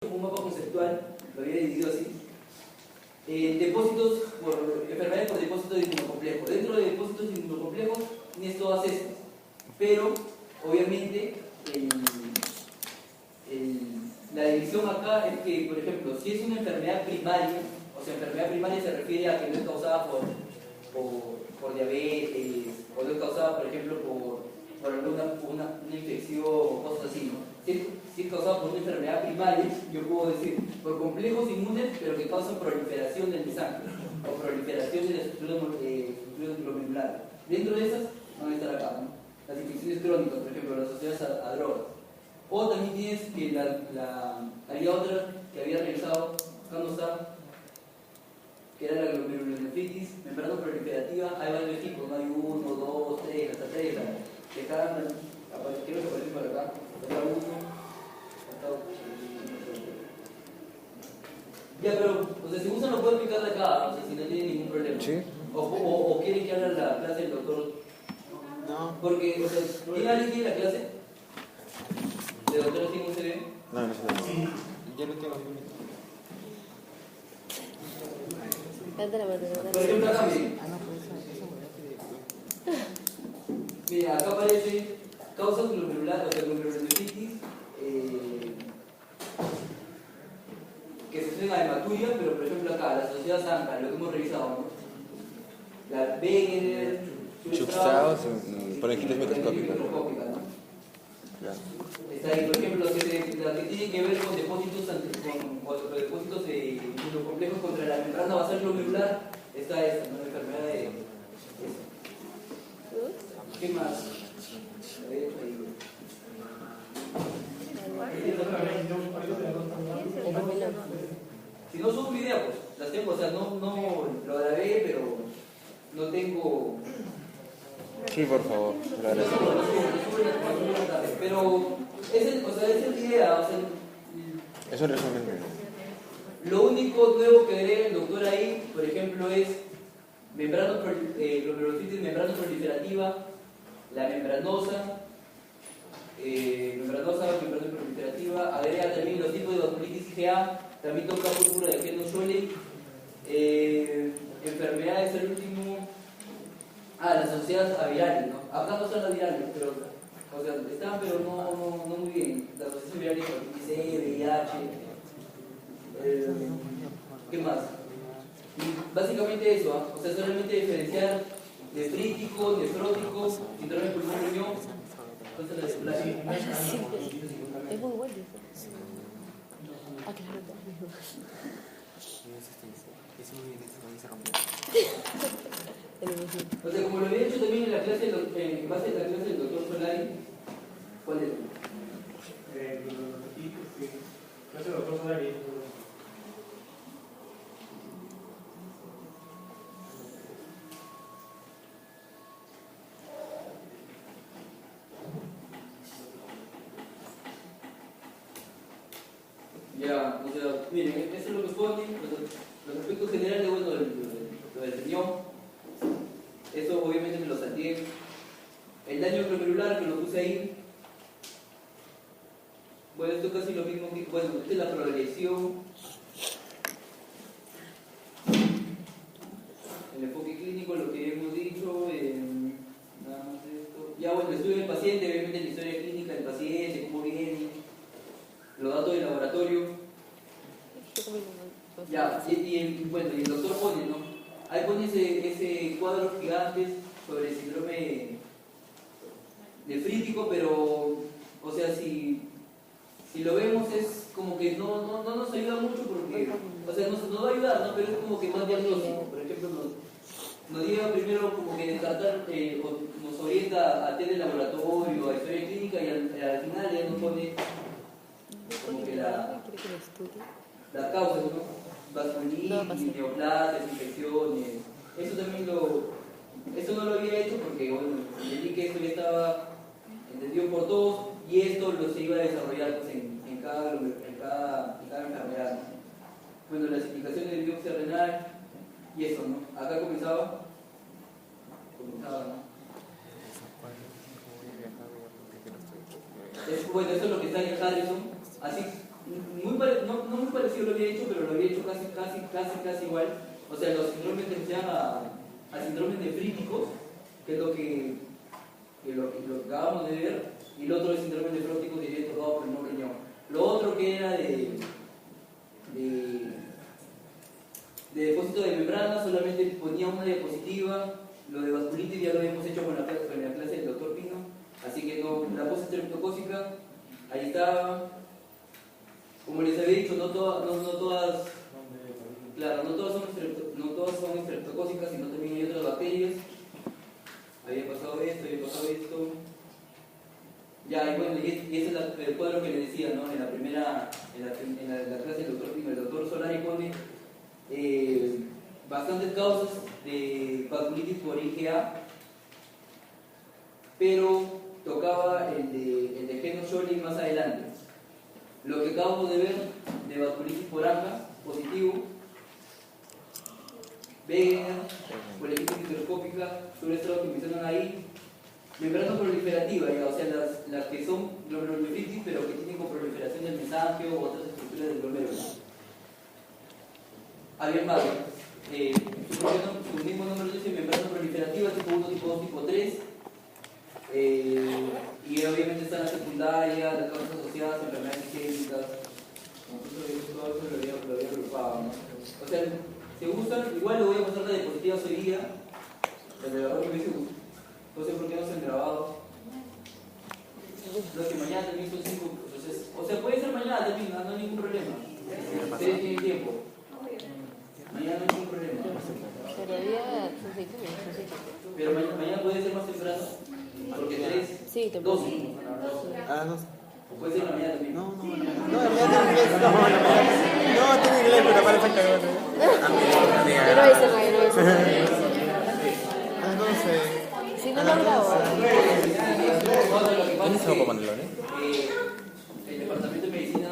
un mapa conceptual, lo había dividido así. Depósitos por enfermedades por depósitos de inmunocomplejo. Dentro de depósitos de inmunocomplejos tienes todas estas, pero obviamente la división acá es que, por ejemplo, si es una enfermedad primaria, o sea, enfermedad primaria se refiere a que no es causada por diabetes, o no es causada, por ejemplo, por una infección o cosas así, ¿no? Si es causada por una enfermedad primaria, yo puedo decir, por complejos inmunes, pero que causan proliferación de mi sangre, o proliferación de las estructuras glomerulares. Dentro de esas van a estar acá, ¿no? Las infecciones crónicas, por ejemplo, las asociadas a drogas. O también tienes que había otra que había revisado, acá no está, que era la glomerulonefritis, membrana proliferativa. Hay varios tipos, ¿no? Hay 1, 2, 3, hasta 3. Que cada, creo que aparece por acá, acá 1, acá 8. Ya, pero, o sea, si usan lo pueden picar de acá, o sea, si no tienen ningún problema. Sí. O quieren que haga la clase del doctor. No. Porque, o sea, ¿tiene alguien que la clase? ¿De doctor Simón se ve? No, no sé. Sí. Yo no tengo. Por ejemplo, acá miren. Mira, acá aparece causas glomerulares, o sea, glomerulonefritis, que se asocian a hematuria, pero por ejemplo acá, la sociedad SANCA, lo que hemos revisado, ¿no? La Wegener, Schusterhaus, ponequitis microscópica. ¿no? Ya. Está ahí, por ejemplo, la que tiene que ver con depósitos complejos contra la membrana basal glomerular, está esta, ¿no? La enfermedad de esta. ¿Qué más? Si no subo un video, pues las tengo, o sea, no lo grabé, pero no tengo. Sí, por favor. Gracias. Pero esa es la idea, o sea, Es un resumen. lo único nuevo que agrega el doctor ahí, por ejemplo, es glomerulonefritis membrana proliferativa, la membranosa, membrana proliferativa, agrega también los tipos de vasculitis IgA, también toca púrpura de Keno-Schölling, enfermedades, el último, las asociadas a virales, ¿no? Acá no están las virales, pero, o sea, están, pero no muy bien. Las asociaciones virales, hepatitis C, VIH, ¿qué más? Y básicamente eso, ¿eh? O sea, solamente diferenciar nefrítico, nefrótico, síndrome de pulmón riñón. Entonces la Es muy bueno. Ah, claro. O sea, como lo había hecho también en la clase, en base a la clase del doctor Solari, ¿cuál es? Clase del doctor Solari. Ya, o sea, miren, eso es lo que pone, los aspectos generales, bueno, lo del riñón, eso obviamente me lo salté. El daño glomerular que lo puse ahí, bueno, esto casi lo mismo que, bueno, esta es la progresión, el enfoque clínico, lo que hemos dicho, nada más esto. Ya, bueno, el estudio del paciente, obviamente la historia clínica del paciente, cómo viene, los datos del laboratorio. Ya, bueno, y el doctor pone, ¿no? Ahí pone ese cuadro gigante sobre el síndrome nefrítico, pero, o sea, si lo vemos es como que no nos ayuda mucho porque, o sea, nos va a ayudar, ¿no? Pero es como que más diagnóstico. Por ejemplo, nos lleva primero como que descartar, nos orienta a test de laboratorio, a historia clínica y al final ya nos pone como que la causa, ¿no? Vasculitis, neoplasias, infecciones. Eso también eso no lo había hecho porque, bueno, entendí que esto ya estaba entendido por todos y esto se iba a desarrollar pues, en cada enfermedad. Bueno, las indicaciones de biopsia renal y eso, ¿no? Acá comenzaba, ¿no? Bueno, eso es lo que está en Harrison. Así, no sí yo lo había hecho, pero lo había hecho casi igual. O sea, los síndromes tendían a síndromes nefríticos, que es lo que acabamos de ver, y el otro es síndrome nefrótico que viene tocado por el no riñón. Lo otro que era de depósito de membrana, solamente ponía una diapositiva. Lo de vasculitis ya lo habíamos hecho con la clase del doctor Pino, así que no, la pose estreptocócica, ahí estaba. Como les había dicho, no todas son estreptocócicas, sino también hay otras bacterias. Había pasado esto. Ya, y bueno, y ese es el cuadro que les decía, ¿no? En la clase del doctor Pino, el doctor Solari pone bastantes causas de vasculitis por IgA, pero tocaba el de Heno-Scholling más adelante. Lo que acabamos de ver de vasculitis por ANCA positivo, Wegener, poliquitis microscópica, sobre esto lo que mencionan ahí, membrana proliferativa, ya, o sea, las que son glomerulonefritis, pero que tienen coproliferación del mesanquio o otras estructuras del glomérulo. Había más, su mismo nombre dice membrana proliferativa, tipo 1, tipo 2, tipo 3. Y obviamente están las secundarias, las causas asociadas a enfermedades isquémicas. Todo eso lo había agrupado, ¿no? O sea, se usan, igual lo voy a pasar la diapositiva hoy día, pero ahora que me dice, no sé por qué no se han grabado. Lo que mañana también son 5, entonces, o sea, puede ser mañana también, no hay ningún problema. Ustedes tienen tiempo. Mañana no hay ningún problema. Pero día son 6 minutos. Pero mañana puede ser más temprano. Porque 3, Sí, te 2. Ah, no. Puede ser la mañana también. No, tengo inglés. No, tengo inglés, pero parece que Yo lo hice, no, yo lo hice. Entonces, Si no lo grabo. ¿Dónde se va para Mandelón, El departamento de medicina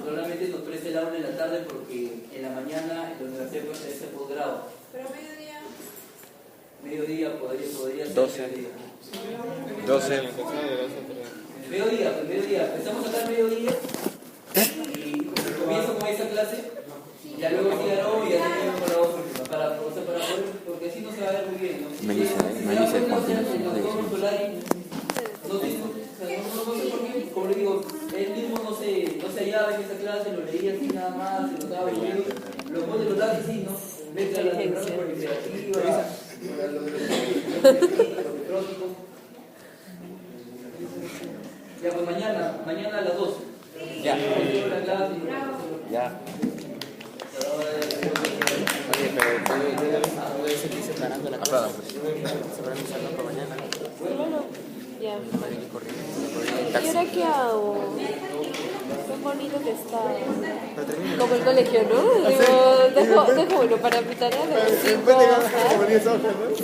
solamente nos presta el aula en la tarde porque en la mañana en la universidad puede hacer posgrado. Pero mediodía. Mediodía podría ser. 12. 12. Mediodía. Empezamos acá al mediodía y comienzo con esa clase. Ya luego sigaró y ya tenemos para poder, porque así no se va a ver muy bien, ¿no? Melissa, No sé por qué, como le digo, él mismo no se hallaba en esa clase, lo leía así nada más, se notaba aburrido, lo pone los labios así, ¿no? Mezcla la membrana proliferativa, los nefróticos. Ya, pues mañana a las 12. Ya. La clase, Ya. oye, pero tú debes ir separando la clase. Separando el salón para mañana. Bueno, ya. Hay que ir corriendo. ¿Y ahora qué hago? Qué bonito que está. Pero termina. Como el colegio, ¿no? Digo, dejo bueno para mi tarea de los 5 hojas.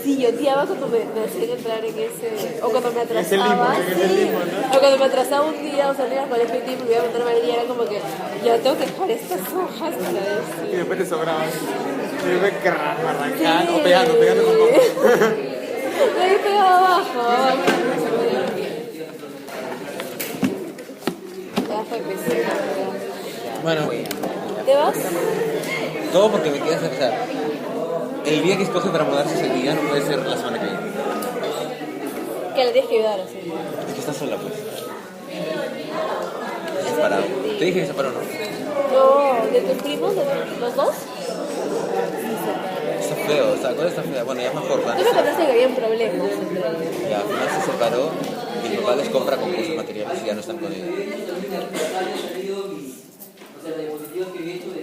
Sí, yo odiaba cuando me hacían entrar en ese. O cuando me atrasaba. Es el limbo, ¿no? O cuando me atrasaba un día o salía al colegio y me iba a meter a y era como que ya tengo que dejar estas hojas para Y eso. después te sobraba. Y después que arrancar o pegando con poco. Lo he pegado abajo. Ya fue pesado. Bueno, ¿Te vas? todo porque me quedas, o sea, el día que escoge para mudarse ese día no puede ser la semana que viene. Que le tienes que ayudar, así. Es que está sola, pues. Separado. Te dije que separó, ¿no? No, de tus primos, de los dos. Está feo, o sea, cosa está fea. Bueno, ya es mejor, Tú ¿verdad? me contaste que habían problemas entre ellos. Ya, al final se separó y mi papá les compra con sus materiales y ya no están con ellos. O sea, las diapositivas que he hecho de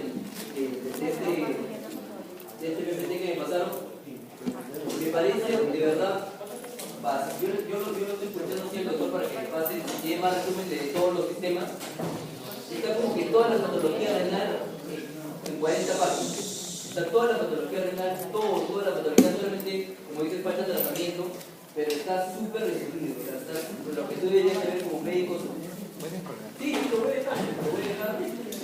este PPT que me pasaron, me parece de verdad básico. Yo lo estoy poniendo así al doctor para que me pase y tiene más resumen de todos los sistemas. Está como que todas las patologías renal en 40 páginas. O sea, toda la patología renal, toda la patología, solamente, como dices, falta tratamiento, pero está súper resumido. O sea, está lo que tú deberías saber como médico. Sí, lo voy a dejar.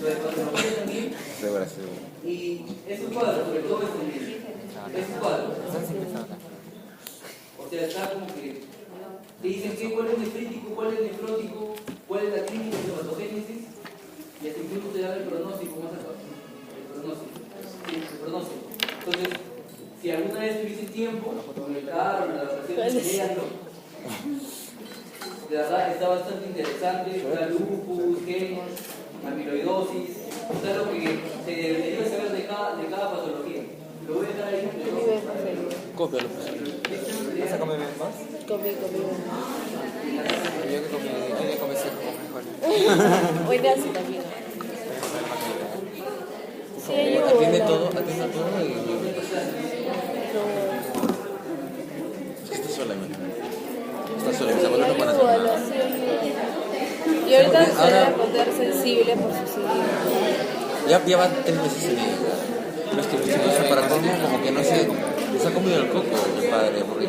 Lo de patología también. Seguro, seguro. Y es un cuadro, sobre todo es un cuadro. O sea, está como que te dicen cuál es nefrítico, cuál es nefrótico, cuál es la clínica de patogénesis. y hasta incluso te da el pronóstico más atrás. El pronóstico. Sí, el pronóstico. Entonces, si alguna vez tuviste tiempo, con el carro, en las vacaciones, léanlo. De verdad está bastante interesante. Está lupus, gen, amiloidosis, está lo que se debería saber de cada patología. Lo voy a dejar ahí. Cópialo. ¿Vas a comer más? Comí. Yo que comí, yo ya comí seco, mejor. Hoy nace también. Sí, ayuda. Atiende todo y está sola, mira. Está sola, mis abuelos no van a hacer nada. Sí, ayuda. Y ahorita se debe poner sensible por sus heridas. Ya van 3 meses herido. Pero es que mis hijos, para colmo, como que no se les ha comido el coco el padre, porque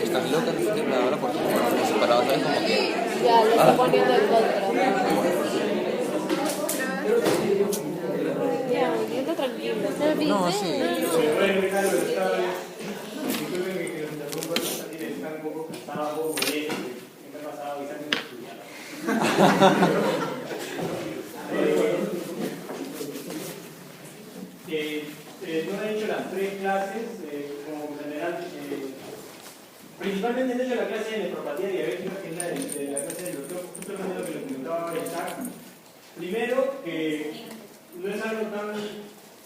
están locas, no sé qué, ahora porque están separados, ¿sabes? Como que... Ya, le está poniendo en contra. Ya, yendo tranquilo. No, sí. Disculpen que los interrumpa, están un poco cansados, molestos, me ha pasado avisando que estudiar. Tú has dicho las 3 clases, como general, principalmente has hecho la clase de nefropatía diabética, que es la clase del doctor, justamente lo que le comentaba ahora Isaac. Primero, que no es algo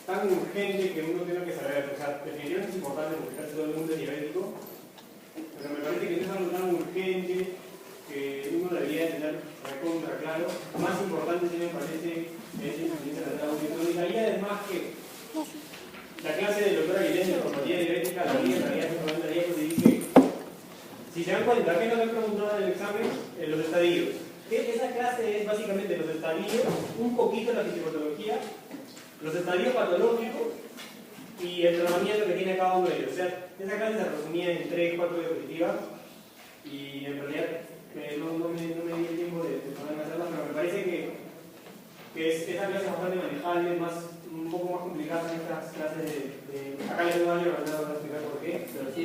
tan urgente que uno tenga que saber, o sea, definitivamente es importante porque casi todo el mundo es diabético, pero me parece que no es algo tan urgente que uno debería tener recontra claro. Más importante, sí me parece, es insuficiencia renal auditoria, y además que la clase del doctor Aguilén de nefropatía diabética, la guía en realidad simplemente ahí pues dice, si se dan cuenta, ¿qué nos han preguntado en el examen? Los estadios. Esa clase es básicamente los estadios, un poquito la fisiopatología, los estadios patológicos y el tratamiento que tiene cada uno de ellos. O sea, esa clase se resumía en 3-4 diapositivas y en realidad no me di el tiempo de poder hacerla, pero me parece que esa clase es bastante manejable, un poco más complicada en estas clases de acá les doy a explicar por qué. Pero sí,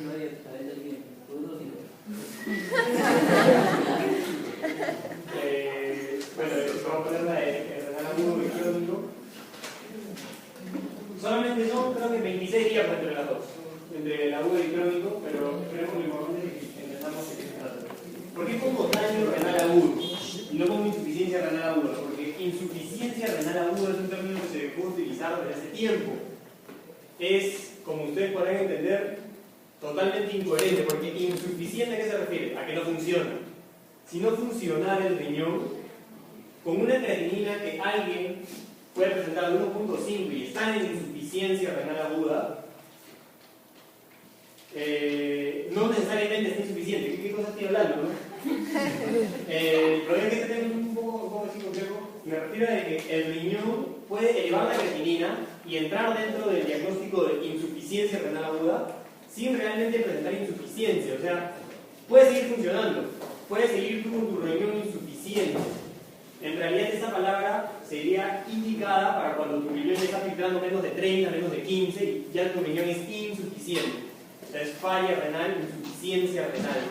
no hay a veces que todos y bueno, vamos a poner la de renal agudo y crónico. Solamente son, creo que 26 días entre las dos, entre el agudo y el crónico, pero esperemos que lo importante es que entendamos de qué se trata. ¿Por qué pongo daño renal agudo y no pongo insuficiencia renal aguda? Porque insuficiencia renal aguda es un término que se dejó utilizar desde hace tiempo. Es, como ustedes podrán entender, totalmente incoherente, porque insuficiente, ¿a qué se refiere? A que no funciona. Si no funcionara el riñón, con una creatinina que alguien puede presentar de 1.5 y están en insuficiencia renal aguda, no necesariamente está insuficiente. ¿Qué cosa estoy hablando, no? El problema es que este tema es un poco complejo. Me refiero a que el riñón puede elevar la creatinina y entrar dentro del diagnóstico de insuficiencia renal aguda sin realmente presentar insuficiencia. O sea, puede seguir funcionando, puede seguir con tu riñón insuficiente. En realidad esa palabra sería indicada para cuando tu riñón está filtrando menos de 30, menos de 15 y ya tu riñón es insuficiente. O sea, es falla renal, insuficiencia renal.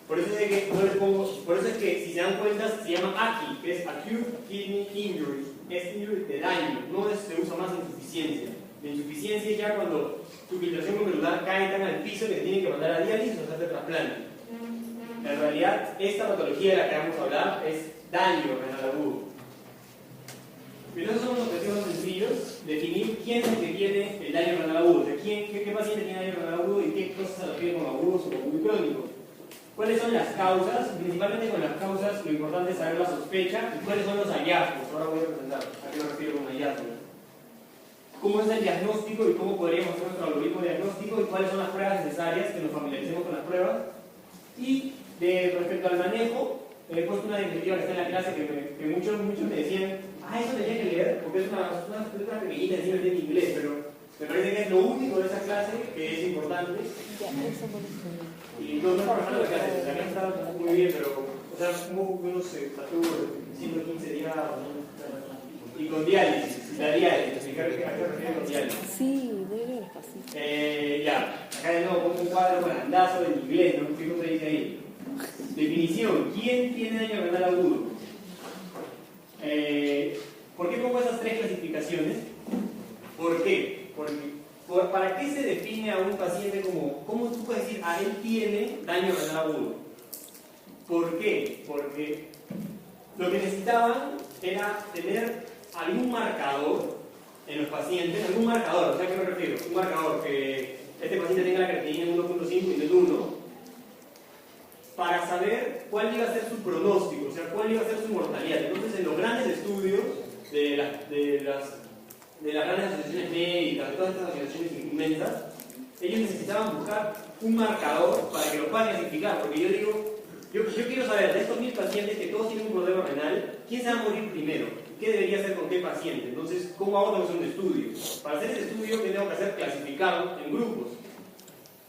Por eso es que no les pongo, por eso es que si se dan cuenta se llama AKI, que es Acute Kidney Injury, es injury de daño, no se usa más insuficiencia. La insuficiencia es ya cuando tu filtración glomerular cae tan al piso que te tienen que mandar a diálisis o hacer trasplante. En realidad, esta patología de la que vamos a hablar es daño renal agudo. Pero esos son los objetivos sencillos, definir quién es el que tiene el daño renal agudo, de qué paciente tiene daño renal agudo y qué cosas se refieren como agudos o como crónicos. ¿Cuáles son las causas? Principalmente con las causas lo importante es saber la sospecha y cuáles son los hallazgos. Ahora voy a presentar a qué me refiero con hallazgos. ¿Cómo es el diagnóstico y cómo podríamos hacer nuestro algoritmo de diagnóstico y cuáles son las pruebas necesarias, que nos familiaricemos con las pruebas? Y respecto al manejo, he puesto una diapositiva que está en la clase que muchos me decían, eso tenía que leer porque es una letra pequeñita encima en inglés, pero me parece que es lo único de esa clase que es importante. Y no es por ejemplo la clase está muy bien, pero o sea, uno se tatuó 115 días y con diálisis, la diálisis, explicar a qué se refiere con diálisis. Sí, no era despacito. Ya, acá de nuevo pongo un cuadro con andazo en inglés, ¿no? ¿Qué cosa dice ahí? Definición, ¿quién tiene daño renal agudo? ¿Por qué pongo esas tres clasificaciones? ¿Por qué? ¿Para qué se define a un paciente como, cómo tú puedes decir, a él tiene daño renal agudo? ¿Por qué? Porque lo que necesitaban era tener algún marcador en los pacientes, algún marcador, ¿o sea a qué me refiero? Un marcador que este paciente tenga la creatinina en 1.5 y en el 1, para saber cuál iba a ser su pronóstico, o sea, cuál iba a ser su mortalidad. Entonces, en los grandes estudios de las grandes asociaciones médicas, de todas estas asociaciones inmensas, ellos necesitaban buscar un marcador para que lo puedan clasificar, porque yo digo, yo quiero saber de estos 1000 pacientes que todos tienen un problema renal, ¿quién se va a morir primero? ¿Qué debería hacer con qué paciente? Entonces, ¿cómo hago? Tengo que hacer un estudio. Para hacer ese estudio, ¿qué tengo que hacer? Clasificarlo en grupos.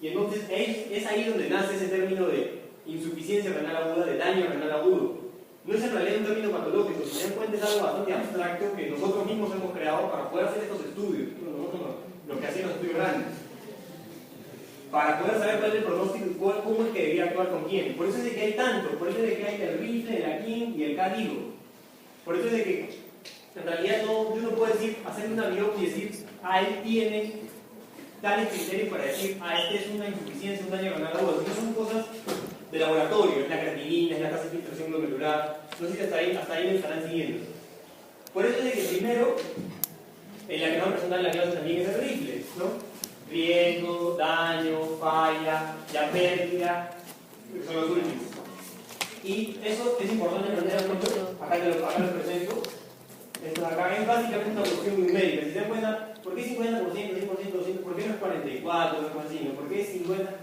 Y entonces es ahí donde nace ese término de insuficiencia renal aguda, de daño renal agudo. No es en realidad un término patológico, si se dan cuenta es algo bastante abstracto que nosotros mismos hemos creado para poder hacer estos estudios, nosotros los que hacen los estudios grandes, para poder saber cuál es el pronóstico y cómo es que debería actuar con quién. Por eso es de que hay tanto, por eso es de que hay el rifle, el aquín y el cadigo. Por eso es de que en realidad yo no puedo decir, hacer una biopsia y decir, él tiene tales criterios para decir, este es una insuficiencia, un daño renal agudo. Esas son cosas de laboratorio, es la creatinina, es la tasa de filtración glomerular. No sé si hasta ahí me estarán siguiendo. Por eso es de que primero, en la que vamos a presentar en la clase también es el rifle, ¿no? Riesgo, daño, falla, ya pérdida, que son los últimos. Y eso es importante entender mucho, acá lo presento. Esto de acá es básicamente una cuestión numérica. Si se dan cuenta, ¿por qué 50%, 100%, 200%? ¿Por qué no es 44, no es así? ¿Por qué es 50?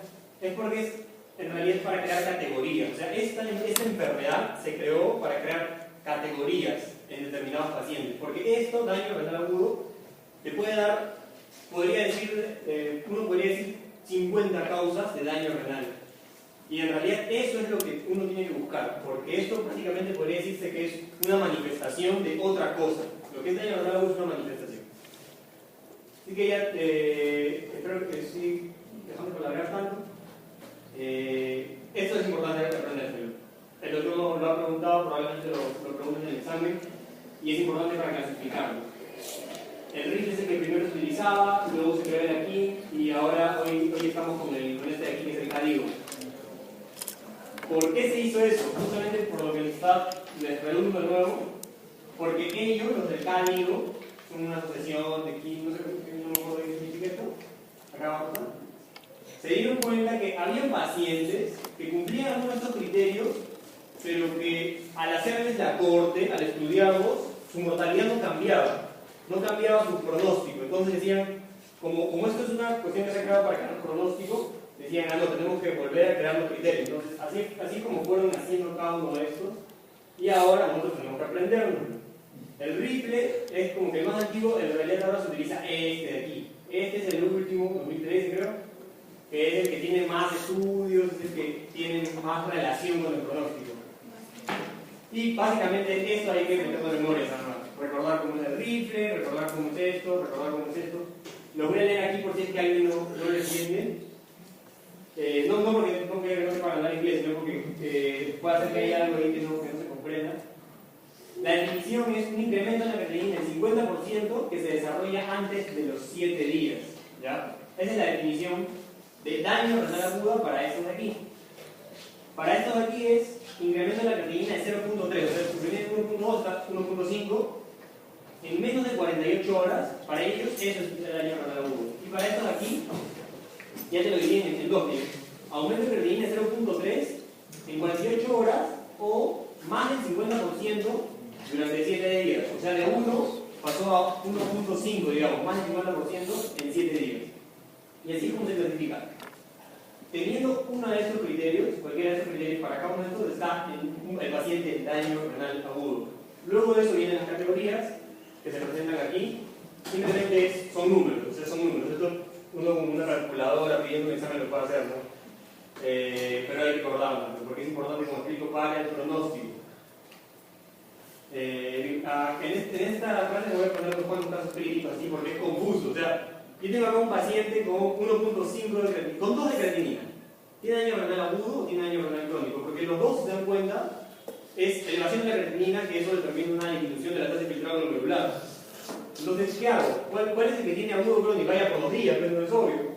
Es porque en realidad es para crear categorías. O sea, esta enfermedad se creó para crear categorías en determinados pacientes. Porque esto, daño renal agudo, te puede dar, uno podría decir 50 causas de daño renal. Y en realidad eso es lo que uno tiene que buscar, porque esto prácticamente podría decirse que es una manifestación de otra cosa. Lo que es daño renal agudo es una manifestación. Así que ya, espero que sí, dejando de palabrear tanto. Esto es importante aprenderlo. El doctor lo ha preguntado, probablemente lo pregunten en el examen, y es importante para clasificarlo. El rifle es el que primero se utilizaba, luego se creó el aquí, y ahora hoy estamos con este de aquí, que es el cadigo. ¿Por qué se hizo eso? Justamente por lo que les redunda de nuevo, porque ellos, los del cadigo, son una asociación de químicos, no me acuerdo de qué significa esto, acá abajo está. Se dieron cuenta que había pacientes que cumplían algunos de estos criterios, pero que al hacerles la corte, al estudiarlos, su mortalidad no cambiaba su pronóstico. Entonces decían, como esto es una cuestión que se ha creado para crear pronóstico, decían, no, tenemos que volver a crear los criterios. Entonces, así como fueron haciendo cada uno de estos, y ahora nosotros tenemos que aprenderlo. El rifle es como que el más antiguo, en realidad ahora se utiliza este de aquí. Este es el último, 2013 creo, que es el que tiene más estudios, es el que tiene más relación con el pronóstico. Y básicamente esto hay que meterlo en memoria, recordar cómo es el rifle, recordar cómo es esto, recordar cómo es esto. Lo voy a leer aquí por si es que alguien no lo entiende. No porque no sepa hablar inglés, sino porque puede ser que haya algo ahí que no se comprenda. La definición es un incremento en la creatinina del 50% que se desarrolla antes de los 7 días. ¿Ya? Esa es la definición de daño renal agudo para estos de aquí. Para estos de aquí es incremento en la creatinina de 0.3, o sea, su primer 1.2 hasta 1.5 en menos de 48 horas. Para ellos eso es el daño renal agudo. Y para estos de aquí ya te lo dividen en dos, aumento de creatinina de 0.3 en 48 horas o más del 50% durante 7 días. O sea, de 1 pasó a 1.5, digamos, más del 50% en 7 días. Y así es como se clasifica. Teniendo uno de estos criterios, cualquiera de estos criterios, para cada uno de estos está el paciente en daño renal agudo. Luego de eso vienen las categorías que se presentan aquí. Simplemente son números, o sea, son números. Esto uno con una calculadora pidiendo un examen lo puede hacer, ¿no? Pero hay que recordarlo, porque es importante, como explico, para el pronóstico. En esta clase me voy a poner unos cuantos casos críticos así, porque es confuso. O sea, yo tengo acá un paciente con 1.5 de creatinina, con 2 de creatinina. ¿Tiene daño renal agudo o tiene daño renal crónico? Porque los dos, se dan cuenta, es elevación de la creatinina, que eso determina una disminución de la tasa de filtrado glomerular. Entonces, ¿qué hago? ¿Cuál es el que tiene agudo crónico? Vaya por 2 días, pero no es obvio.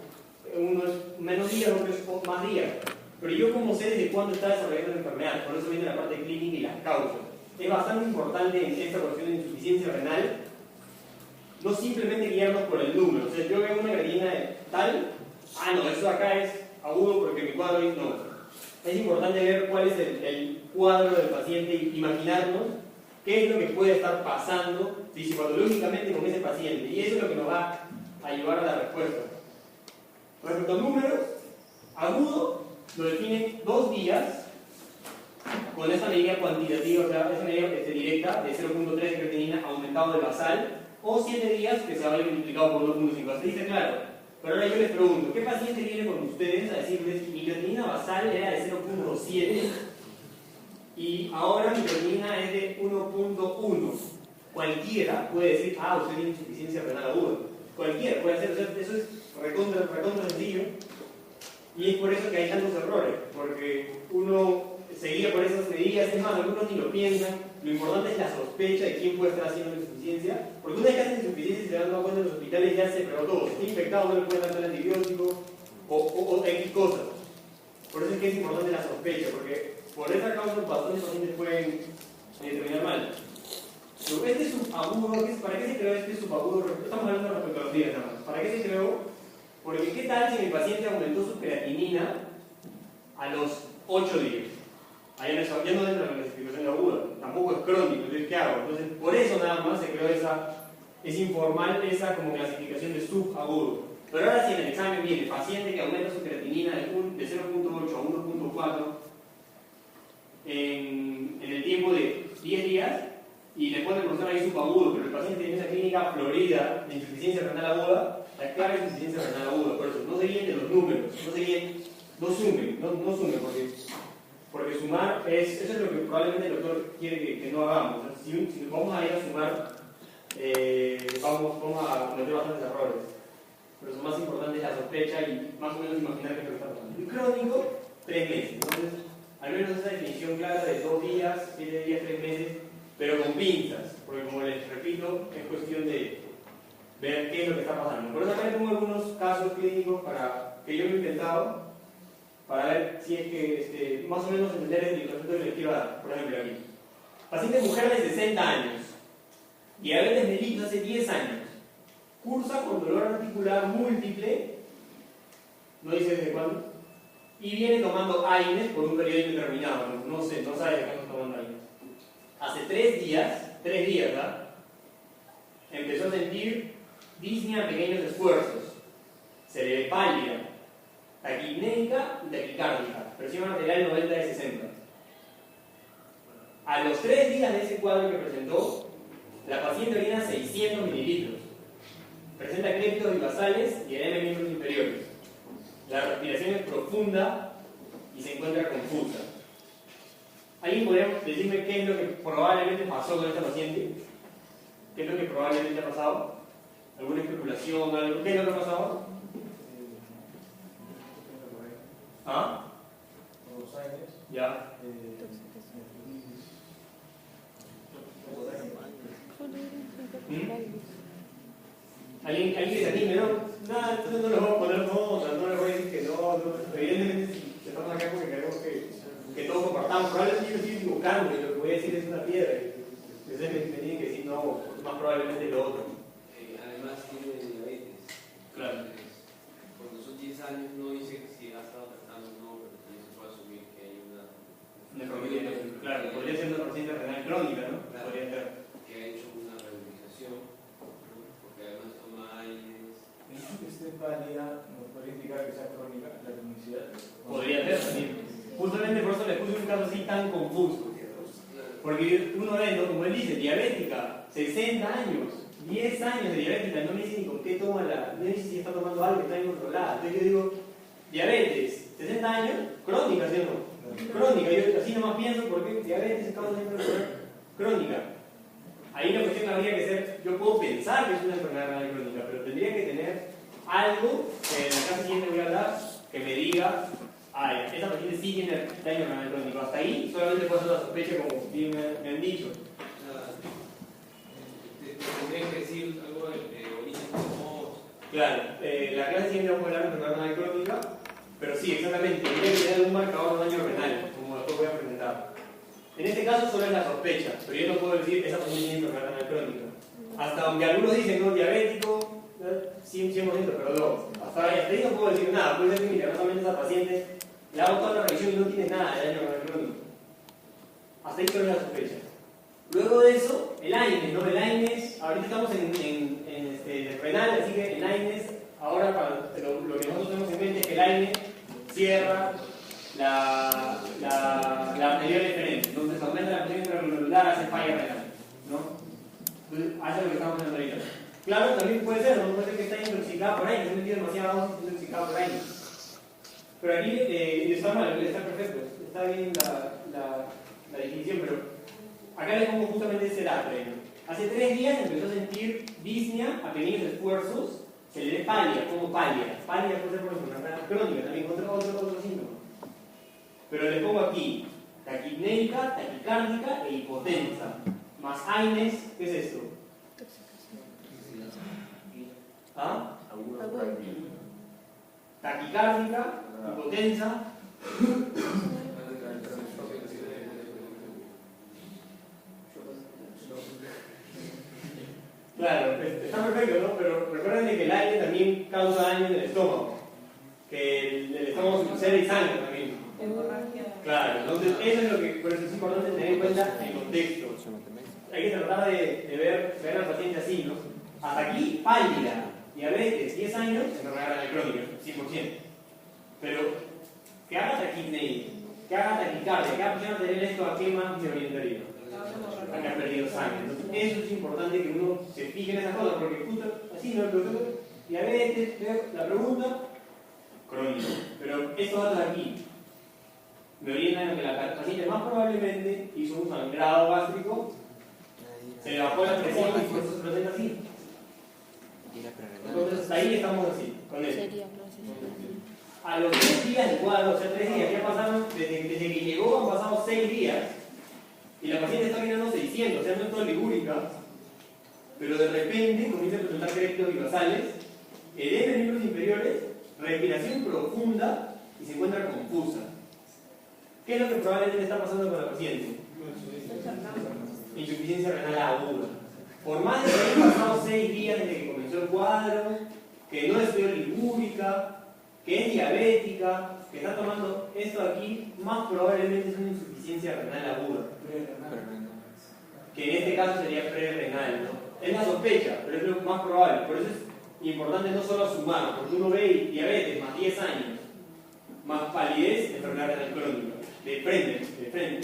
Uno es menos días, otro es más días. Pero yo como sé desde cuándo está desarrollando la enfermedad, por eso viene la parte clínica y las causas. Es bastante importante en esta cuestión de insuficiencia renal no simplemente guiarnos por el número. O sea, yo veo una creatinina de tal, no, eso acá es agudo porque mi cuadro es no. Es importante ver cuál es el cuadro del paciente y imaginarnos qué es lo que puede estar pasando fisiopatológicamente con ese paciente. Y eso es lo que nos va a ayudar a la respuesta. Respecto a números, agudo lo definen 2 días con esa medida cuantitativa, o sea, esa medida directa de 0.3 de creatinina aumentado de basal, o 7 días que se vaya multiplicado por 2.5. Así dice claro. Pero ahora yo les pregunto, ¿qué paciente viene con ustedes a decirles mi creatinina basal era de 0.7 y ahora mi creatinina es de 1.1? Cualquiera puede decir, usted tiene insuficiencia renal aguda. Cualquiera puede hacer, o sea, eso es recontra sencillo. Y es por eso que hay tantos errores, porque uno se guía por esas medidas, es más, algunos ni lo piensan. Lo importante es la sospecha de quién puede estar haciendo la insuficiencia, porque una vez que hacen insuficiencia y se dan cuenta en los hospitales ya se pegó todo. Si está infectado no le pueden dar el antibiótico o X cosas. Por eso es que es importante la sospecha, porque por esa causa bastantes pacientes pueden terminar mal. Pero este subagudo, ¿para qué se creó este subagudo? Estamos hablando respecto a los días nada más. ¿Para qué se creó? Porque ¿qué tal si mi paciente aumentó su creatinina a los 8 días? Ahí ya no entra en la clasificación de aguda, tampoco es crónico, entonces ¿qué hago? Entonces, por eso nada más se creó es informal esa como clasificación de subagudo. Pero ahora si en el examen viene paciente que aumenta su creatinina de 0.8 a 1.4 en el tiempo de 10 días y le pone el profesor ahí subagudo, pero el paciente tiene una clínica florida de insuficiencia renal aguda, la clara es insuficiencia renal aguda, por eso no se guíen de los números, no sumen, porque sumar eso es lo que probablemente el doctor quiere que no hagamos. O sea, si vamos a ir a sumar, vamos a cometer bastantes errores. Pero lo más importante es la sospecha y más o menos imaginar qué es lo que está pasando. Y crónico, 3 meses. Entonces, al menos esa definición clara de 2 días, 7 días, 3 meses, pero con pinzas, porque como les repito, es cuestión de ver qué es lo que está pasando. Por eso acá les pongo algunos casos clínicos que yo he intentado para ver si es que más o menos entender el concepto que les quiero dar. Por ejemplo, aquí. Paciente mujer de 60 años, diabetes mellitus hace 10 años, cursa con dolor articular múltiple, no dice desde cuándo, y viene tomando AINES por un periodo indeterminado, no sabe de cuándo está tomando AINES. Hace 3 días, ¿verdad? Empezó a sentir disnea a pequeños esfuerzos, se le ve pálida, taquipnéica y taquicárdica, presión arterial 90 de 60. A los 3 días de ese cuadro que presentó, la paciente orina 600 mililitros, presenta crépitos bibasales y edema en miembros inferiores. La respiración es profunda y se encuentra confusa. ¿Alguien podría decirme qué es lo que probablemente pasó con esta paciente? ¿Qué es lo que probablemente ha pasado? ¿Alguna especulación? Algo? ¿Qué es lo que ha pasado? Ya. ¿Alguien que se anime, no? Nada, entonces no les voy a poner notas, no les voy a decir que no. Evidentemente, si estamos acá porque queremos que todos compartamos. Probablemente yo estoy equivocando y lo que voy a decir es una piedra. Ustedes me tienen que decir no, más probablemente lo otro. Además, tiene diabetes. Claro. Cuando son 10 años, no dice si ha estado tratando o no, pero también se puede asumir que hay una familia. Claro, podría ser una paciente renal crónica, ¿no? Claro, podría ser. Que ha hecho una rehabilitación, ¿no? Porque además toma AINES. ¿Eso que esté pálida nos podría indicar que sea crónica la cronicidad? Podría ser también. Justamente por eso les puse un caso así tan confuso. Porque uno ve, ¿no? Como él dice, diabética, 60 años, 10 años de diabética, no me dice ni con qué toma no me dice si está tomando algo que está incontrolada. Entonces yo digo, diabetes, 60 años, crónica, ¿sí o no? Crónica, yo así nomás pienso porque diabetes estamos haciendo crónica. Ahí la cuestión habría que ser, yo puedo pensar que es una enfermedad renal crónica, pero tendría que tener algo que en la clase siguiente voy a hablar, que me diga, esa paciente sí tiene daño renal crónico. Hasta ahí solamente puede ser una sospecha, como bien me han dicho. ¿Tendrías que decir algo de origen como? Claro, la clase siguiente vamos a hablar de enfermedad renal crónica, pero sí, exactamente, tendría que tener un marcador de daño renal, como después voy a presentar. En este caso solo es la sospecha, pero yo no puedo decir esa paciente tiene enfermedad renal crónica. Hasta aunque algunos dicen, no, diabético, 100%, pero no. Hasta ahí no puedo decir nada, puede ser que milagrosamente esa paciente le hago toda la revisión y no tiene nada de daño renal crónico. Hasta ahí solo es la sospecha. Luego de eso, el AINES, ¿no? El AINES, ahorita estamos en renal, así que el AINES, ahora para lo que nosotros tenemos en mente es que el AINES cierra la arterial deferente, entonces aumenta la presión intraglomerular, hace falla renal, ¿no? Entonces, hace lo que estamos haciendo ahorita. Claro, también puede ser, ¿no? Puede ser que está intoxicada por ahí, que se ha metido demasiado dosis, está intoxicada por ahí. Pero aquí está mal, está perfecto, está bien la definición, pero acá le pongo justamente ese dato. Hace 3 días empezó a sentir disnea a pequeños esfuerzos, se le ve pálida, como pálida. Pálida puede ser por enfermedad crónica, también otro síntoma. Pero le pongo aquí taquipnéica, taquicárdica e hipotensa. Más AINES, ¿qué es esto? ¿Ah? Taquicárdica, hipotensa. Claro, está perfecto, ¿no? Pero recuerden que el aire también causa daño en el estómago. Que el estómago se conserva y sangre también. Claro, entonces eso es lo que por eso es importante tener en cuenta el contexto. Hay que tratar de ver al paciente así, ¿no? Hasta aquí, pálida, diabetes, 10 años, enfermedad renal crónica, 100%. Pero que haga taquipnea, que haga taquicardia, que haga presión arterial, esto a qué más se orientaría. A que ha perdido sangre. Entonces, eso es importante que uno se fije en esas cosas, porque justo así, ¿no? Diabetes, la pregunta, crónico. Pero estos datos aquí me orientan a que la paciente más probablemente hizo un sangrado gástrico, se le bajó la presión y por eso se presenta así. Entonces ahí estamos así, con eso. A los 3 días del cuadro, o sea, 3 días, ya pasaron, desde que llegó han pasado 6 días, y la paciente está mirando 600, o sea, no es todo ligúrica, pero de repente comienza a presentar crépitos y basales, edema en miembros inferiores, respiración profunda y se encuentra confusa. ¿Qué es lo que probablemente le está pasando con la paciente? Insuficiencia renal aguda. Por más de que hayan pasado 6 días desde que comenzó el cuadro, que no es ligúrica, que es diabética, que está tomando esto aquí, más probablemente es una insuficiencia renal aguda. Que en este caso sería prerrenal, ¿no? Es la sospecha, pero es lo más probable. Por eso es importante no solo sumar, porque uno ve diabetes más 10 años, más palidez, enfermedad renal crónica. De frente.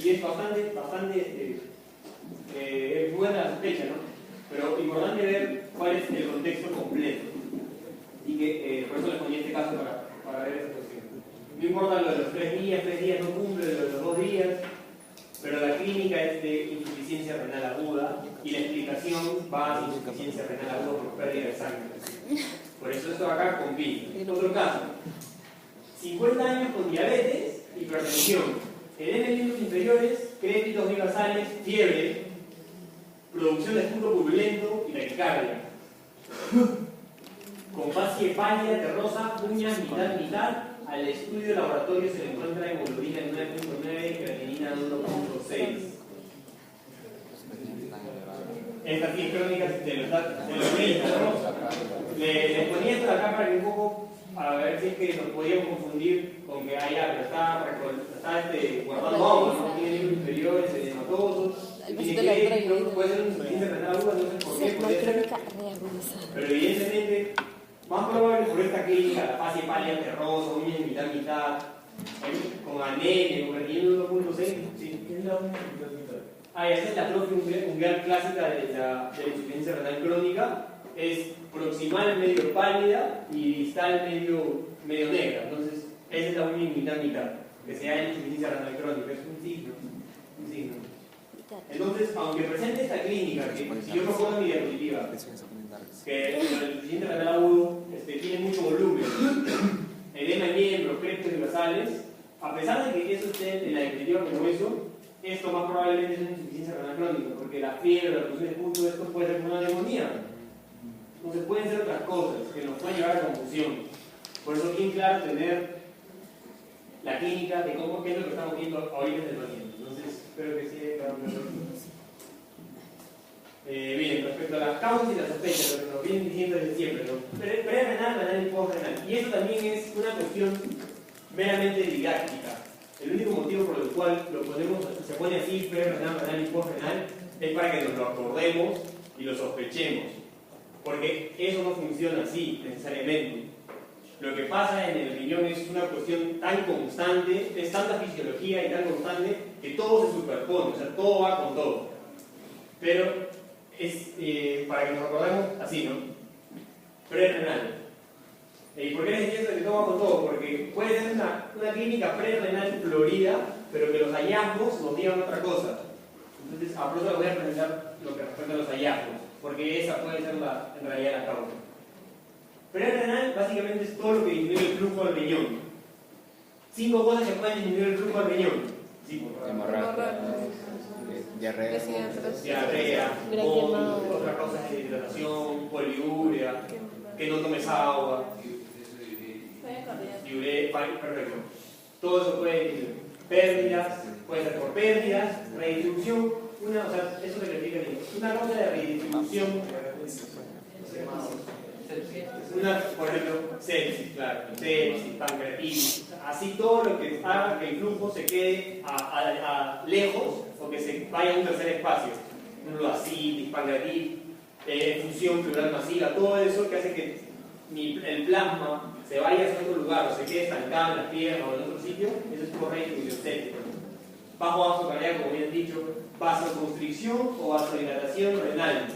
Y es bastante buena la sospecha, ¿no? Pero importante ver cuál es el contexto completo. Y que por eso les ponía este caso para ver esa cuestión. No importa lo de los 3 días no cumple, de los 2 días, pero la clínica es de insuficiencia renal aguda y la explicación va a insuficiencia renal aguda por pérdida de sangre. Por eso esto acá compite. Otro caso, 50 años con diabetes, hipertensión, edema en miembros inferiores, crépitos binasales, fiebre, producción de esputo purulento y taquicardia. Con facie pálida, terrosa, uñas mitad. Al estudio de laboratorio se le encuentra hemoglobina en 9.9 y creatinina en 1.6. Esta sí es crónica de los médicos, ¿no? Les ponía esto de acá para que un poco, a ver si es que nos podíamos confundir con que pero está guardando agua, ¿no? Tiene libros inferiores, edematosos. Puede ser un insuficiencia renal aguda, no sé por qué. Pero evidentemente, más probable por esta clínica, la facie pálida terrosa, uñas mitad, con anemia, con creatinina 1.6, sí. Esa es la atrofia ungueal clásica de la insuficiencia renal crónica. Es proximal medio pálida y distal medio negra. Entonces, esa es la uña mitad, que sea la insuficiencia renal crónica. Es un signo. Entonces, aunque presente esta clínica, que si yo propongo mi diapositiva, que el insuficiente renal agudo tiene mucho volumen, edema en miembros, crépitos y basales, a pesar de que eso esté en la diapositiva como eso, esto más probablemente es una insuficiencia renal crónica, porque la fiebre, la reducción de punto, esto puede ser una neumonía. Entonces pueden ser otras cosas que nos pueden llevar a confusión. Por eso es bien claro tener la clínica de qué es lo que estamos viendo ahorita en el paciente. Entonces, espero que sí cada uno. Bien, respecto a las causas y las sospechas, lo que nos vienen diciendo desde siempre, ¿no? Pre-renal, renal y post-renal. Y eso también es una cuestión meramente didáctica. El único motivo por el cual se pone así, pre-renal, renal y post-renal, es para que nos lo acordemos y lo sospechemos. Porque eso no funciona así, necesariamente. Lo que pasa en el riñón es una cuestión tan constante, es tanta fisiología y tan constante, que todo se superpone, o sea, todo va con todo. Pero es para que nos acordemos así, ¿no? Pre-renal. ¿Y por qué les decía esto de que todo va con todo? Porque puede ser una clínica pre-renal florida, pero que los hallazgos nos digan otra cosa. Entonces, a pronto les voy a presentar lo que respecta a los hallazgos, porque esa puede ser en realidad la causa. Pre-renal básicamente es todo lo que disminuye el flujo al riñón. 5 cosas que pueden disminuir el flujo al riñón. Sí, Hemorragia, diarrea, otras causas de hidratación, poliuria, que no tomes agua, perfecto. Todo eso puede disminuir. Pérdidas, puede ser por pérdidas, redistribución, eso se critica una causa de redistribución. Por ejemplo, sepsis, claro, sepsis, pancreatitis, así todo lo que haga que el flujo se quede lejos o que se vaya a un tercer espacio, ascitis, pancreatitis, función pleural masiva, todo eso que hace que el plasma se vaya hacia otro lugar o se quede estancado en las piernas o en otro sitio, eso es por redistribución séptica. Bajo vaso cardíaco, como bien dicho, vasoconstricción o vasodilatación renal.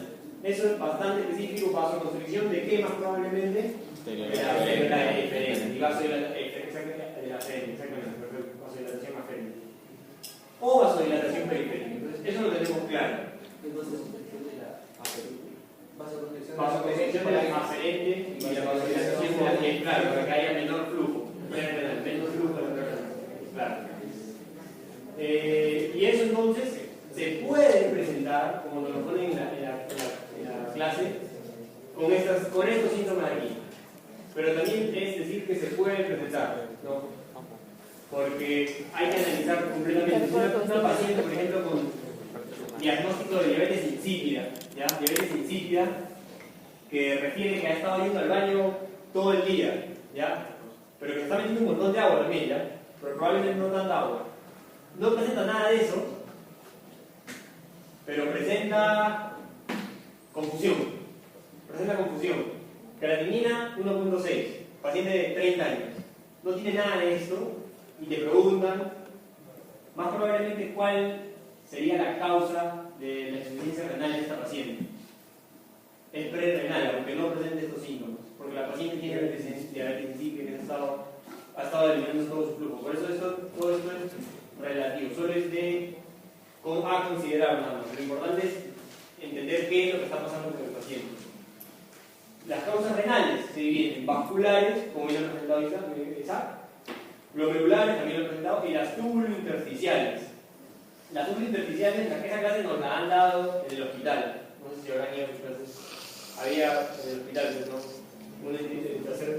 Eso es bastante específico. Vasoconstricción de qué más probablemente? De la diferencia. Y vasodilatación aférente. O vasodilatación periférica. Entonces, eso lo tenemos claro. Vasoconstricción de la aferente y la vasodilatación de la que, claro, para que haya menor flujo. Menos flujo de la persona. Claro. Y eso entonces se puede presentar, como nos lo ponen en la clase, con estos síntomas de aquí. Pero también es decir que se puede presentar, ¿no? Porque hay que analizar completamente. Una paciente, por ejemplo, con diagnóstico de diabetes insípida, ¿ya? Diabetes insípida, que refiere que ha estado yendo al baño todo el día, ¿ya? Pero que está metiendo un montón de agua también, ¿ya? Pero probablemente no tanta agua. No presenta nada de eso, pero presenta confusión. Creatinina 1.6, paciente de 30 años. No tiene nada de esto y te preguntan, más probablemente, cuál sería la causa de la insuficiencia renal de esta paciente. Es pre-renal, aunque no presente estos síntomas, porque la paciente tiene diabetes insípida que ha estado eliminando todo su flujo. Por eso todo esto es relativo, solo es a considerar nada más. Lo importante es entender qué es lo que está pasando con el paciente. Las causas renales se dividen en vasculares, como ya lo he presentado Isaac, glomerulares, también lo he presentado, y las túbulo-intersticiales. Las túbulo-intersticiales, en esa clase nos la han dado en el hospital. No sé si habrán ido a sus clases. Había en el hospital, ¿no? Un tercer.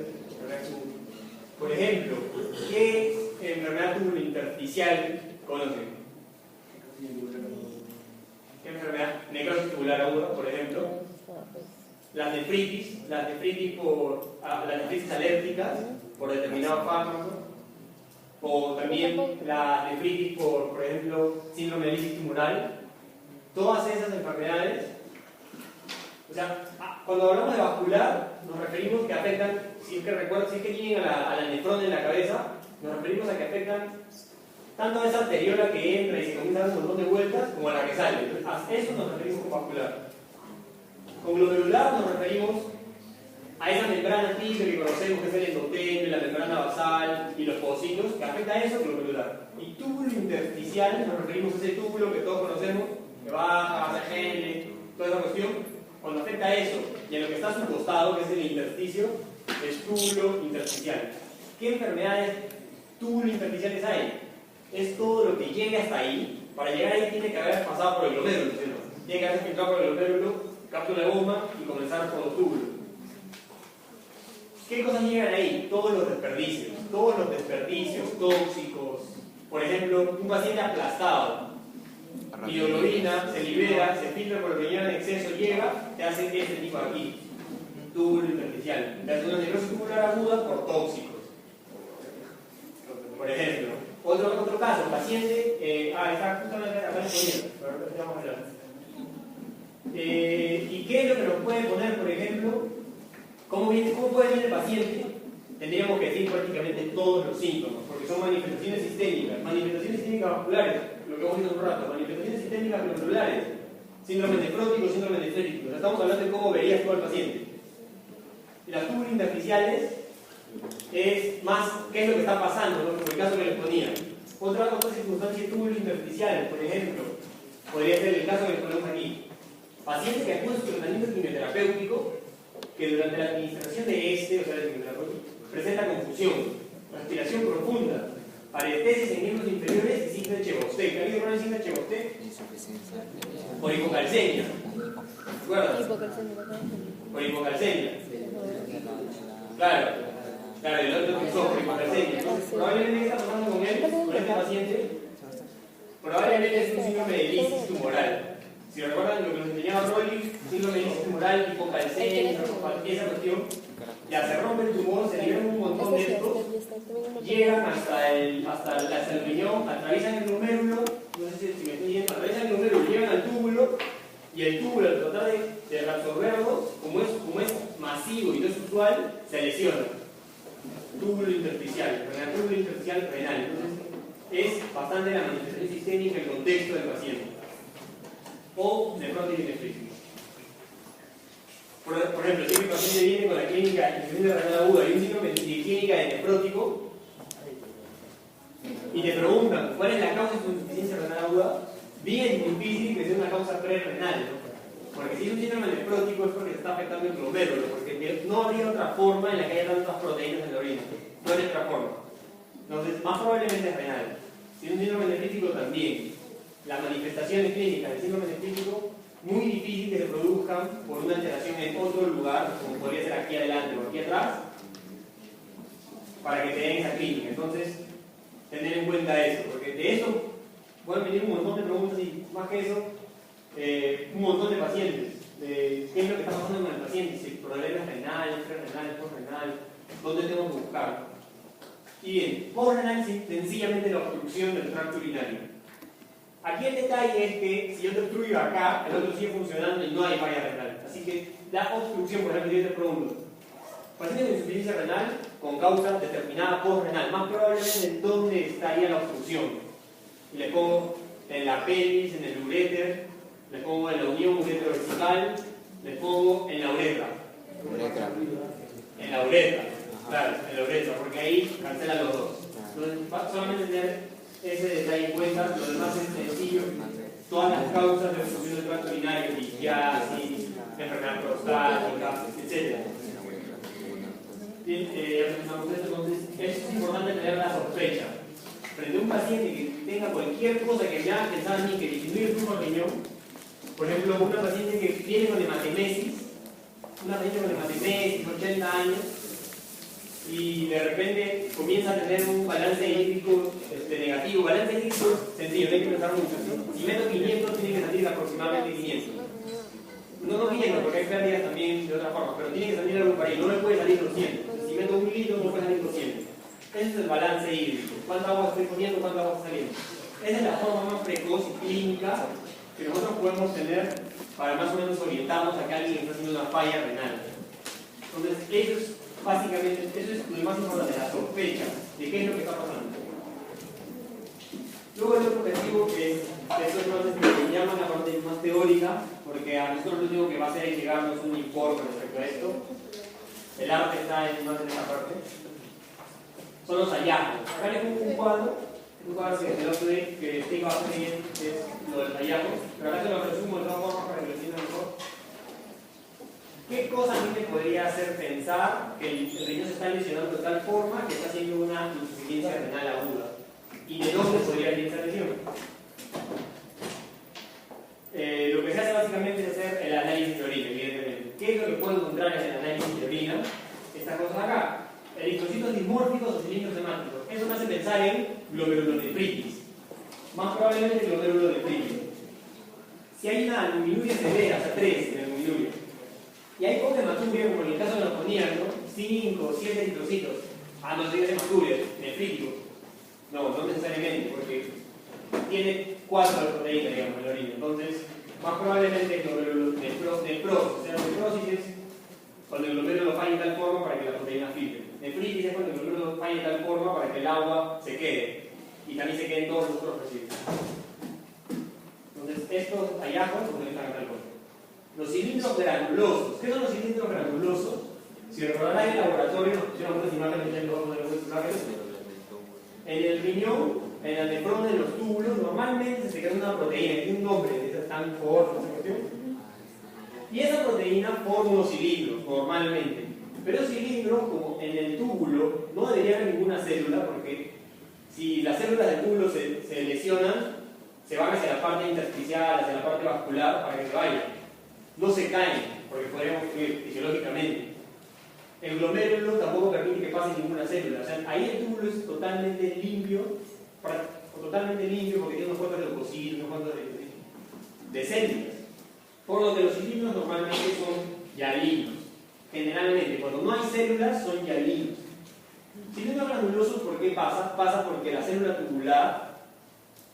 Por ejemplo, ¿qué enfermedad túbulo-intersticial conocen? ¿Qué enfermedad? Necrosis tubular aguda, por ejemplo. Las nefritis alérgicas por determinados fármacos, o también la nefritis por ejemplo, síndrome de lisis tumoral. Todas esas enfermedades, o sea, cuando hablamos de vascular, nos referimos que afectan, si es que tienen a la nefrona en la cabeza, nos referimos a que afectan tanto a esa arteriola que entra y se comienza a dar un montón de vueltas, como a la que sale. Entonces, a eso nos referimos con vascular. Con glomerular nos referimos a esa membrana triple que conocemos, que es el endotelio, la membrana basal y los pocitos, que afecta a eso, glomerular. Y túbulo intersticial nos referimos a ese túbulo que todos conocemos, que baja, hace gene, toda esa cuestión. Cuando afecta a eso y a lo que está a su costado, que es el intersticio, es túbulo intersticial. ¿Qué enfermedades túbulos intersticiales hay? Es todo lo que llegue hasta ahí. Para llegar ahí tiene que haber pasado por el glomérulo, ¿sí? Tiene que haber filtrado por el glomérulo, cápsula de goma y comenzar por los túbulos. ¿Qué cosas llegan ahí? Todos los desperdicios tóxicos. Por ejemplo, un paciente aplastado, mioglobina, se libera, se filtra por el riñón en exceso, llega, te hace este tipo aquí, túbulo intersticial. Te hace una necrosis tubular aguda por tóxicos. Por ejemplo, otro caso, paciente, está justamente acá disponible, pero ahora vamos a hablar. ¿Y qué es lo que nos puede poner, por ejemplo? ¿Cómo puede venir el paciente? Tendríamos que decir prácticamente todos los síntomas, porque son manifestaciones sistémicas vasculares, lo que hemos visto hace un rato, manifestaciones sistémicas glandulares, síndrome nefrótico, síndrome nefrítico. O sea, estamos hablando de cómo verías tú al paciente. Y las túbulos intersticiales es más qué es lo que está pasando, ¿no? Como el caso que les ponía. Otra circunstancia de túbulos intersticiales, por ejemplo, podría ser el caso que les ponemos aquí. Pacientes que acuden a su tratamiento quimioterapéutico, que durante la administración de este, o sea, del quimioterapéutico, presenta confusión, respiración profunda, parestesis en miembros inferiores y síndrome de Chebostek. ¿Alguien conoce el síndrome de Chebostek? Por hipocalcemia. ¿Te acuerdas? Por hipocalcemia. Claro, el otro que usó por hipocalcemia. Probablemente está pasando con él, con este paciente, probablemente es un síndrome de lisis tumoral. Si recuerdan lo que nos enseñaba Rolly, síndrome de lisis tumoral, hipocalcemia, esa cuestión, ya se rompe el tumor, se liberan un montón de estos, llegan hasta el riñón, atraviesan el glomérulo, no sé si me estoy yendo, atraviesan el glomérulo, llegan al túbulo, y el túbulo, al tratar de reabsorberlo, como es masivo y no es usual, se lesiona. Túbulo intersticial, túbulo intersticial renal. Entonces, es bastante la manifestación sistémica, el contexto del paciente. O nefrótico y nefrítico. Por ejemplo, si mi paciente viene con la clínica de insuficiencia renal aguda y un síndrome de clínica de nefrótico, y te preguntan cuál es la causa de su insuficiencia renal aguda, bien difícil que sea una causa prerrenal, ¿no? Porque si es un síndrome nefrótico es porque se está afectando el glomérulo, porque no habría otra forma en la que haya tantas proteínas en la orina. No hay otra forma. Entonces, más probablemente es renal. Si es un síndrome nefrítico también. Las manifestaciones clínicas del síndrome nefrítico, muy difícil que se produzcan por una alteración en otro lugar, como podría ser aquí adelante o aquí atrás, para que te den esa clínica. Entonces, tener en cuenta eso, porque de eso pueden venir un montón de preguntas y más que eso, un montón de pacientes. ¿Qué es lo que está pasando con el paciente? Si el problema es renal, prerrenal, postrenal, ¿dónde tengo que buscar? Y bien, postrenal sencillamente la obstrucción del tracto urinario. Aquí el detalle es que si yo te obstruyo acá, el otro sigue funcionando y no hay falla renal. Así que la obstrucción, por ejemplo, yo te pregunto, paciente con insuficiencia renal con causa determinada postrenal, más probablemente en dónde estaría la obstrucción. Y le pongo en la pelvis, en el uréter, le pongo en la unión uretrovesical, le pongo en la uretra. En la uretra, claro, en la uretra, porque ahí cancelan los dos. Entonces, solamente tener ese detalle en cuenta, lo demás es sencillo. Todas las causas de obstrucción del tracto urinario, litiasis, enfermedad prostática, etc. Entonces, es importante tener la sospecha. Frente a un paciente que tenga cualquier cosa que me haga pensar a mí que disminuye el flujo al riñón, por ejemplo, una paciente que viene con hematemesis, 80 años, y de repente comienza a tener un balance hídrico negativo. Balance hídrico sencillo, no hay que pensar mucho. Si meto 500, tiene que salir aproximadamente 500. No 500, porque hay pérdidas también de otra forma, pero tiene que salir algo para ahí, no me puede salir 200. Si meto 1 litro, no puede salir 200. Ese es el balance hídrico. ¿Cuánta agua estoy poniendo? ¿Cuánta agua está saliendo? Esa es la forma más precoz y clínica que nosotros podemos tener para más o menos orientarnos a que alguien está haciendo una falla renal. Entonces, eso es básicamente, eso es lo más importante, la sospecha de qué es lo que está pasando. Luego el otro objetivo, que es eso es lo que llaman la parte más teórica, porque a nosotros lo único que va a hacer es llegarnos un informe respecto a esto. El arte está más en esa parte. Son los hallazgos. Acá les pongo un cuadro que el otro día que explica bastante bien es lo del hallazgo, pero acá se lo resumo de todas formas para que lo entiendan mejor. ¿Qué cosa a mí me podría hacer pensar que el riñón se está lesionando de tal forma que está haciendo una insuficiencia renal aguda? ¿Y de dónde podría venir esa lesión? Lo que se hace básicamente es hacer el análisis de orina, evidentemente. ¿Qué es lo que puedo encontrar en el análisis de orina? Estas cosas acá. Eritrocitos dismórficos o cilindros hemáticos. Eso me hace pensar en glomerulonefritis. Más probablemente glomerulonefritis. Si hay una albuminuria severa, o sea 3 en el albuminuria, y hay poca hematuria, como en el caso de los poníacos, 5 o 7 eritrocitos, no se dice hematuria, nefrítico. No necesariamente, porque tiene 4 proteínas, digamos, en la orina. Entonces, más probablemente necrosis, o sea, necrosis es cuando el glomérulo falla de tal forma para que la proteína filtre. Nefritis es cuando el glomérulo falla de tal forma para que el agua se quede, y también se queden todos los otros residuos. Entonces, estos hallazgos pues, están en tal cosa. Los cilindros granulosos. ¿Qué son los cilindros granulosos? Si recordarán en el laboratorio, nos pusieron unas imágenes, ya vamos a ver unas imágenes. En el riñón, en la nefrona de los túbulos, normalmente se crea una proteína, que tiene un nombre, que es tan corto, esa cuestión. Y esa proteína forma unos cilindros, normalmente. Pero esos cilindros, como en el túbulo, no debería haber ninguna célula, porque si las células del túbulo se lesionan, se van hacia la parte intersticial, hacia la parte vascular, para que se vayan. No se caen, porque podríamos fluir fisiológicamente. El glomérulo tampoco permite que pase ninguna célula. O sea, ahí el túbulo es totalmente limpio, porque tiene unos cuantos leucocitos, unos cuantos de células. Por lo que los cilindros normalmente son hialinos. Generalmente, cuando no hay células, son hialinos. Cilindros granulosos, ¿por qué pasa? Pasa porque la célula tubular,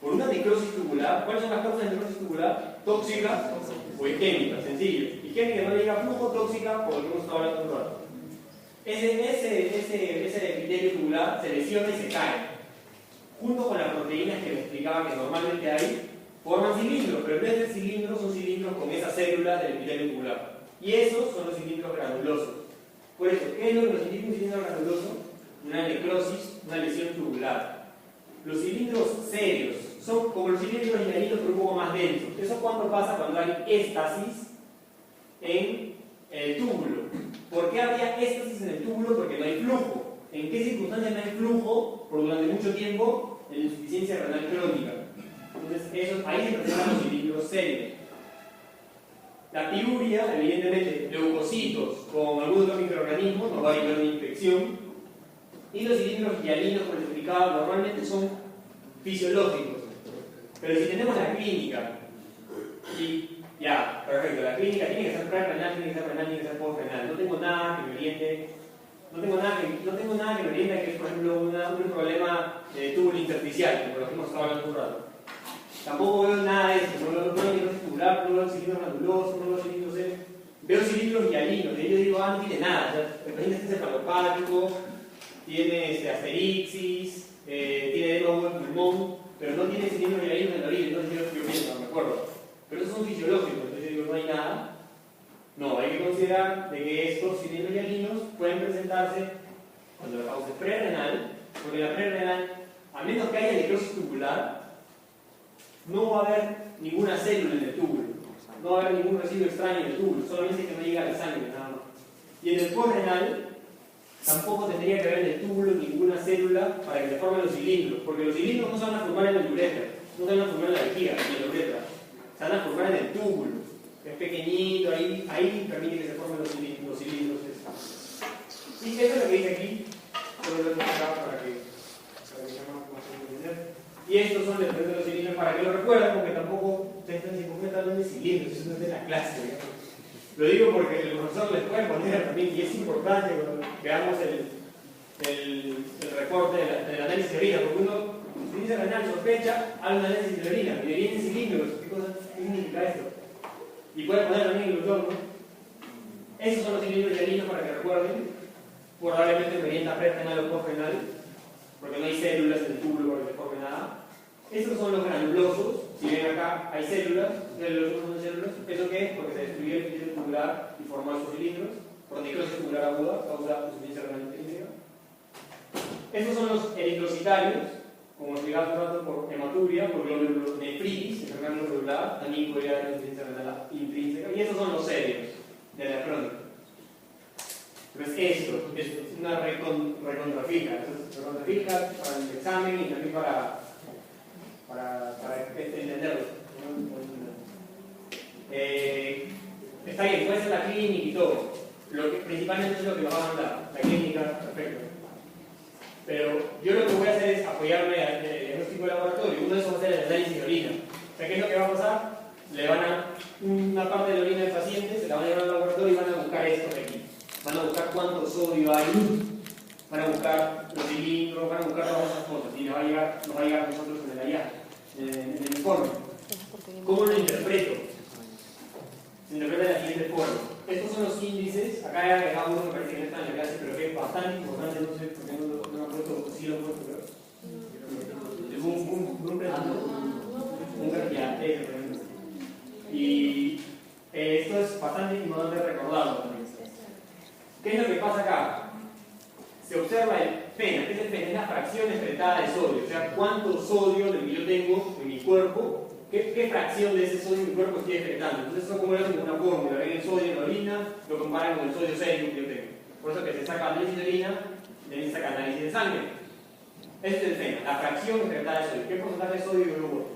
por una necrosis tubular, ¿cuáles son las causas de necrosis tubular? Tóxica o isquémica, sencillo. Isquémica no llega a flujo, tóxica, por lo que hemos estado hablando un rato. Ese epitelio tubular se lesiona y se cae. Junto con las proteínas que me explicaba que normalmente hay, forman cilindros, pero en vez de cilindros son cilindros con esas células del epitelio tubular. Y esos son los cilindros granulosos. Por eso, ¿qué es lo que nos indica un cilindro granuloso? Una necrosis, una lesión tubular. Los cilindros serios son como los cilindros hialinos, pero un poco más densos. ¿Eso cuándo pasa? Cuando hay éstasis en el túbulo. ¿Por qué habría éstasis en el túbulo? Porque no hay flujo. ¿En qué circunstancias no hay flujo? Por durante mucho tiempo en la insuficiencia renal crónica. Entonces, ahí se presentan los cilindros serios. La piuria, evidentemente, leucocitos con algún otro microorganismo, nos va a llevar una infección. Y los cilindros hialinos, como les explicaba, normalmente son fisiológicos. Pero si tenemos la clínica, y ya, perfecto, la clínica tiene que ser pre-renal, tiene que ser renal, tiene que ser post-renal. No tengo nada que me oriente, no tengo nada que me oriente a que es, por ejemplo, un problema de túbulo intersticial, como lo que hemos estado hablando un rato. Tampoco veo nada de esto, no veo cilindros tubular, no veo cilindros granulosos, no veo cilindros serios. Veo cilindros hialinos, y yo digo, no tiene nada. O sea, el paciente es encefalopático, tiene asterixis, tiene edema en pulmón, pero no tiene cilindros hialinos en la orina, entonces yo pienso, me acuerdo. Pero esos son fisiológicos, entonces yo digo, no hay nada. No, hay que considerar de que estos cilindros hialinos pueden presentarse cuando la causa es prerrenal, porque la prerrenal, a menos que haya necrosis tubular, no va a haber ninguna célula en el túbulo, no va a haber ningún residuo extraño en el túbulo, solamente que no llega a la sangre, nada más. Y en el postrenal, tampoco tendría que haber en el túbulo ninguna célula para que se formen los cilindros, porque los cilindros no se van a formar en la uretra, no se van a formar en la vejiga, en la uretra, se van a formar en el túbulo, que es pequeñito, ahí permite que se formen los cilindros. Y eso es lo que dice aquí, lo voy a explicar para que sea más fácil de entender. Y estos son los de los cilindros para que lo recuerden, porque tampoco ustedes están completamente de cilindros, eso no es de la clase, digamos. Lo digo porque el profesor les puede poner también, y es importante cuando veamos el reporte del análisis de orina, porque uno, si dice renal, sospecha, hace un análisis de orina, y le vienen cilindros, ¿qué significa esto? Y puede poner también el glutón, ¿no? Esos son los cilindros hialinos para que recuerden, probablemente merienda pre-renal o post-renal, porque no hay células en el túbulo para que se forme nada. Estos son los granulosos. Si ven acá, hay células. Los otros no son células. ¿Eso qué es? Porque se destruyó el epitelio tubular y formó esos cilindros. Por necrosis tubular aguda, causa insuficiencia renal intrínseca. Estos son los eritrocitarios, como explicaba hace rato, por hematuria, por glomerulonefritis, enfermedad glomerular, también podría haber insuficiencia renal intrínseca. Y estos son los serios de la crónica. Pero es esto, es una recontrafija. Entonces, recontrafija para el examen y también para entenderlo. Está bien, puede ser la clínica y todo. Principalmente es lo que nos va a mandar, la clínica, perfecto. Pero yo lo que voy a hacer es apoyarme al diagnóstico de laboratorio. Uno de esos va a ser el análisis de orina. O sea, ¿qué es lo que va a pasar? Le van a una parte de la orina del paciente, se la van a llevar al laboratorio y van a buscar esto de aquí. Van a buscar cuánto sodio hay, van a buscar los cilindros, van a buscar todas esas cosas y nos va a llegar a nosotros en el hallazgo, en el informe. ¿Cómo lo interpreto? Se interpreta de la siguiente forma. Estos son los índices. Acá he dejado uno que parece que no está en la clase, pero que es bastante importante. No sé por qué no lo han puesto, sí lo han puesto, pero y esto es bastante importante recordarlo también. ¿Qué es lo que pasa acá? Se observa el FeNA. ¿Qué es el FeNA? Es la fracción excretada de sodio. O sea, cuánto sodio del que yo tengo en mi cuerpo, qué fracción de ese sodio en mi cuerpo estoy excretando. Entonces, eso como lo hacen con una fórmula. Ven el sodio en la orina, lo comparan con el sodio serio que yo tengo. Por eso que se saca análisis de orina, también se saca análisis de sangre. Este es el FeNA, la fracción excretada de sodio. ¿Qué porcentaje de sodio yo voto?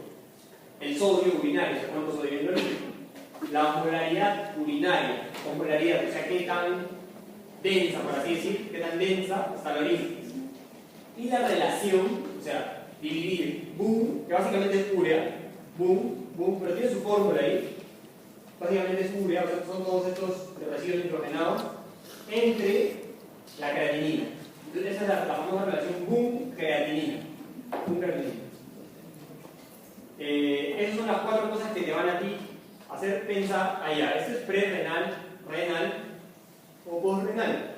El sodio urinario, o sea, cuánto sodio hay en la orina. La osmolaridad urinaria, osmolaridad, o sea, qué tan densa, por así decir, qué tan densa está la orina. Y la relación, o sea, dividir boom, que básicamente es urea, boom, pero tiene su fórmula ahí, básicamente es urea, o sea, son todos estos residuos nitrogenados, entre la creatinina. Entonces, esa es la famosa relación boom-creatinina. Esas son las 4 cosas que te van a ti hacer pensar allá. Esto es pre-renal, renal o post-renal.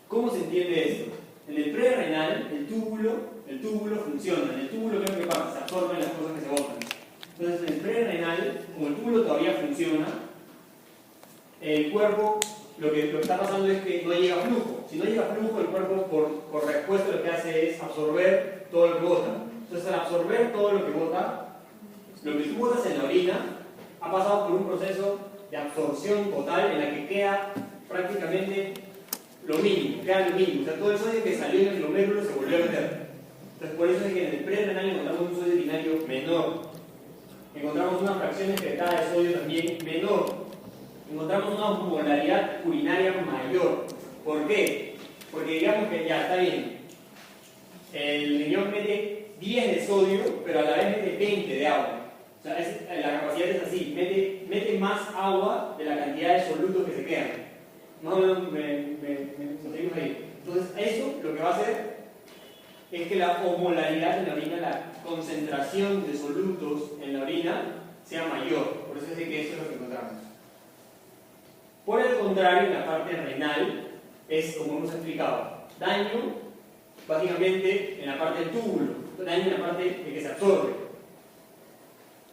¿Cómo se entiende esto? En el pre-renal, el túbulo funciona. En el túbulo, ¿qué es lo que pasa? Se absorben las cosas que se botan. Entonces, en el pre-renal, como el túbulo todavía funciona, el cuerpo, lo que está pasando es que no llega flujo. Si no llega flujo, el cuerpo, por respuesta, lo que hace es absorber todo lo que bota. Entonces, al absorber todo lo que bota, lo que tú botas en la orina ha pasado por un proceso de absorción total en la que queda prácticamente lo mínimo, queda lo mínimo. O sea, todo el sodio que salió en el glomérulo se volvió a meter. Entonces, por eso es que en el pre-renal encontramos un sodio urinario menor. Encontramos una fracción excretada de sodio también menor. Encontramos una osmolaridad urinaria mayor. ¿Por qué? Porque digamos que ya está bien. El riñón mete 10 de sodio, pero a la vez mete 20 de agua. O sea, la capacidad es así, mete más agua de la cantidad de solutos que se quedan. Más o menos nos seguimos ahí. Entonces, eso lo que va a hacer es que la osmolaridad en la orina, la concentración de solutos en la orina, sea mayor. Por eso es que eso es lo que encontramos. Por el contrario, en la parte renal, es como hemos explicado, daño básicamente en la parte del túbulo, daño en la parte de que se absorbe.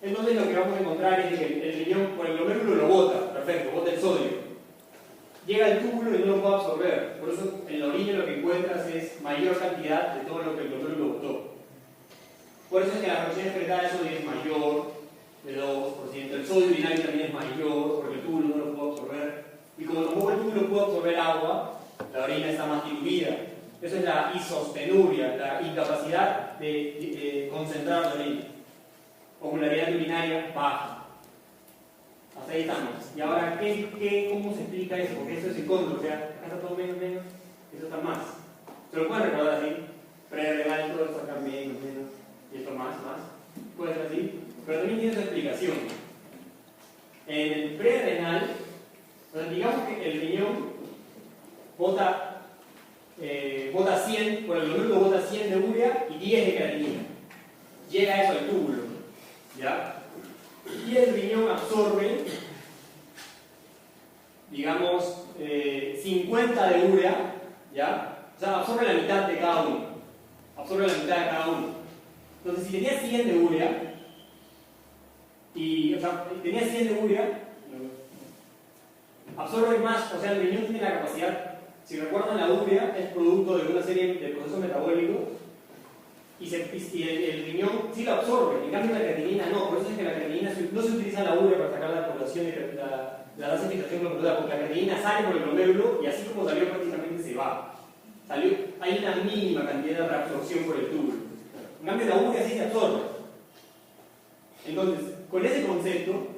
Entonces lo que vamos a encontrar es que el riñón por el glomérulo lo bota, perfecto, bota el sodio. Llega al túbulo y no lo puede absorber, por eso en la orina lo que encuentras es mayor cantidad de todo lo que el glomérulo botó. Por eso es que la fracción excretada de sodio es mayor, de 2%, el sodio urinario también es mayor, porque el túbulo no lo puede absorber. Y como tampoco el túbulo puede absorber agua, la orina está más diluida. Eso es la isostenuria, la incapacidad de concentrar la orina. Osmolaridad urinaria baja. Hasta ahí estamos. Y ahora, ¿cómo se explica eso? Porque eso es en contra, o sea, acá está todo menos, eso está más. ¿Se lo pueden recordar así? Pre-renal, todo esto acá menos, y esto más. Puede ser así, pero también tiene su explicación. En el pre-renal, digamos que el riñón bota 100, por el glomérulo bota 100 de urea y 10 de creatinina. Llega eso al túbulo, ¿ya? Y el riñón absorbe, digamos, 50 de urea, ¿ya? O sea, absorbe la mitad de cada uno. Entonces, si tenía 100 de urea, absorbe más, o sea, el riñón tiene la capacidad, si recuerdan, la urea es producto de una serie de procesos metabólicos y el riñón sí la absorbe, en cambio la creatinina no, por eso es que la creatinina no se utiliza la urea para sacar la población de la tasa de filtración glomerular, porque la creatinina sale por el glomérulo y así como salió prácticamente se va. Hay una mínima cantidad de reabsorción por el túbulo. En cambio la urea sí se absorbe. Entonces, con ese concepto,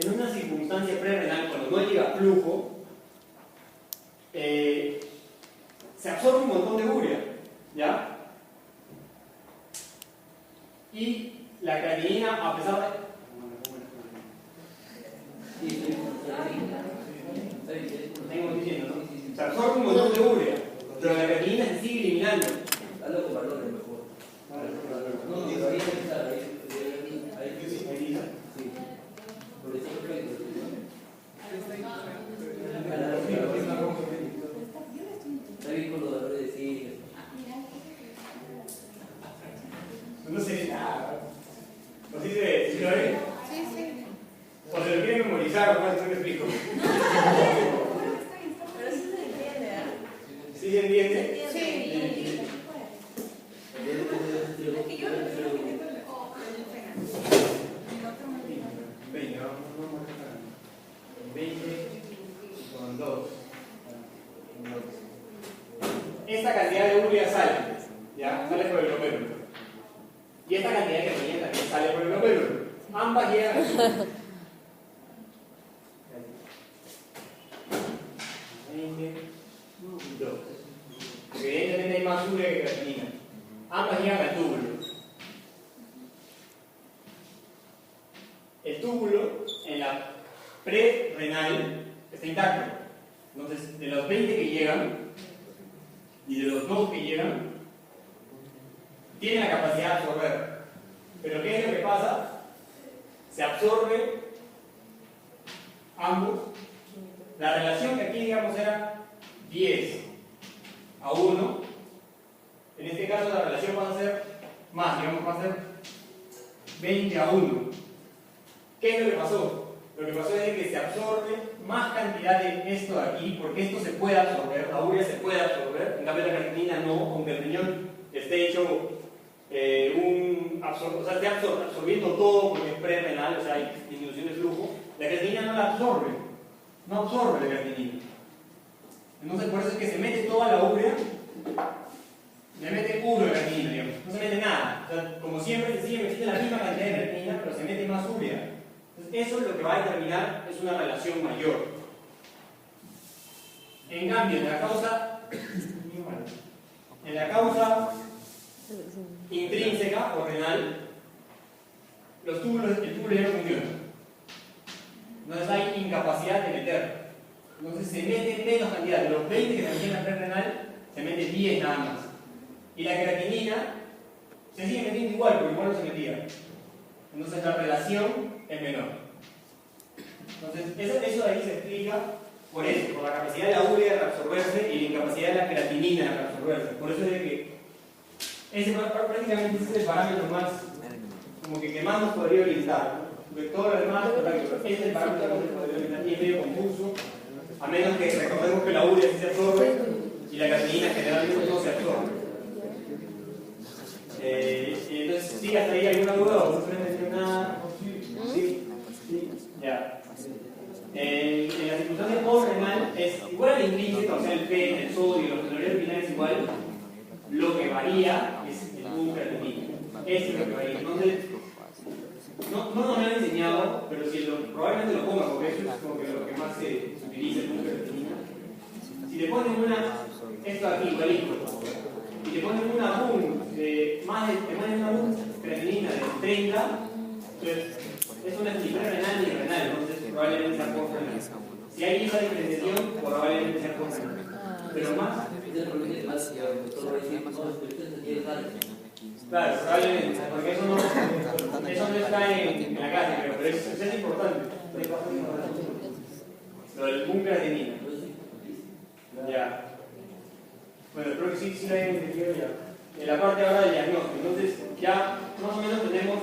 en una circunstancia prerrenal, cuando no llega flujo, se absorbe un montón de urea, ¿ya? Y la creatinina, a pesar de... Estamos diciendo, ¿no? Se absorbe un montón de urea, pero la creatinina se sigue eliminando. Hazlo con valores mejor. No, ahí está, ahí sí. Por eso perfecto. Está bien con los valores de signos. No se ve nada. ¿O sí se ve? ¿Sí se ve? Sí, sí. ¿O se lo quieren memorizar o más? ¿No me explico? Pero sí se entiende, ¿ah? ¿Sí se entiende? Sí. Es que yo lo entiendo en el otro no entiendo. 20, vamos a dejar 20 con 2. Esta cantidad de urea sale, ¿ya? Sale por el glomérulo. Y esta cantidad de creatinina también sale por el glomérulo. Ambas llegan aquí. 20, 2. Porque evidentemente hay más urea que creatinina. Ambas llegan al túbulo. El túbulo en la prerrenal está intacto. Entonces, de los 20 que llegan y de los 2 que llegan, tiene la capacidad de absorber. Pero ¿qué es lo que pasa? Se absorbe ambos. La relación que aquí, digamos, era 10 a 1. En este caso la relación va a ser más, digamos, va a ser 20 a 1. ¿Qué es lo que pasó? Lo que pasó es que se absorbe más cantidad de esto de aquí, porque esto se puede absorber, la urea se puede absorber, en cambio la creatinina no, aunque el riñón esté hecho o sea, esté absorbiendo todo porque es prerrenal, o sea, hay disminución de flujo, la creatinina no la absorbe, no absorbe la creatinina. Entonces por eso es que se mete toda la urea, le mete puro de creatinina, digamos, no se mete nada. O sea, como siempre se sigue metiendo la misma cantidad de creatinina, pero se mete más urea. Entonces eso es lo que va a determinar es una relación mayor. En cambio, en la causa intrínseca o renal, el túbulo ya no funciona. Entonces hay incapacidad de meter. Entonces se mete menos cantidad. De los 20 que se meten en la prerrenal, se mete 10 nada más. Y la creatinina se sigue metiendo igual, porque igual no se metía. Entonces la relación es menor. Entonces eso de ahí se explica por eso, por la capacidad de la urea de reabsorberse y la incapacidad de la creatinina de reabsorberse. Por eso es de que ese prácticamente es el parámetro más, como que más nos podría orientar, ¿no? Porque todo lo demás, este es el parámetro que nos podría orientar y es medio confuso, a menos que recordemos que la urea sí se absorbe y la creatinina generalmente no se absorbe. Entonces, ¿sí hasta ahí alguna duda o no se entendió nada? ¿Sí? ¿Sí? Ya. En la circunstancia post-renal es igual al intrínseco, o sea, el P, el sodio, los calorías finales igual. Lo que varía es el tubo creatinina. Eso es lo que varía. Entonces, no nos lo han enseñado, pero si probablemente lo pongan, porque eso es como que lo que más se utiliza el tubo creatinina. Si le ponen esto aquí igualito, y le ponen una BUN más de una BUN creatinina de 30, entonces eso no es ni pre-renal ni renal, entonces probablemente sea post-renal. Si hay esa diferenciación, probablemente sea post-renal. Pero más. Claro, probablemente, porque eso no está en la clase, pero eso es importante. Lo del BUN creatinina. Ya. Bueno, creo que sí lo hayan entendido ya. En la parte ahora del diagnóstico, entonces ya más o menos tenemos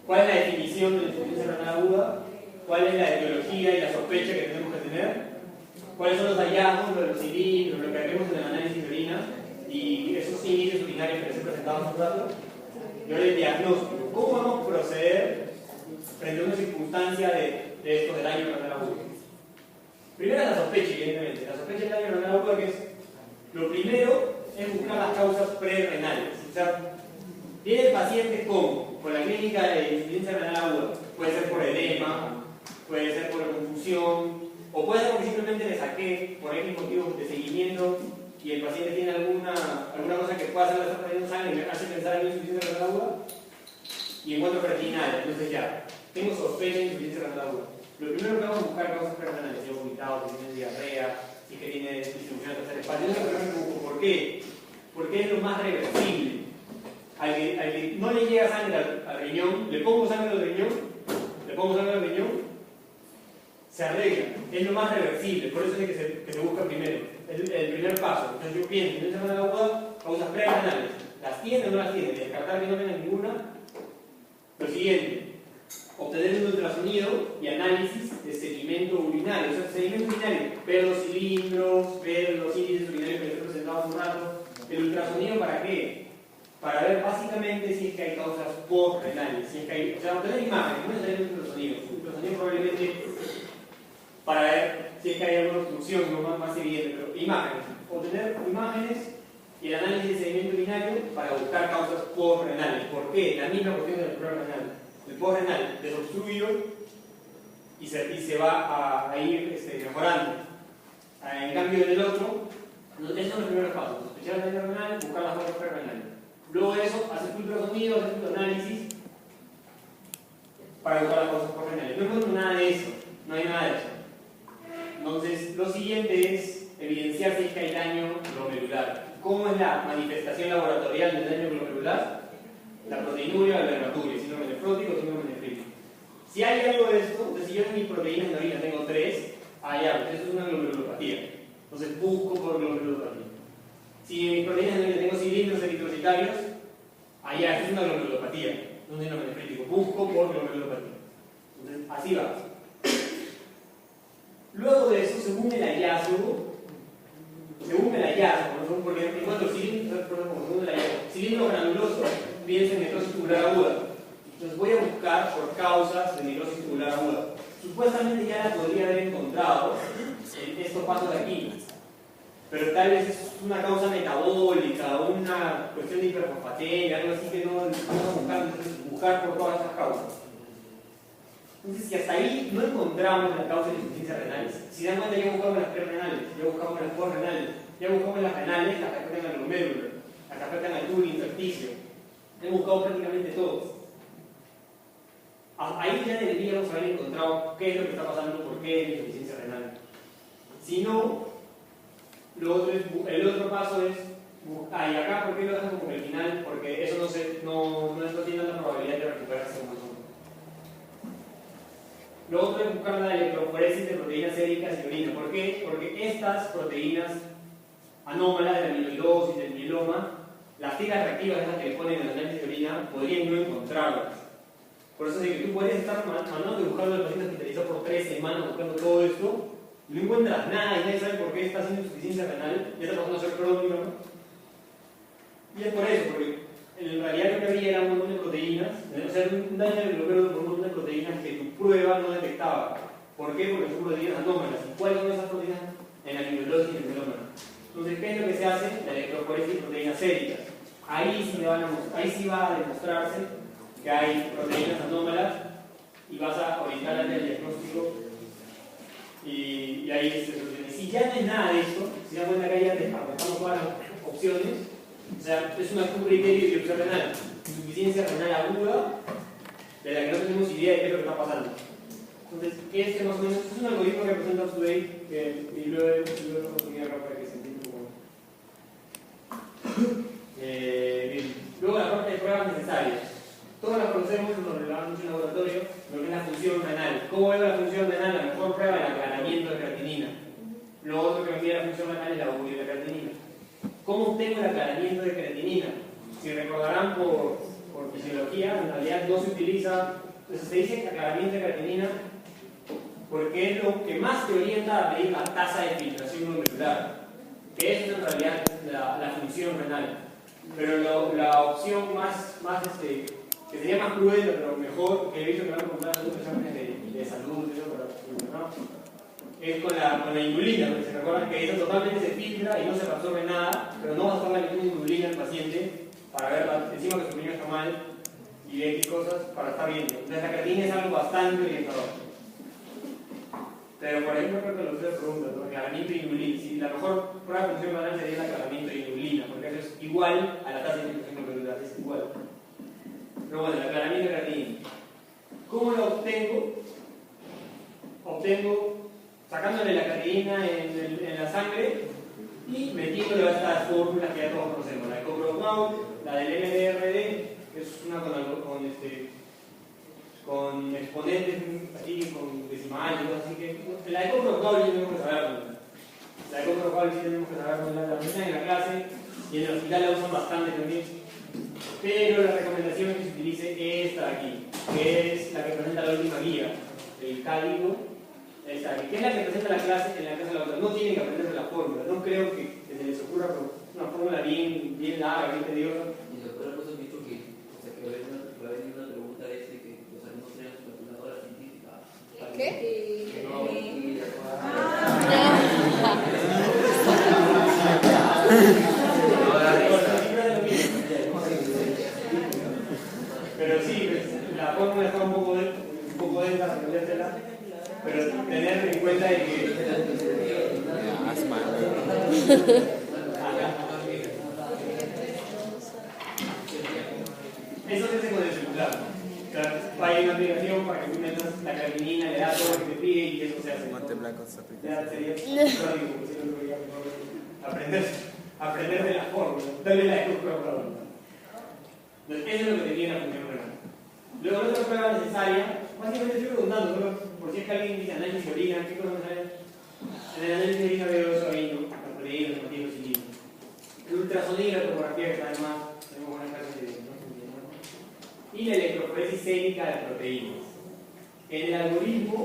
cuál es la definición de la insuficiencia renal aguda, cuál es la etiología y la sospecha que tenemos que tener, cuáles son los hallazgos, lo de los cilindros, lo que vemos en el análisis de orina y esos índices urinarios que les he presentado hace un rato. Y ahora el diagnóstico. ¿Cómo vamos a proceder frente a una circunstancia de esto del daño renal agudo? Primero la sospecha, evidentemente. La sospecha del daño renal agudo, que es lo primero es buscar las causas prerrenales. O sea, viene el paciente con la clínica de insuficiencia renal aguda. Puede ser por edema, puede ser por confusión, o puede ser porque simplemente le saqué por X motivos de seguimiento y el paciente tiene alguna cosa que pueda hacer la perdiendo sangre y me hace pensar en insuficiencia renal aguda y encuentro creatinina. Entonces ya, tengo sospecha de insuficiencia renal aguda. Lo primero que vamos a buscar causas prerrenales, si he vomitado, si tiene diarrea, si que tiene distribución de tercer espacio. ¿Por qué? Porque es lo más reversible. Al que no le llega sangre al riñón, le pongo sangre al riñón, se arregla. Es lo más reversible, por eso es que se busca primero. Es el primer paso. Entonces yo pienso, en esa renal aguda, causas prerrenales. ¿Las tiene o no las tiene? Descartar que no tenga ninguna. Lo siguiente. Obtener un ultrasonido y análisis de sedimento urinario. O sea, sedimento urinario, ver los cilindros, ver los índices urinarios que les he presentado hace un rato. ¿El ultrasonido para qué? Para ver básicamente si es que hay causas postrenales. Si es que hay, o sea, obtener imágenes, no necesariamente un ultrasonido. Un ultrasonido probablemente para ver si es que hay alguna obstrucción, no más evidente, pero imágenes. Obtener imágenes y el análisis de sedimento urinario para buscar causas postrenales. ¿Por qué? La misma cuestión del problema renal. El postrenal desobstruido y se va a ir mejorando. En cambio del otro, esos son los primeros pasos. Sospechar el daño renal, buscar las causas prerrenales. Luego de eso, haces tu ultrasonido, haces tu análisis para buscar las causas postrenales. No encuentro nada de eso, no hay nada de eso. Entonces, lo siguiente es evidenciar si es que hay daño glomerular. ¿Cómo es la manifestación laboratorial del daño glomerular? La proteinuria o la hematuria, síndrome nefrótico o síndrome nefrítico. Si hay algo de esto, entonces si yo en mis proteínas en la orina tengo 3, pues eso es una glomerulopatía. Entonces busco por glomerulopatía. Si en mis proteínas en la orina tengo cilindros eritrocitarios, eso es una glomerulopatía, un síndrome nefrítico. Busco por glomerulopatía. Entonces, así va. Luego de eso, según el hallazgo, porque encuentro cilindro granuloso, pienso en necrosis tubular aguda. Entonces voy a buscar por causas de necrosis tubular aguda. Supuestamente ya la podría haber encontrado en estos pasos de aquí, pero tal vez es una causa metabólica, una cuestión de hiperfosfatemia, algo así que no vamos a buscar por todas estas causas. Entonces, si hasta ahí no encontramos la causa de insuficiencia renal, si dan cuenta, ya buscamos las prerrenales, ya buscamos las postrenales, ya buscamos las renales, las que afectan al glomérulo, las que afectan al tubo intersticio. Hemos buscado prácticamente todos. Ahí ya deberíamos haber encontrado qué es lo que está pasando, por qué es insuficiencia renal. Si no, el otro paso es, y acá, ¿por qué lo dejan como el final? Porque eso no tiene la probabilidad de recuperarse como son. Lo otro es buscar la electroforesis de proteínas séricas y orina. ¿Por qué? Porque estas proteínas anómalas de la amiloidosis, del mieloma, las tiras reactivas esas que le ponen en el análisis de orina, podrían no encontrarlas. Por eso es que tú podrías estar mandando y buscando al paciente hospitalizado por 3 semanas buscando todo esto, y no encuentras nada y nadie sabe por qué está haciendo insuficiencia renal, y está pasando a ser crónico, ¿no? Y es por eso, porque en realidad lo que había era un montón de proteínas, o sea, un daño del glomérulo por un montón de proteínas que tu prueba no detectaba. ¿Por qué? Porque son proteínas anómalas. ¿Y cuáles son esas proteínas? En la amiloidosis y el mieloma. Entonces, ¿qué es lo que se hace? La electroforesis de proteínas séricas. Ahí sí va a demostrarse que hay proteínas anómalas y vas a orientar al diagnóstico y ahí se soluciona. Y si ya no es nada de esto, si se dan cuenta que ahí ya dejamos todas las opciones, o sea, es un criterio de biopsia renal, insuficiencia renal aguda, de la que no tenemos idea de qué es lo que está pasando. Entonces, este más o menos es un algoritmo que presenta UpToDate y luego lo ponía acá para que se entienda un poco. Bien. Luego la parte de pruebas necesarias. Todas las conocemos, nos relevamos en el laboratorio, lo que es la función renal. ¿Cómo veo la función renal? La mejor prueba es el aclaramiento de creatinina. Lo otro que me mide la función renal es la creatinina. ¿Cómo obtengo el aclaramiento de creatinina? Si recordarán por fisiología, en realidad no se utiliza, entonces se dice aclaramiento de creatinina porque es lo que más te orienta a medir la tasa de filtración glomerular, que es en realidad la función renal. Pero la opción que sería más cruel, pero mejor, que he visto que van a encontrar en otros exámenes de salud, es con la inulina, porque se recuerdan que esa totalmente se filtra y no se absorbe nada, pero no va a estar la metiendo inulina al paciente para ver encima que su riñón está mal y X cosas para estar viendo. Entonces la creatinina es algo bastante orientador. Pero por ejemplo, creo que lo ustedes preguntan, ¿no? Aclaramiento de inulina. Si la mejor prueba de función renal sería el aclaramiento de inulina, porque eso es igual a la tasa de infiltración glomerular, es igual. Pero bueno, el aclaramiento de creatinina. ¿Cómo lo obtengo? Obtengo sacándole la creatinina en la sangre y metiéndole a estas fórmulas que ya todos conocemos, la de Coprocol, la del MDRD, que es una con exponentes así, con decimales, así que la de Coprocol sí tenemos que saberlo. La de Coprocol sí tenemos que saberlo, la usan en la clase y en el hospital la usan bastante también. Pero la recomendación es que se utilice esta de aquí, que es la que presenta la última guía, el cálculo. Esta aquí, que es la que presenta la clase en la clase de la otra. No tienen que aprenderse la fórmula, no creo que se les ocurra una fórmula bien larga, bien tediosa. Y el doctor Alfonso ha dicho que, o sea, que va a venir una pregunta de que los alumnos tengan su calculadora científica. ¿Qué? Pero sí, la fórmula está un poco densa, pero tener en cuenta de que eso se hace con el celular. O sea, hay una aplicación para que tú metas la creatinina, le das todo lo que te pide y eso se hace. Ya sería aprender de la fórmula, darle la estructura. Entonces, eso es lo que te pide la función renal. Luego, la otra prueba necesaria, básicamente estoy preguntando, ¿no? Por si es que alguien dice análisis de orina, ¿qué cosa me sale? En el análisis de orina veo eso ahí, ¿no? Las proteínas, los motivos y líquidos. El ultrasonido, la tomografía, que está además, tenemos buenas clases de diagnóstico. Y la electroforesis sérica de proteínas. En el algoritmo,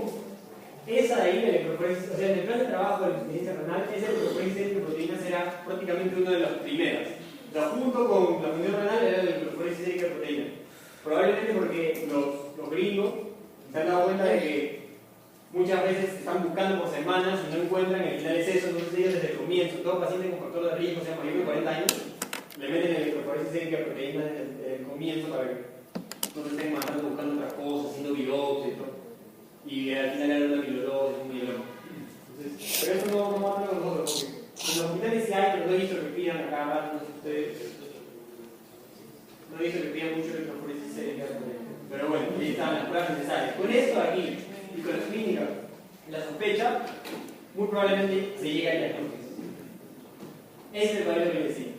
esa de ahí, la electroforesis, o sea, en el plan de trabajo de la insuficiencia renal, esa electroforesis sérica de proteínas era prácticamente una de las primeras. O sea, junto con la función renal era la electroforesis sérica de proteínas. Probablemente porque los gringos se han dado cuenta de que muchas veces están buscando por semanas y no encuentran, y al final es eso. Entonces ellos desde el comienzo, todo paciente con factor de riesgo, sea mayor de 40 años, le meten el electroforesis sérica de proteínas desde el comienzo para que no se estén matando buscando otras cosas, haciendo biopsia y todo. Y al final era una pilorosis, un mieloma. Pero eso no habla con nosotros, porque en los hospitales sí hay, pero no he visto que pidan acá, no sé ustedes. No he visto que pidan mucho electroforesis sérica. Pero bueno, ahí están las pruebas necesarias. Con esto aquí y con la clínica, la sospecha, muy probablemente se llega al diagnóstico. Ese es el valor que les decía.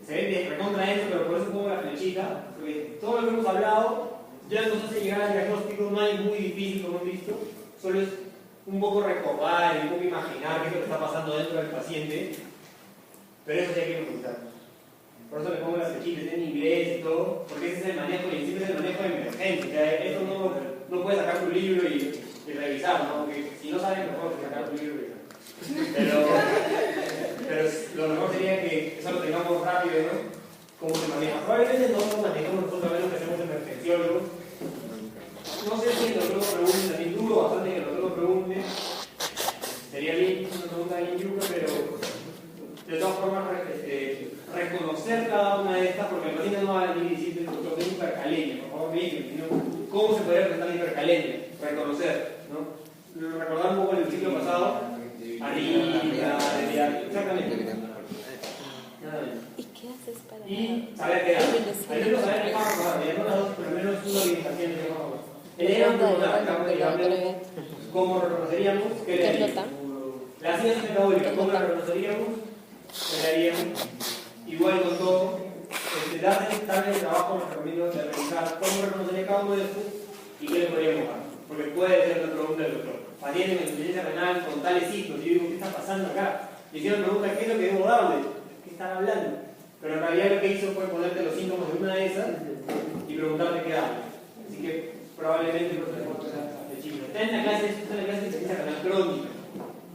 Se ve recontra eso, pero por eso pongo la flechita, porque todo lo que hemos hablado ya nos hace llegar al diagnóstico. No es muy difícil, como hemos visto, solo es un poco recordar y un poco imaginar qué es lo que está pasando dentro del paciente, pero eso sí hay que preguntar. Por eso le pongo las flechitas en inglés y todo, porque ese es el manejo, y siempre es el manejo de emergencia. O sea, esto no puedes sacar tu libro y revisar, ¿no? Porque si no sabes, mejor sacar tu libro y revisar. Pero lo mejor sería que eso lo tengamos rápido, ¿no? ¿Cómo se maneja? Probablemente no lo manejamos nosotros, a ver lo que hacemos emergenciólogos. No sé si el doctor lo pregunte, también dudo bastante que el doctor lo pregunte. Sería bien una pregunta bien yuca, pero de todas formas reconocer cada una de estas, porque el paciente no va a venir y decirte, doctor, tengo hipercalemia, por favor, bien, sino cómo se podría presentar la hipercalemia, reconocer, ¿no? Recordar un poco el ciclo pasado, aritmia, exactamente. ¿Y qué haces para...? Y saber qué hacer. Al menos saber qué fármaco, pero al menos una orientación de qué fármaco. ¿Cómo reconoceríamos? ¿Qué le haríamos? La ciencia metabólica, ¿cómo la reconoceríamos? ¿Qué le haríamos? Igual con todo, darle el trabajo, los recomiendo de revisar cómo reconocería cada uno de estos y qué le podríamos dar. Porque puede ser la pregunta del doctor. Paciente con insuficiencia renal, con tales signos, y yo digo, ¿qué está pasando acá? Y si me pregunta, ¿qué es lo que debo darle? ¿Qué están hablando? Pero en realidad lo que hizo fue ponerte los síntomas de una de esas y preguntarte qué darle. Así que probablemente no se le puede pasar de chico. Está en la clase de insuficiencia renal crónica.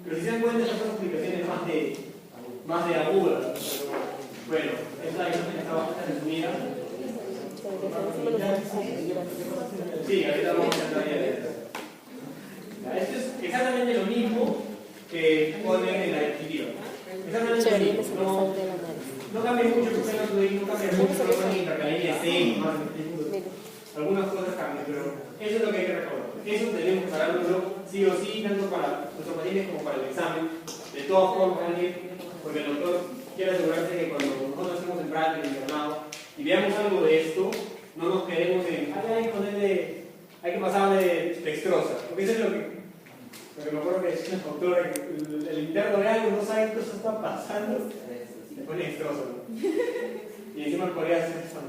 Pero si se dan cuenta, estas son explicaciones más de agudas. Bueno, esta imagen está bastante resumida. Sí, ahorita vamos a entrar ya. Esto es exactamente lo mismo que pone en la diapositiva. Exactamente lo Chévere, que mismo. se me salte el análisis. No cambia mucho, porque no cambia mucho, no pone intercalaria de 6, más Mira. algunas cosas cambian, pero eso es lo que hay que recordar. Eso tenemos que saberlo sí o sí, tanto para nuestros pacientes como para el examen. De todas formas, porque el doctor quiere asegurarse que cuando nosotros estemos en práctica, en internado, y veamos algo de esto, no nos quedemos en, hay que pasarle dextrosa, porque eso es lo que me acuerdo que decía una doctora, que el interno de algo no sabe qué cosa está pasando, le pone dextrosa, ¿no? Y encima podría hacer esto.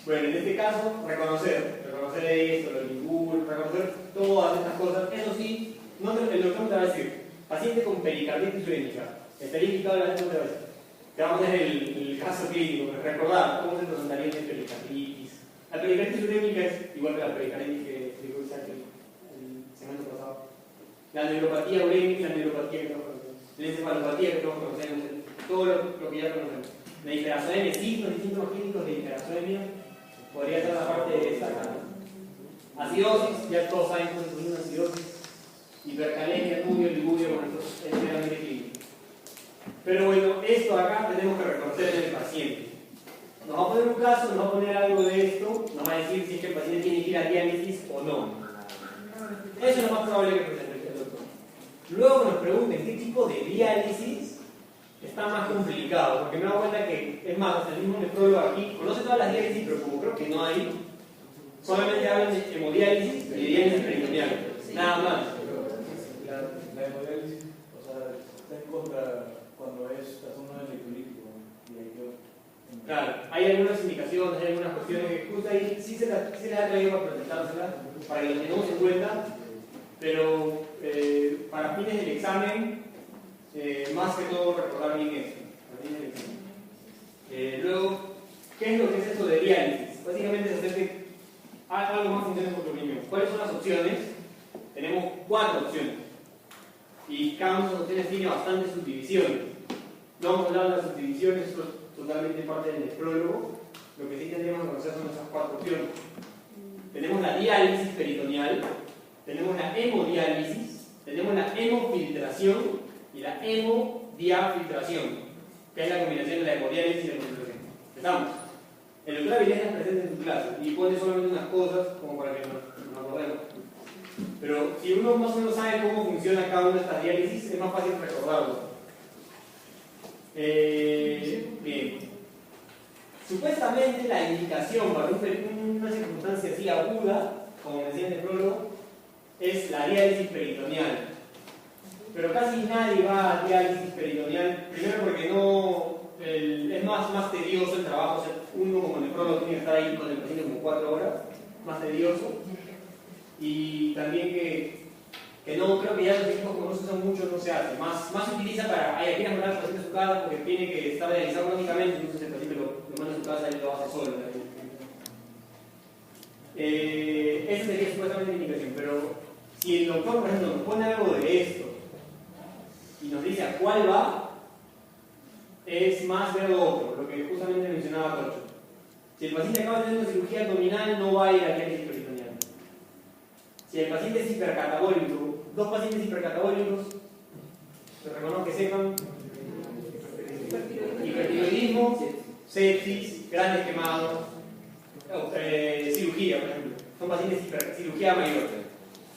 Bueno, en este caso, reconocer esto, lo lingual, reconocer todas estas cosas. Eso sí, el doctor te va a decir, paciente con pericarditis urémica, estaría indicado la gente no te va a decir. Te vamos a hacer el caso clínico, recordar cómo se presentaría el pericarditis. La pericarditis urémica es igual que la pericarditis que dijo Isaac el semestre pasado. La neuropatía urémica, la neuropatía que todos conocemos, la encefalopatía que todos conocemos, todo lo que ya conocemos. La hiperazoemia, sí, los distintos clínicos de hiperazoemia podría ser la parte de esta acá. Acidosis, ya todos saben cómo se produce una acidosis. Hipercalemia, tubio, ligurio, bueno, esto es meramente clínico. Pero bueno, esto acá tenemos que reconocer en el paciente. Nos va a poner un caso, nos va a poner algo de esto, nos va a decir si es que el paciente tiene que ir a diálisis o no. Eso es lo más probable que presente el doctor. Luego nos pregunten qué tipo de diálisis está más complicado, porque me he dado cuenta que, es más, el mismo nefrólogo aquí conoce todas las diálisis, pero como creo que no hay, solamente hablan de hemodiálisis y de diálisis peritoneal. Nada más. La hemodiálisis, o sea, está en contra cuando es la zona del equilibrio y hay que... Claro, hay algunas indicaciones, hay algunas cuestiones que justo ahí sí se les ha traído para presentárselas, para que lo tengamos en cuenta, pero para fines del examen, más que todo recordar bien eso. Luego, ¿qué es lo que es esto de diálisis? Básicamente es hacer que algo más funcione por tu riñón. ¿Cuáles son las opciones? Tenemos 4 opciones. Y cada una de las opciones tiene bastantes subdivisiones. No vamos a hablar de las subdivisiones, eso es totalmente parte del nefrólogo. Lo que sí tendríamos que conocer son esas 4 opciones. Tenemos la diálisis peritoneal, tenemos la hemodiálisis, tenemos la hemofiltración y la hemodiafiltración, que es la combinación de la hemodiálisis y la hemofiltración. Empezamos. El doctor Avilés las presenta en su clase y pone solamente unas cosas como para que nos acordemos. Pero si uno más o menos sabe cómo funciona cada una de estas diálisis, es más fácil recordarlo. Bien. Supuestamente la indicación para una circunstancia así aguda, como decía el nefrólogo, es la diálisis peritoneal. Pero casi nadie va a diálisis peritoneal, primero porque es más tedioso el trabajo, o sea, uno como nefrólogo tiene que estar ahí con el paciente como 4 horas, más tedioso. Y también que no creo que ya los equipos como no se usan mucho, no se hace. Más se utiliza para, hay que mandar al paciente a su casa porque tiene que estar realizado crónicamente, entonces el paciente lo manda a su casa y lo hace solo. Esa sería supuestamente la indicación, pero si el doctor, por ejemplo, nos pone algo de esto y nos dice a cuál va, es más ver lo otro, lo que justamente mencionaba Tocho. Si el paciente acaba de tener una cirugía abdominal, no va a ir a diálisis peritoneal. Si el paciente es hipercatabólico, 2 pacientes hipercatabólicos, se reconozco que sepan, hipertiroidismo, sepsis, grandes quemados, cirugía, por ejemplo, son pacientes cirugía mayor,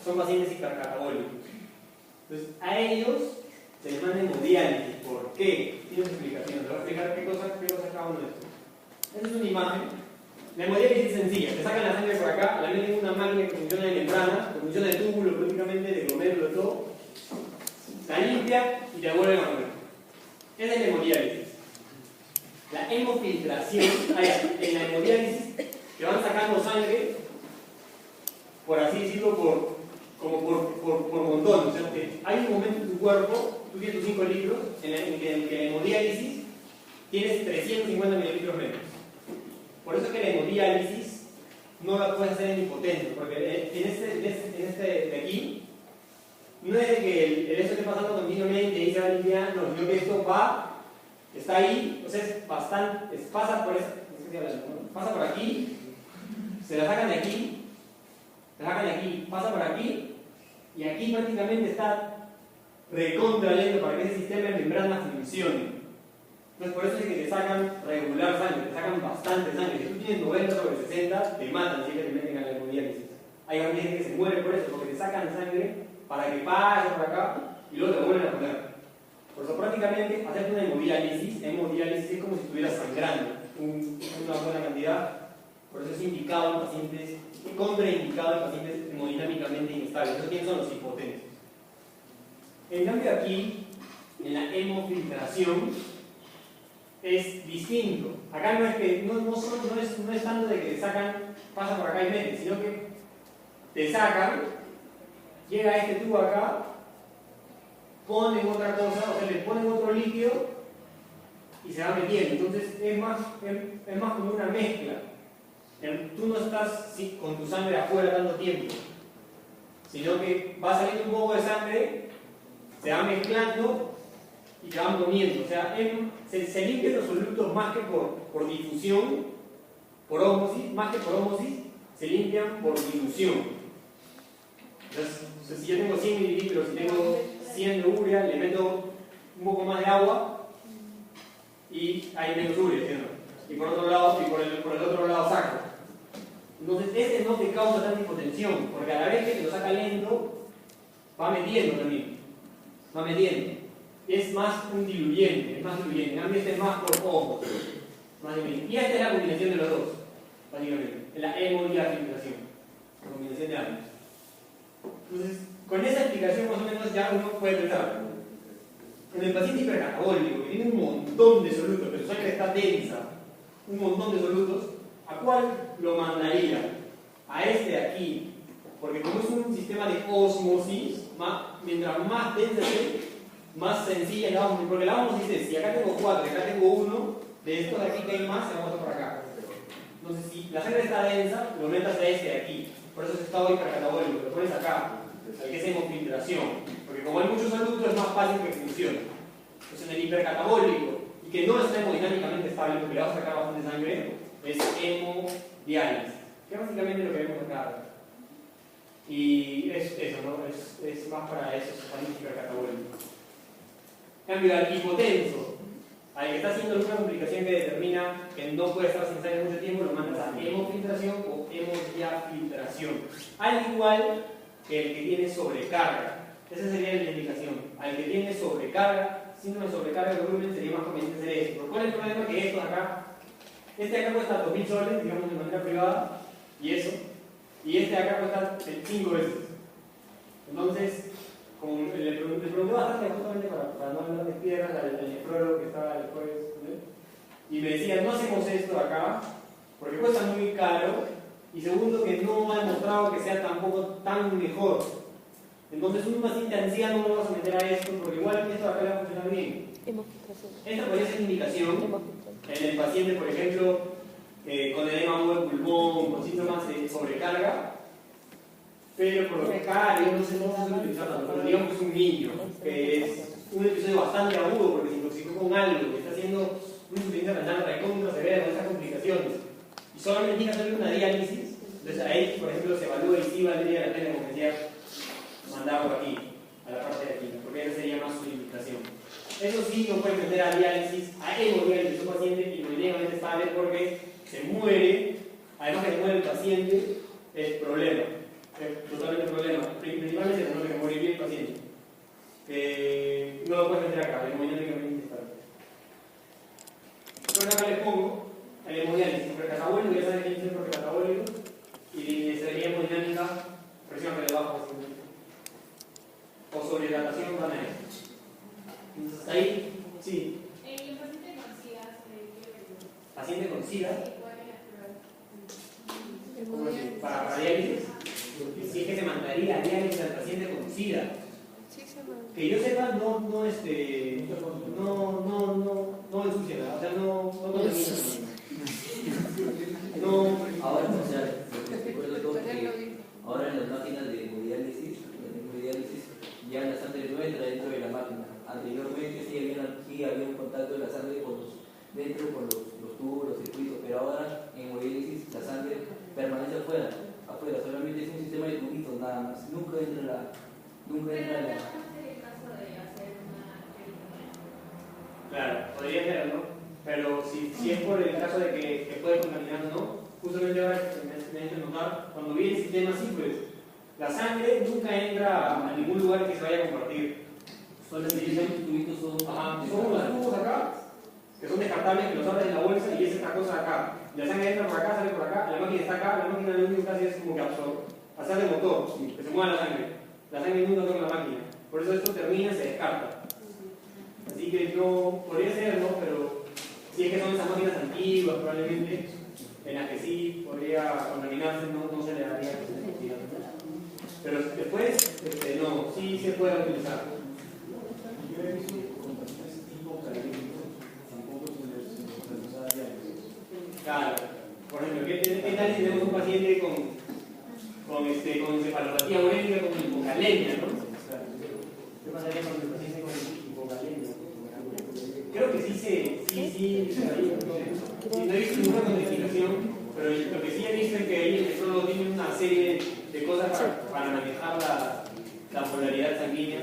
son pacientes hipercatabólicos. Entonces, a ellos se les manda hemodiálisis. ¿Por qué? Tiene una explicación. Te voy a explicar qué cosa es cada uno de estos. Esta es una imagen. La hemodiálisis es sencilla. Te sacan la sangre por acá, la meten en una máquina que funciona de membrana, que funciona de túbulo, prácticamente, de glomérulo, todo. La limpia y te vuelven a poner. Esa es la hemodiálisis. La hemofiltración, en la hemodiálisis te van sacando sangre, por así decirlo, como por montón. O sea, hay un momento en tu cuerpo, tú tienes tus 5 litros, en que la hemodiálisis tienes 350 mililitros menos. Por eso es que la hemodiálisis no la puedes hacer en impotente, porque en este de aquí, no es de que el esto esté pasando continuamente y se va limpiando, no, sino que esto va, está ahí, o sea, es bastante, pasa por aquí, se la sacan de aquí, pasa por aquí, Y aquí prácticamente está recontra lento para que ese sistema de membrana funcione. Entonces por eso es que te sacan regular sangre, te sacan bastante sangre. Si tú tienes 90 sobre 60, te matan si es que te meten a la hemodiálisis. Hay gente que se muere por eso, porque te sacan sangre para que pase por acá y luego te vuelven a poner. Por eso prácticamente hacerte una hemodiálisis es como si estuvieras sangrando una buena cantidad. Por eso es indicado en pacientes, contraindicado en pacientes hemodinámicamente inestables. Entonces, ¿quiénes son los hipotensos? En cambio aquí, en la hemofiltración, es distinto. Acá no es que no es tanto de que te sacan, pasa por acá y meten, sino que te sacan, llega este tubo acá, ponen otra cosa, o sea, le ponen otro líquido y se va metiendo. Entonces es más como una mezcla. Tú no estás con tu sangre afuera tanto tiempo, sino que va saliendo un poco de sangre, se va mezclando y te van poniendo. O sea, se limpian los solutos más que por difusión, por ósmosis, más que por ósmosis, se limpian por dilución. Entonces, si yo tengo 100 mililitros y tengo 100 de urea, le meto un poco más de agua y hay menos urea, ¿cierto? Y por otro lado, y por el otro lado saco. Entonces, este no te causa tanta hipotensión, porque a la vez que te lo saca lento, va metiendo también. Va metiendo. Es más un diluyente, es más diluyente. En cambio, este es más por ojos. Y esta es la combinación de los dos, básicamente. Es la hemodiafiltración. La combinación de ambos. Entonces, con esa explicación más o menos ya uno puede pensar. En el paciente hipercatabólico, que tiene un montón de solutos, pero su sangre está densa, un montón de solutos, ¿a cuál lo mandaría? A este de aquí. Porque como es un sistema de osmosis, mientras más densa esté, más sencilla la osmosis. Porque la osmosis es, si acá tengo 4 y acá tengo 1, de estos de aquí que hay más, se va a pasar por acá. Entonces, si la sangre está densa, lo metas a este de aquí. Por eso es estado hipercatabólico, lo pones acá, al que es hemofiltración. Porque como hay muchos solutos, es más fácil que funcione. Entonces, en el hipercatabólico, y que no está hemodinámicamente estable, porque le va a sacar bastante sangre, es hemodiálisis, que es básicamente lo que vemos acá. Y es eso, ¿no? Es más para esos pacientes hipercatabólicos. En cambio, al hipotenso, al que está haciendo alguna complicación que determina que no puede estar sin sangre mucho tiempo, lo mandas a hemofiltración o hemodiafiltración. Al igual que el que tiene sobrecarga. Esa sería la indicación. Al que tiene sobrecarga, síndrome de sobrecarga de volumen, sería más conveniente hacer esto. ¿Cuál es el problema? Que esto acá, este acá cuesta 2.000 soles, digamos de manera privada, y eso, y este acá cuesta 5 veces. Entonces, le pregunté bastante justamente para no hablar de piedras al nefrólogo que estaba después, ¿no? Y me decía, no hacemos esto acá, porque cuesta muy caro, y segundo, que no ha demostrado que sea tampoco tan mejor. Entonces, un paciente anciano no lo vas a meter a esto, porque igual esto acá le va a funcionar bien. Esta podría ser indicación en el paciente, por ejemplo, con edema agudo del pulmón, con síntomas de sobrecarga, pero por lo que acá yo no sé cómo se utilizar tanto, pero digamos que es un niño, que es un episodio bastante agudo porque se intoxicó con algo, que está haciendo una insuficiencia renal recontra severa con esas complicaciones, y solamente tiene que hacerle una diálisis. Entonces a él, por ejemplo, se evalúa y sí valdría la pena, como decía, mandarlo aquí, a la parte de aquí, porque esa sería más su indicación. Eso sí, no puede meter a diálisis, a hemodiálisis, un paciente hemodinámicamente estable porque se muere, además que se muere el paciente, es problema. Es totalmente problema. Principalmente se tiene que morir bien el paciente. No lo puedes meter acá, hemodinámicamente estable. Entonces acá les pongo el hemodiálisis, precatabólico, ya saben que es el precatabólico, y sería hemodinámica, presión que le bajo, o sobrehidratación van a ir. Entonces hasta ahí, sí. ¿Y el paciente con SIDA qué periodo? ¿Paciente con SIDA? Sí, ¿Cómo así? ¿Para diálisis? Si es que se mandaría diálisis al paciente con SIDA. Que yo sepa, no ensucia nada, o sea, no contamina. No. Ahora, o sea, recuerdo que ahora en las máquinas de hemodiálisis, ya la sangre no entra dentro de la máquina. Anteriormente sí había un contacto de la sangre dentro con los tubos, los circuitos, pero ahora en hemodiálisis la sangre permanece afuera, solamente es un sistema de tubitos nada más, nunca entra nunca entra la... Claro, podría ser, ¿no? Pero si es por el caso de que puede contaminar o no, justamente ahora me han hecho notar, cuando viene el sistema así, pues la sangre nunca entra a ningún lugar que se vaya a compartir. Solamente esos tubitos son... Son unos tubos acá, que son descartables, que los abres en la bolsa y es esta cosa acá. La sangre entra por acá, sale por acá, la máquina está acá, la máquina lo único que hace es como que absorbe, hacer el motor, que se mueva la sangre. La sangre nunca toca la máquina. Por eso esto termina, se descarta. Así que no, podría ser, ¿no? Pero si es que son esas máquinas antiguas, probablemente, en las que sí podría contaminarse, no se le daría esa necesidad. Pero después, no, sí se puede utilizar. Yo he visto contaminaciones tipo caliente, tampoco se les usa diálisis. Claro. Por ejemplo, ¿qué tal si tenemos un paciente con encefalopatía urémica con hipocalemia, ¿no? ¿Qué pasaría con el paciente con hipocalemia? Creo que sí, no he visto ninguna contraindicación, pero lo que sí he visto es que ellos solo tienen una serie de cosas para manejar la polaridad sanguínea.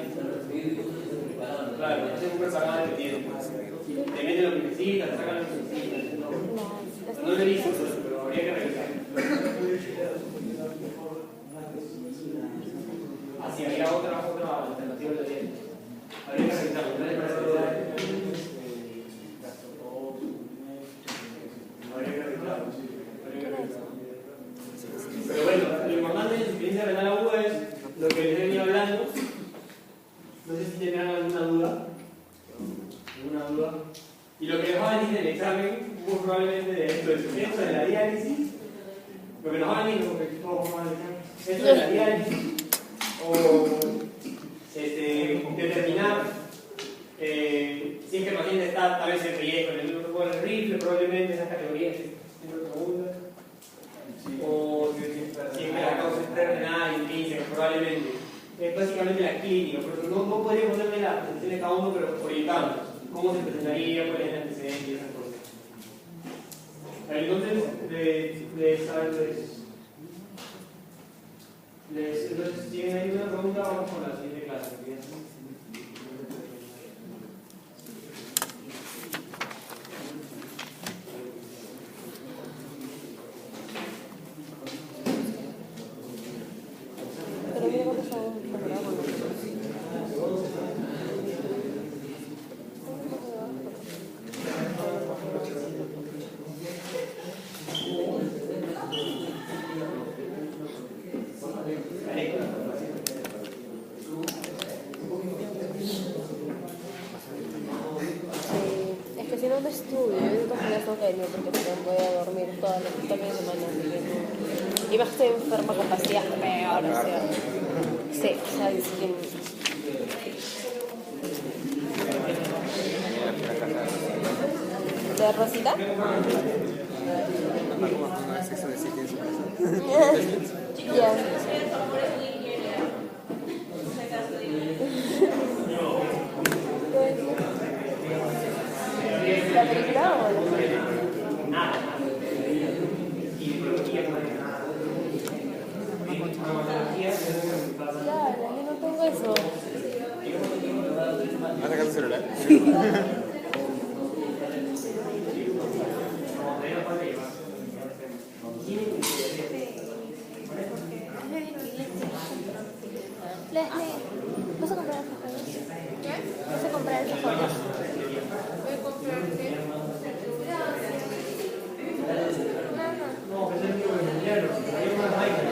Claro, es un preparado que tiene. Te meten lo que necesitas, te sacan lo que necesitas. No lo he visto, pero habría que revisar. Así había otra alternativa de dieta. Habría que revisarlo, ¿no le parece? Pero bueno, lo importante de la insuficiencia renal aguda es lo que les he venido hablando. No sé si tendrán alguna duda. Y lo que les va a venir en el examen, muy probablemente de esto de la diálisis, lo que nos va a venir, esto de la diálisis, o determinar si es que el paciente está a veces en riesgo en el grupo del rifle, probablemente esas categorías que siempre preguntan. O si es que la causa es renal, intrínseca, probablemente. Es básicamente la clínica, pero no podría ponerme la presentación de cada uno, pero orientando cómo se presentaría, cuál es el antecedente y esas cosas. Entonces, entonces, si tienen ahí una pregunta, vamos con la siguiente clase. Pero mira cuántos son preparados. Es que si no estudio, yo de todas maneras tengo que venir porque si no voy a dormir toda la semana. Y más que estoy enferma con pastillas peor, o sea. Sí, o sea, es que... ¿De Rosita? Ya. ¿La película o la serie? Claro, yo no tengo eso. ¿Vas a sacar tu celular? Leslie, ¿vas a comprar alfajores? ¿Qué? ¿Vas a comprar alfajores? Voy a comprarte. No, que es el libro de dinero. Hay una máquina.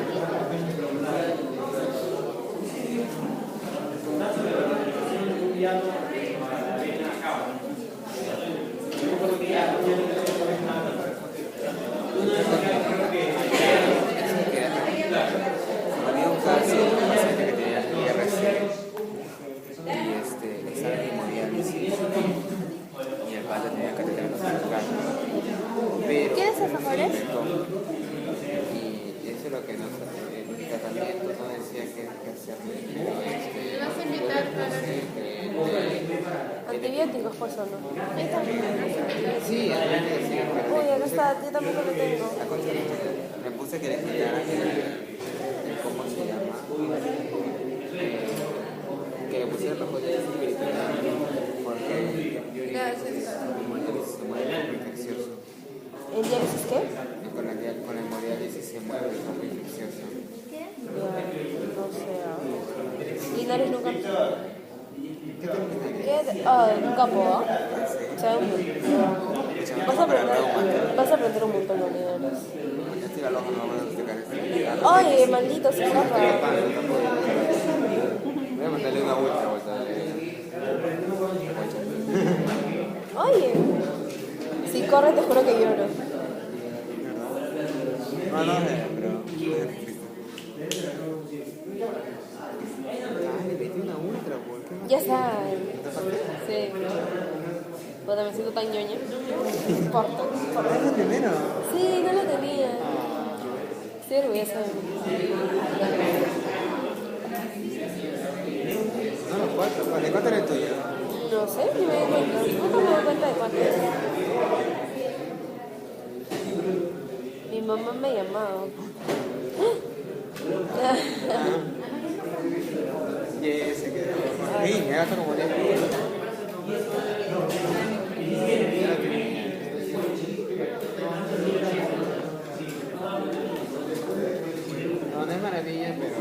El contacto de la notificación de un diálogo a la vena acaba. Yo me acuerdo que ya no tengo nada. Una vez creo que había un caso de un paciente que tenía IRC y estaba en hemodiálisis y el padre tenía que tener los pero ¿Quieres alfajores? y eso es lo que nos el tratamiento no decía que hacer ¿Me vas a invitar para antibióticos por solo? Ahí está. sí, Uy, acá está, yo tampoco lo tengo. me puse que le quitara ¿cómo se llama? que pusieron los juegos espirituales. Porque como el diálisis se mueve es infeccioso. ¿El diálisis qué? Con la hemodiálisis se mueve es muy infeccioso. Ya, no sé. Linares nunca. ¿Qué? Un capo, ¿ah? Vas a aprender un montón de Linares. Estoy la loca, no vamos a explicar esto. Ay, maldito, se escapa. Voy a mandarle una vuelta. Oye, si corre te juro que lloro. No, pero... le metí una ultra, ¿por qué? Ya está. Sí. Puta, me siento tan ñoña. No importa. ¿Es el primero? Sí, no lo tenía. Estoy orgullosa de mí. No, los cuatro. ¿De cuánto era el tuyo? No sé, ni me doy cuenta. Nunca me doy cuenta de cuánto es. Mi mamá me ha llamado. Y se quedó. Sí, me gasta como 10. No es maravilla, pero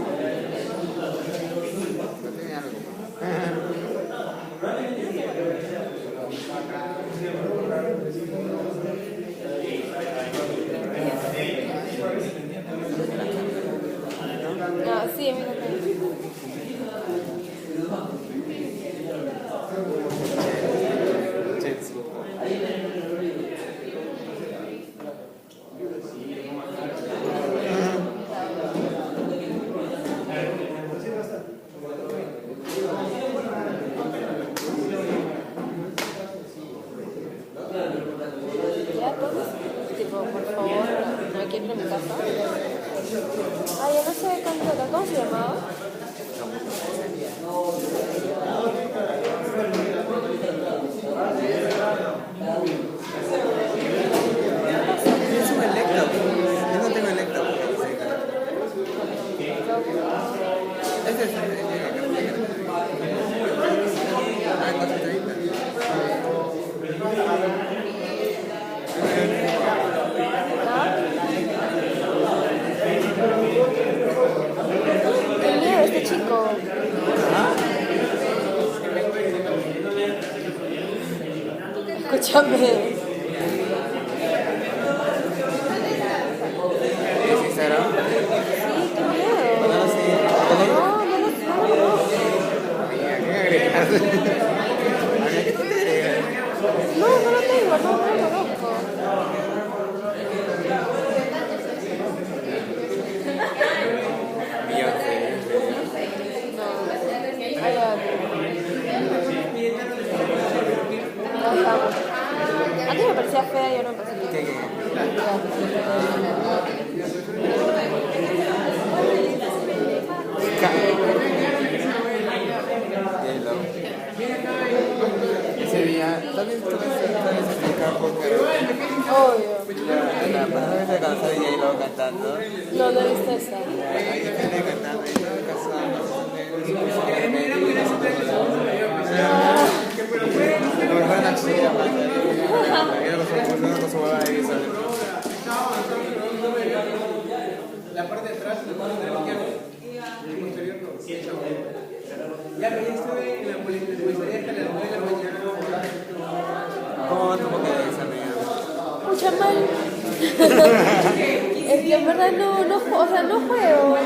no tiene algo. Ah, sí, a mí también. Ya, pues, tipo, por favor, aquí entra mi casa. Ay, ya no sé cómo se llamaba. Es un electo. Yo no tengo electo. Este es el El mío, este chico. Escúchame. ¿Es Instagram? Sí, qué miedo. No, sí. ¿Qué agregas? ¿Qué te agregas? No lo tengo, no lo conozco. Antes me parecía fea y ahora me parece bien. Ese día, tal vez explicar por qué. Obvio. La pasada vez se cansó y ahí lo cantando. No he visto esa. Ahí está cantando y estaba casado. La parte de atrás, la parte de la izquierda. El posterior no. Ya, pero ya estuve en la policía hasta las 9 de la mañana. ¿Cómo va tu boca de examen? Mucha mal. Es que en verdad no juego.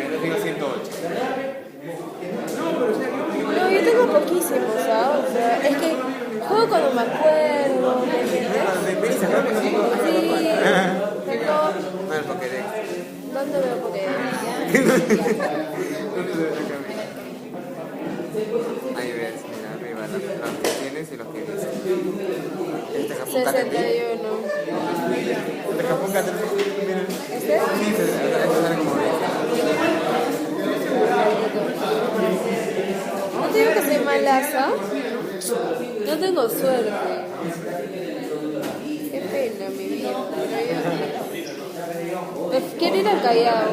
Yo tengo 108. No, yo tengo poquísimo, ¿sabes? O sea, es que juego cuando me acuerdo, ¿me entiendes? Sí, tengo... No, el Pokédex. ¿Dónde veo Pokédex? Ahí ves, mira, arriba los que tienes y los que dices. Este Japón 61. Este Japón mira. ¿Este? Sí, se sale como No te digo que soy malaza. No tengo suerte. Qué pena, mi vida. Quiero ir al Callao.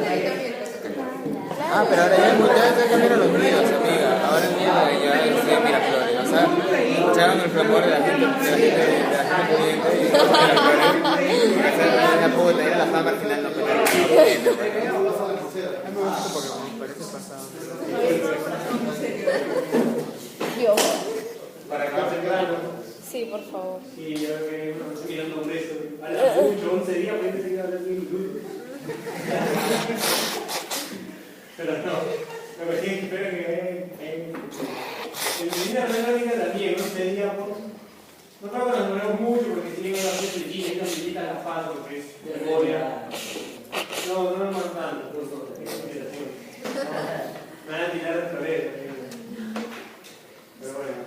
Ah, pero ahora ya se cambiaron los miedos, amiga. Ahora el miedo ya es de Miraflores. O sea, escucharon el clamor de la gente pudiente y la puta, era la fama al final no petaron. Porque me parece pasado. Yo. Para acá temprano. Sí, por favor. Y yo que no estoy mirando un resto. A las 8, 11 días pueden seguir hablando de YouTube. Pero no. Lo que sí espero que en medicina orgánica también, no seríamos. No creo que nos demoremos mucho porque si llegan a hacer flechita y una flechita a la faz porque es memoria. No nos demoramos tanto. Me van a tirar de florero. Pero bueno.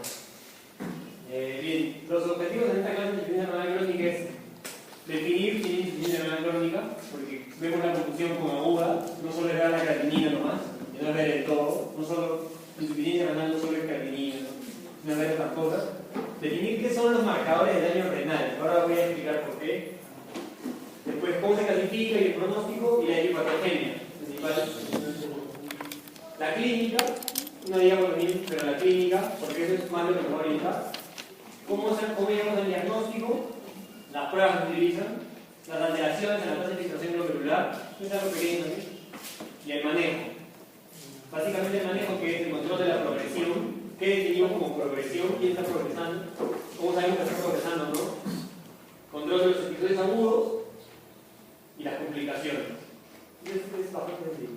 Bien, los objetivos de esta clase de insuficiencia renal crónica es definir qué es insuficiencia renal crónica, porque vemos la confusión con aguda, no solo es ver la creatinina nomás, sino es ver el todo, no solo insuficiencia renal, no solo es creatinina, sino es ver otras cosas. Definir qué son los marcadores de daño renal, ahora voy a explicar por qué. Después, cómo se clasifica y el pronóstico y la hipopatogenia. La clínica, no digamos lo mismo, pero la clínica, porque eso es más lo que nos va a orientar. ¿Cómo llegamos al diagnóstico? Las pruebas que se utilizan, las alteraciones en la tasa de filtración glomerular, eso es algo pequeño también, y el manejo. Básicamente el manejo que es el control de la progresión, ¿qué definimos como progresión? ¿Quién está progresando? ¿Cómo sabemos que está progresando o no? Control de los episodios agudos y las complicaciones. Y esto es bastante sencillo.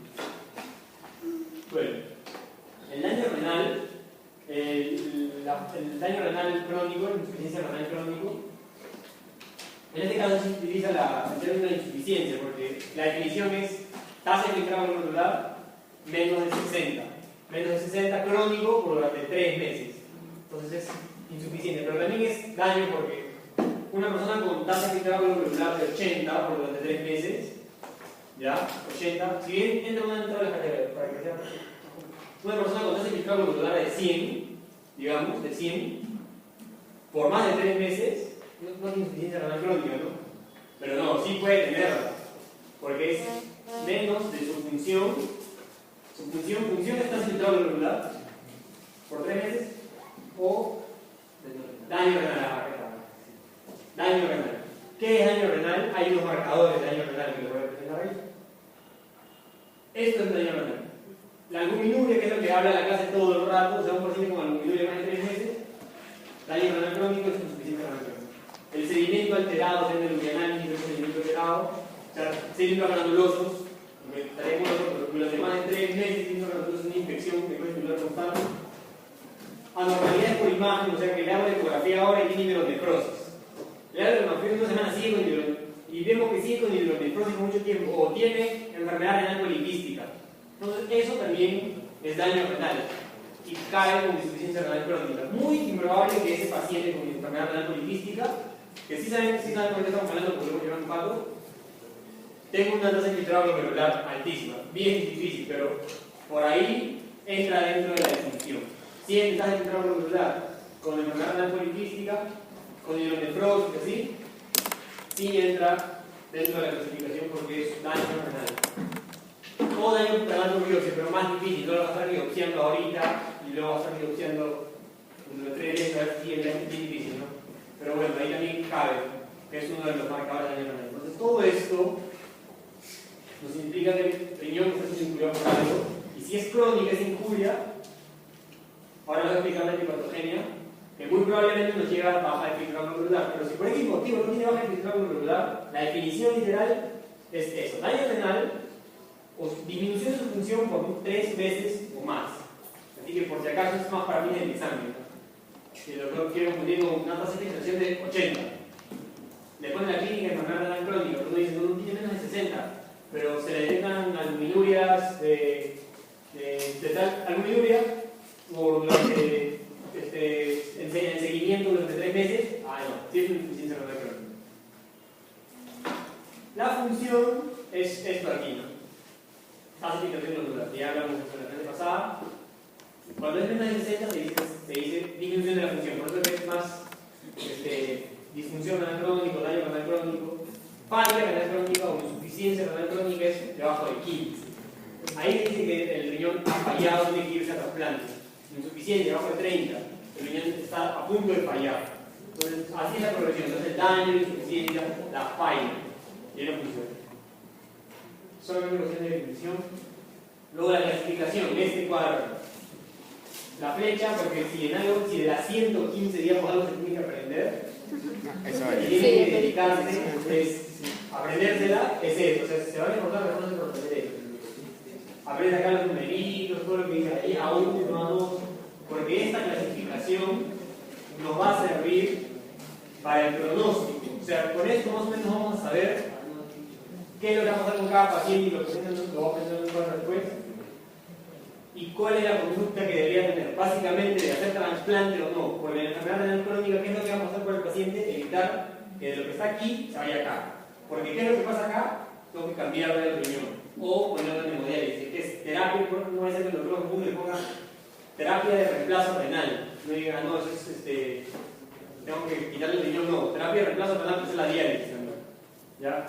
Bueno, el daño renal. El daño renal crónico, la insuficiencia renal crónico, en este caso se utiliza el término de insuficiencia porque la definición es tasa de filtrado glomerular menos de 60. Menos de 60 crónico por durante 3 meses. Entonces es insuficiente, pero también es daño porque una persona con tasa de filtrado glomerular de 80 por durante 3 meses, ¿ya? 80, si bien entra una de las categorías, para que sea. Una persona con tasa de filtrado glomerular de 100, digamos, de 100, por más de 3 meses, no tiene insuficiencia renal crónica, ¿no? Pero no, sí puede tenerla, porque es menos de su función. Su función es tasa de filtrado glomerular por 3 meses o daño renal. Daño renal. ¿Qué es daño renal? Hay unos marcadores de daño renal que les voy a presentar ahí. Esto es daño renal. La albuminuria, que es lo que habla la clase todo el rato, o sea, un paciente con albuminuria más de 3 meses, daño renal crónico es insuficiencia renal crónica. El sedimento alterado, el ureanálisis, el sedimento alterado, o sea, sedimentos granulosos, los de más de 3 meses, sedimentos granulosos, una infección que puede estimular constante. Anormalidades por imagen, o sea, que le hago la ecografía ahora y tiene hidronefrosis. Le hago la ecografía una semana sigue con hidronefrosis, y vemos que sigue con hidronefrosis por mucho tiempo, o tiene enfermedad renal poliquística. Entonces, eso también es daño renal y cae con insuficiencia renal crónica. Muy improbable que ese paciente con enfermedad renal poliquística, que sí saben por qué estamos hablando, porque luego llevan un pato, tenga una tasa de filtrado glomerular altísima. Bien difícil, pero por ahí entra dentro de la definición. Si tiene tasa de filtrado glomerular con enfermedad renal poliquística, con hidronefrosis, así, sí entra dentro de la clasificación porque es daño renal. O daño renal por biopsia, pero más difícil. No lo vas a estar biopsiando ahorita y luego vas a estar biopsiando dentro de 3 meses, a ver si es bien difícil, ¿no? Pero bueno, ahí también cabe, que es uno de los marcadores de daño renal. Entonces, todo esto nos implica que el riñón está siendo incurrido por algo, y si es crónica esa injuria, ahora les voy a explicar la hipopatogenia, que muy probablemente nos llega a baja de filtrado glomerular, pero si por X motivo no tiene baja de filtrado glomerular, la definición literal es eso: daño renal o disminución de su función por 3 veces o más. Así que por si acaso es más para mí del examen, ¿no? Si lo quiero confundir con una tasa de filtración de 80. Después en la clínica enfermedad renal crónica, uno dice no tiene menos de 60, pero se le detectan albuminurias de tal albuminuria por durante el seguimiento durante 3 meses. Ah, no, sí es una insuficiencia renal crónica. La función es esto aquí, ¿no? Tasa de filtración glomerular, ya hablamos de la clase pasada. Cuando es menos de 60 se dice disminución de la función, por eso es más disfunción renal crónica, daño renal crónico, falla renal crónica o insuficiencia renal crónica es debajo de 15. ahí dice que el riñón ha fallado, tiene que irse a trasplante. Insuficiente, abajo de 30, el riñón está a punto de fallar. Entonces, así es la progresión. Entonces, el daño, la insuficiencia, la falla. Y no funciona. Solamente cuestión de definición. Luego la clasificación, este cuadro. La flecha, porque si de las 115 digamos algo se tiene que aprender, y tiene que dedicarse, aprendérsela, es eso. O sea, se van a encontrar reformas por aprender eso. Aprende acá los numeritos, todo lo que dice ahí, a 1, a 2, porque esta clasificación nos va a servir para el pronóstico. O sea, con esto más o menos vamos a saber qué es lo que vamos a hacer con cada paciente y lo que lo vamos a pensar en un cuadro después. Y cuál es la conducta que debería tener, básicamente de hacer trasplante o no, porque en la enfermedad renal crónica, ¿qué es lo que vamos a hacer con el paciente? Evitar que de lo que está aquí se vaya acá. Porque ¿qué es lo que pasa acá? Tengo que cambiarle el riñón o ponerlo en hemodiálisis, que es terapia, no va a ser que el doctor común le ponga terapia de reemplazo renal. No diga, no, eso es tengo que quitarle el riñón, no, terapia de reemplazo renal pues es la diálisis también. ¿Ya?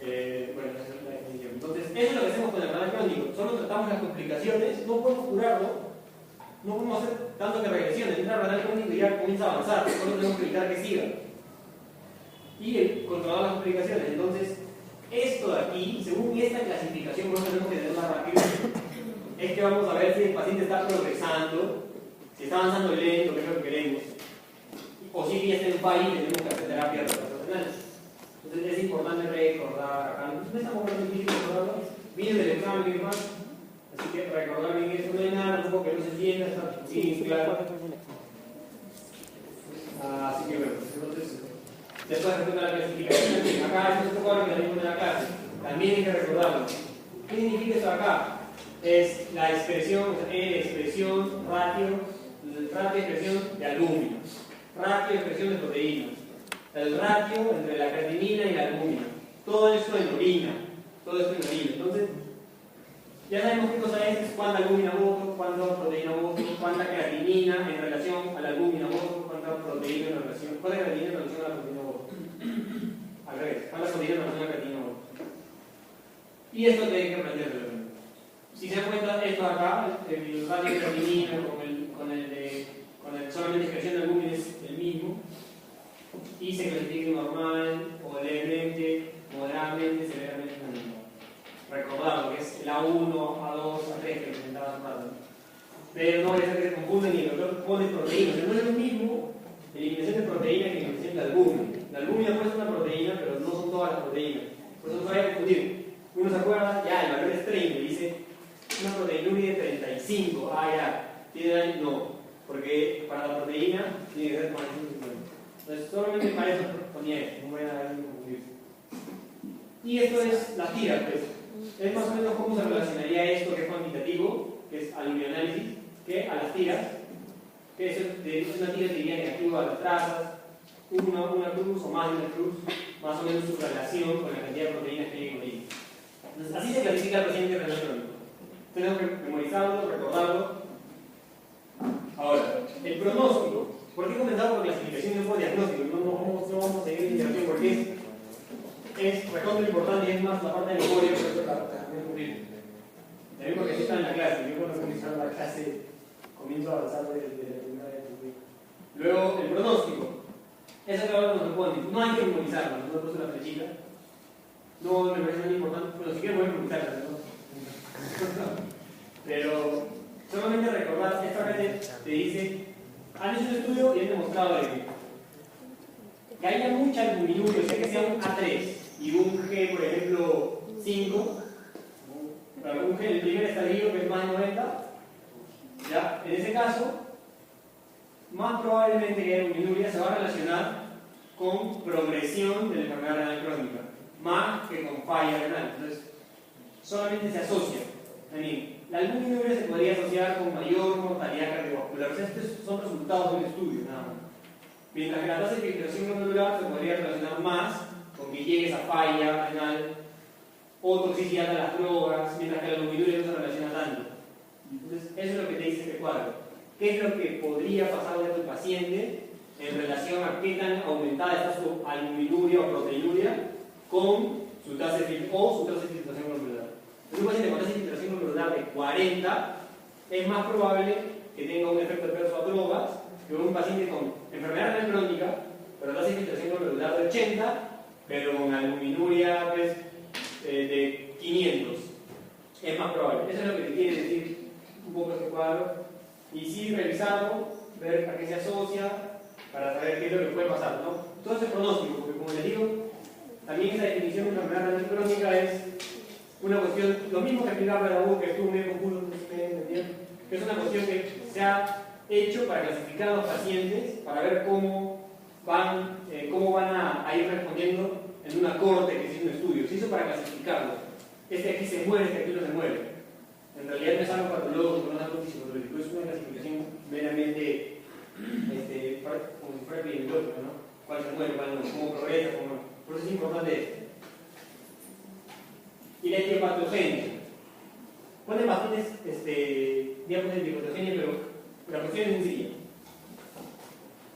Bueno, esa es la definición. Entonces, eso es lo que hacemos con el renal crónico. Solo tratamos las complicaciones, no podemos curarlo, no podemos hacer tanto que regresiones. Entra el renal crónico y ya comienza a avanzar, solo tenemos que evitar que siga. Y controlar las complicaciones. Entonces, esto de aquí, según esta clasificación, por eso tenemos que tenerla rápido, es que vamos a ver si el paciente está progresando, si está avanzando lento, que es lo que queremos, o si ya está en fallo y tenemos que hacer terapia renal. Entonces es importante recordar acá. No estamos muy difíciles recordarlo. Viene del examen y demás. Así que recordar bien eso no hay nada, un poco que no se entienda, está bien claro. Así que bueno, entonces, después respecto a la clasificación, acá esto es un poco lo que le dimos en la clase. También hay que recordarlo. ¿Qué significa esto acá? Es la expresión, o sea, expresión, ratio, expresión de albúmina, ratio, expresión de proteínas. El ratio entre la creatinina y la albúmina. Todo esto en orina. Entonces, ya sabemos qué cosa es, cuánta albúmina voto, cuánta proteína voto, cuánta creatinina en relación a la albúmina voto, cuánta creatinina en relación a la proteína voto. Al revés, cuánta proteína en relación a la creatinina voto. Y esto te hay que aprenderlo. Si se dan cuenta, esto acá, el ratio de creatinina con el solamente expresión de albúmina es el mismo. Y se clasifica normal, o levemente, moderadamente, severamente. Recordar lo que es la 1, A2, A3 que presentaba hace rato. Pero no vaya a ser que se confunden y el doctor pone proteínas. No es lo mismo eliminación de proteínas que eliminación de albúmina. La albúmina puede ser una proteína, pero no son todas las proteínas. Por eso no se vaya a confundir. Uno se acuerda, ya, el valor es 30, y dice una proteinúria de 35. Ah, ya, tiene daño, no. Porque para la proteína tiene que ser más de 150. Entonces, solamente para eso ponía esto, no voy a dar ningún confundirse. Y esto es la tira, pues. Es más o menos cómo se relacionaría esto que es cuantitativo, que es alumioanálisis, que a las tiras, que es una tira que diría negativo a las trazas, una cruz o más de una cruz, más o menos su relación con la cantidad de proteínas que hay en orina. Entonces, así se clasifica el paciente renal crónico. Tenemos que memorizarlo, recordarlo. Ahora, el pronóstico. ¿Por qué comenzamos por clasificación y no por diagnóstico? No vamos a seguir en interacción porque es recontra importante y es más la parte de memoria, por eso también ocurrir. También porque así está en la clase. Yo cuando comienzo la clase comienzo a avanzar desde la primera vez. Luego, el pronóstico. Eso que ahora nos propone. No hay que memorizarlo, no he puesto la flechita. No me parece muy importante, pero si quiero voy a memorizarla, ¿no? Pero solamente recordar, esta parte te dice. Han hecho un estudio y han demostrado que haya mucha albuminuria, o sea que sea un A3 y un G, por ejemplo, 5. Claro, un G, el primer estadio que es más de 90. ¿Ya? En ese caso, más probablemente que haya albuminuria se va a relacionar con progresión de la enfermedad renal crónica, más que con falla renal. Entonces, solamente se asocia. La albuminuria se podría asociar con mayor mortalidad cardiovascular. O sea, estos son resultados de un estudio, nada más. Mientras que la tasa de filtración glomerular se podría relacionar más con que llegues a falla renal o toxicidad a las drogas, mientras que la albuminuria no se relaciona tanto. Entonces, eso es lo que te dice este cuadro. ¿Qué es lo que podría pasar de tu paciente en relación a qué tan aumentada está su albuminuria o proteinuria con su tasa de filtración glomerular? Un paciente con tasa de filtración celular de 40, es más probable que tenga un efecto adverso a drogas que un paciente con enfermedad renal crónica, pero tasa de infiltración glomerular de 80, pero con albuminuria pues, de 500. Es más probable. Eso es lo que te quiere decir un poco este cuadro. Y sí, revisarlo, ver a qué se asocia, para saber qué es lo que puede pasar, ¿no? Todo ese pronóstico, porque como les digo, también esa definición de enfermedad renal crónica es una cuestión, lo mismo que explicaba la U, que estuvo medio confuso, que es una cuestión que se ha hecho para clasificar a los pacientes, para ver cómo van a ir respondiendo en una corte que hizo un estudio. Se hizo para clasificarlos. Este aquí se muere, este aquí no se muere. En realidad no es algo patológico, no es algo fisiológico, es una clasificación meramente como si fuera epidemiológica, ¿no? Cuál se muere, cuál no, cómo progresa, cómo no. Por eso es importante esto. Y la etiopatogenia. Ponen bastantes diapositivas de etiopatogenia, pero la cuestión es sencilla.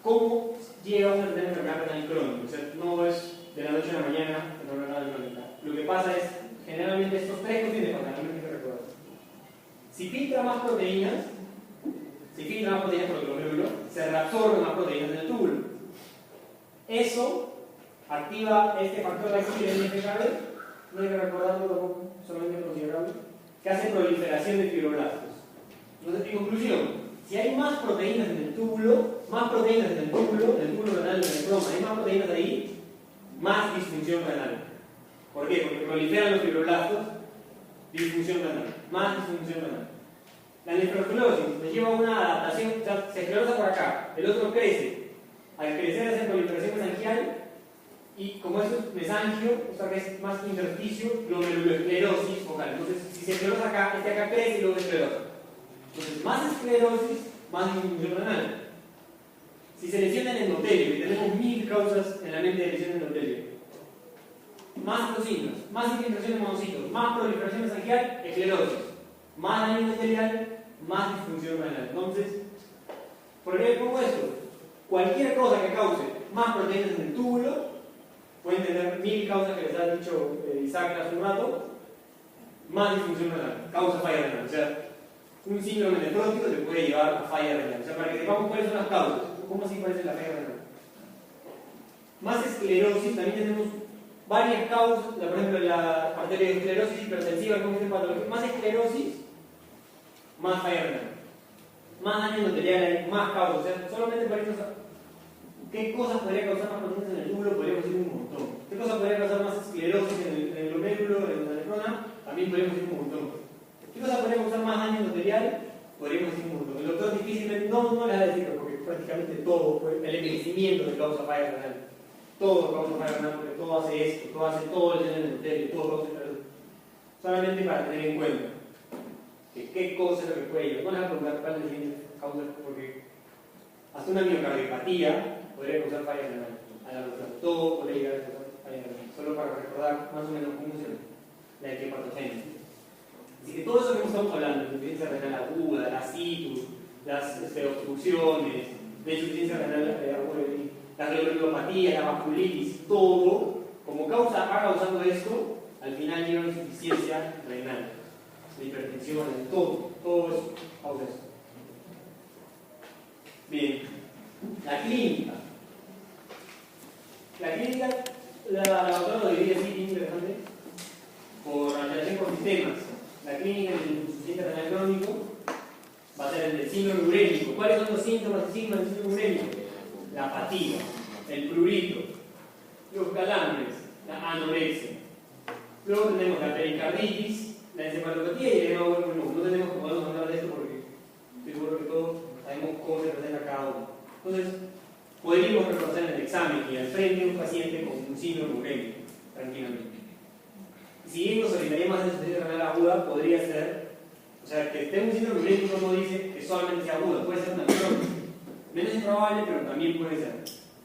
¿Cómo llega uno a tener enfermedad renal crónica? O sea, no es de la noche a la mañana enfermedad renal crónica. Lo que pasa es, generalmente, estos tres cuestiones pasan, no me quiero recordar. Si filtra más proteínas por el glomérulo, se reabsorben más proteínas en el túbulo. Eso activa este factor de aquí del NFKB, no hay que recordarlo tampoco, solamente considerable, que hace proliferación de fibroblastos. Entonces, en conclusión, si hay más proteínas en el túbulo renal, en el necroma, hay más proteínas ahí, más disfunción renal. ¿Por qué? Porque proliferan los fibroblastos, disfunción renal, más disfunción renal. La nefroesclerosis nos lleva a una adaptación, o sea, se esclerosa por acá, el otro crece. Al crecer hace proliferación mesangial y como eso es mesangio, o sea que es más intersticio, glomeruloesclerosis focal. Entonces, si se esclerosa acá, este acá crece y luego se esclerosa. Entonces, más esclerosis, más disfunción renal. Si se lesiona el endotelio, y tenemos 1000 causas en la mente de lesión del endotelio, más citocinas, más infiltración de monocitos, más proliferación mesangial, esclerosis. Más daño endotelial, más disfunción renal. Entonces, ¿por qué pongo esto? Cualquier cosa que cause más proteínas en el túbulo, pueden tener 1000 causas que les ha dicho Isaac hace un rato, más disfunción renal, causa falla renal. O sea, un síndrome nefrótico te puede llevar a falla renal. O sea, para que sepamos cuáles son las causas, ¿cómo así parece la falla renal? Más esclerosis, también tenemos varias causas, por ejemplo, la arteriosclerosis hipertensiva, como dicen patología, más esclerosis, más falla renal. Más daño endotelial, más causas. O sea, solamente para irnos a qué cosas podría causar más proteínas en el túbulo, podríamos decir un montón. ¿Qué cosas podría causar más esclerosis en el glomérulo, en la nefrona? También podríamos decir un montón. ¿Qué cosas podría causar más daño endotelial? Podríamos decir un montón. El doctor difícilmente no le va a decir, porque prácticamente todo, el envejecimiento de causa falla renal. Todo causa falla renal, porque todo hace esto, todo hace todo el daño endotelio, todo causa esclerosis. Solamente para tener en cuenta qué cosa es lo que puede llevar. No les voy a preguntar cuáles son las causas, porque hasta una miocardiopatía podría causar falla renal. A la larga, todo podría llegar a causar falla renal. Solo para recordar más o menos cómo funciona la etiopatogenia. Así que todo eso que estamos hablando, de insuficiencia renal aguda, la situs, las obstrucciones, la insuficiencia renal aguda, la glomerulopatía, la vasculitis, todo, como va causando esto, al final lleva insuficiencia renal, la hipertensión, todo eso causa eso. Bien, la clínica. La clínica, la doctora lo divide así, bien interesante, por alteración por sistemas. La clínica del insuficiente renal crónico va a ser el del síndrome urémico. ¿Cuáles son los síntomas y signos del síndrome urémico? La fatiga, el prurito, los calambres, la anorexia. Luego tenemos la pericarditis, la encefalopatía y el edema. No tenemos que podemos hablar de esto porque estoy seguro que todos sabemos cómo se presenta cada uno. Entonces, podríamos reconocer en el examen y al frente un paciente con un síndrome urémico, tranquilamente. Si bien nos orientaría más en insuficiencia renal aguda, podría ser, o sea, que tenga un síndrome urémico no dice que solamente sea aguda, puede ser una crónica. Menos improbable, pero también puede ser.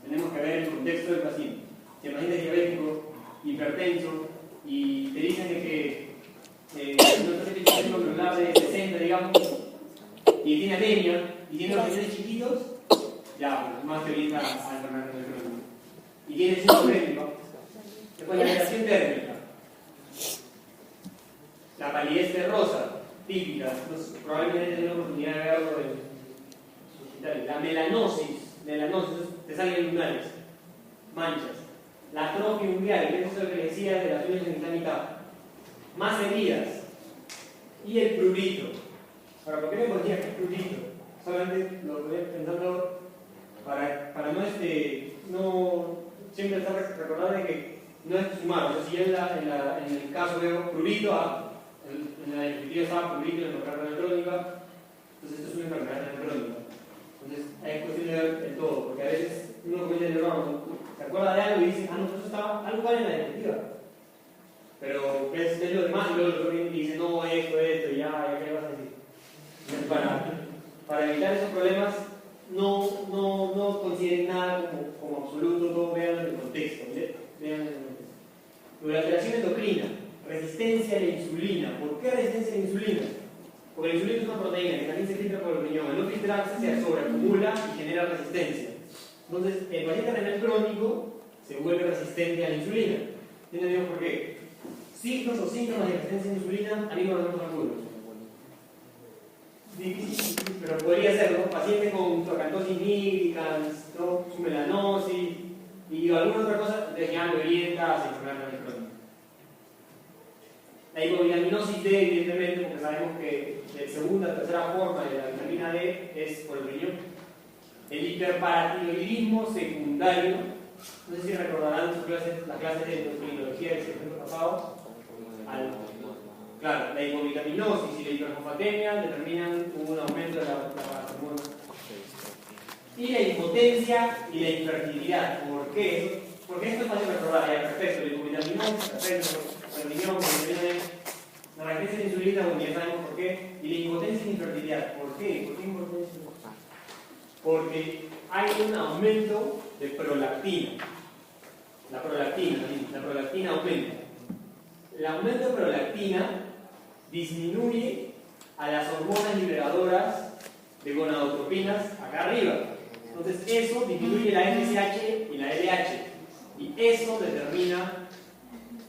Tenemos que ver el contexto del paciente. Si el paciente es diabético, hipertenso, y te dicen que no está teniendo un glomerular de 60, digamos, y tiene anemia, y tiene los riñones chiquitos, ya, pues más que orienta a enfermedad renal crónica. Y tiene síndrome urémico. Después la alteración térmica. La palidez terrosa, típicas, pues, probablemente tengan la oportunidad de verlo en sus hospitales. La melanosis, te salen lunares, manchas. La atrofia ungueal, que es lo que decía de las uñas en la mitad. Más heridas. Y el prurito. Ahora, ¿por qué me ponía aquí prurito? Solamente lo voy pensando para no siempre estar recordando de que no es sumar. O sea, si yo en el caso veo prurito, en la diapositiva estaba prurito en la carga electrónica, entonces esto es una enfermedad electrónica. Entonces hay cuestión de ver el todo, porque a veces uno comete el error, se acuerda de algo y dice, no, eso estaba algo mal en la diapositiva. Pero es lo demás y luego lo dice, no, esto, y ya, ¿qué vas a decir? Entonces, para evitar esos problemas, no consideren nada como absoluto, todo vean el contexto. Vean el contexto. La alteración endocrina, resistencia a la insulina. ¿Por qué resistencia a la insulina? Porque la insulina es una proteína que también se filtra por el riñón. Al no filtrarse se sobreacumula y genera resistencia. Entonces, el paciente renal crónico se vuelve resistente a la insulina. ¿Entienden por qué? Signos o síntomas de resistencia a la insulina, a mí no me los algunos. Difícil, pero podría ser, ¿no? Paciente con tocantosis nigricans, ¿no? Su melanosis y alguna otra cosa, entonces ya me orienta a enfermedad renal crónica. La hipovitaminosis D, evidentemente, porque sabemos que la segunda o tercera forma de la vitamina D es por el riñón. El hiperparatiroidismo secundario, no sé si recordarán las clases de endocrinología del semestre pasado. Claro, la hipovitaminosis y la hiperfosfatemia determinan un aumento de la hormona. Y la impotencia y la infertilidad. ¿Por qué? Porque esto es fácil de recordar. Ya, perfecto, la hipovitaminosis, perfecto, el riñón, la resistencia a la insulina, bueno, ya sabemos por qué. Y la impotencia y la infertilidad. ¿Por qué? ¿Por qué impotencia? Porque hay un aumento de prolactina. La prolactina aumenta. El aumento de prolactina disminuye a las hormonas liberadoras de gonadotropinas acá arriba. Entonces eso disminuye la FSH y la LH. Y eso determina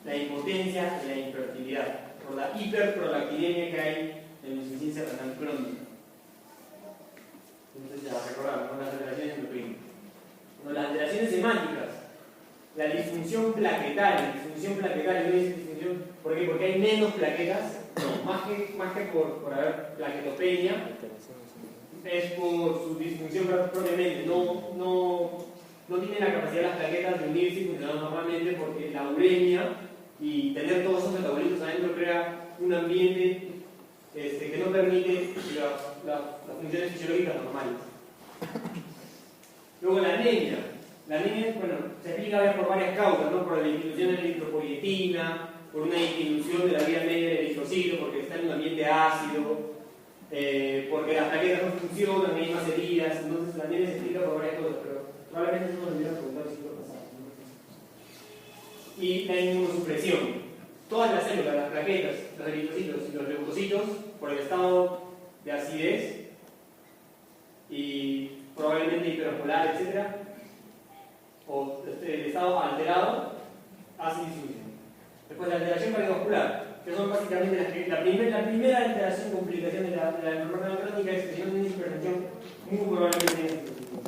la impotencia y la infertilidad por la hiperprolactinemia que hay en la insuficiencia renal crónica. Entonces ya recordamos, con las alteraciones endocrinas. Con las alteraciones semánticas, la disfunción plaquetaria, no es disfunción, ¿por qué? Porque hay menos plaquetas, no, más que por haber plaquetopenia, es por su disfunción propiamente, no tiene la capacidad de las plaquetas de unirse y funcionar normalmente porque la uremia y tener todos esos metabolitos adentro crea un ambiente que no permite las funciones fisiológicas normales. Luego la anemia. La anemia, bueno, se explica por varias causas, ¿no? Por la disminución de la eritropoyetina, por una disminución de la vía media del eritrocito, porque está en un ambiente ácido, porque las plaquetas no funcionan, hay más heridas, entonces la anemia se explica por varias cosas, pero probablemente no nos olvidamos preguntar si lo pasado. Y la inmunosupresión. Todas las células, las plaquetas, los eritrocitos y los leucocitos, por el estado de acidez y probablemente hiperpolar, etc., o el estado alterado, hacen disminución. Después la alteración cardiovascular, que son básicamente la primera alteración, complicación de la enfermedad crónica es que si no tienes hipertensión, muy probablemente tienes hipertensión.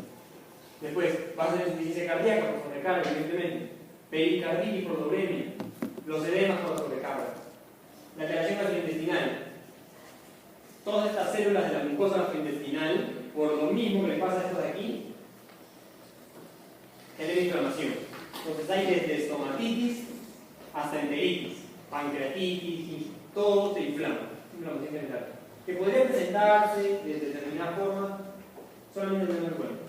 Después vas a tener insuficiencia cardíaca por sobrecarga, evidentemente, pericarditis por dolemia, los edemas por sobrecarga, la alteración gastrointestinal. Todas estas células de la mucosa gastrointestinal, por lo mismo que le pasa a estos de aquí, genera inflamación. Entonces hay desde estomatitis hasta enteritis, pancreatitis, todo se inflama, inflamación general. Que podría presentarse de determinada forma, solamente tenerlo en cuenta.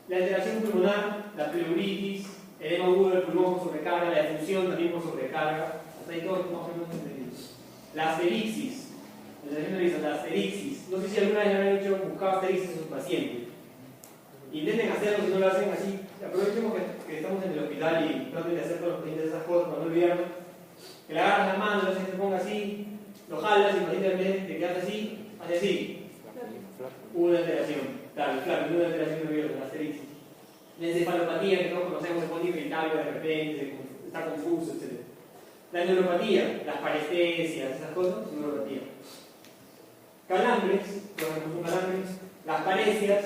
La alteración pulmonar, la pleuritis, edema agudo del pulmón por sobrecarga, la defunción también por sobrecarga, hasta ahí todos más o menos entendidos. La asterixis, la asterixis, no sé si alguna vez habrán hecho buscar asterixis en sus pacientes. Intenten hacerlo, si no lo hacen así, aprovechemos que estamos en el hospital y traten de hacer todos los pacientes esas cosas para no olvidarnos. Que le agarras la mano, lo haces que se ponga así, lo jalas y el paciente en vez de quedarse así, hace así. Una alteración, claro, una alteración nerviosa, la asterixis. La encefalopatía, que todos conocemos, se pone irritable de repente, está confuso, etc. La neuropatía, las parestesias, esas cosas, neuropatía. calambres, las parecias,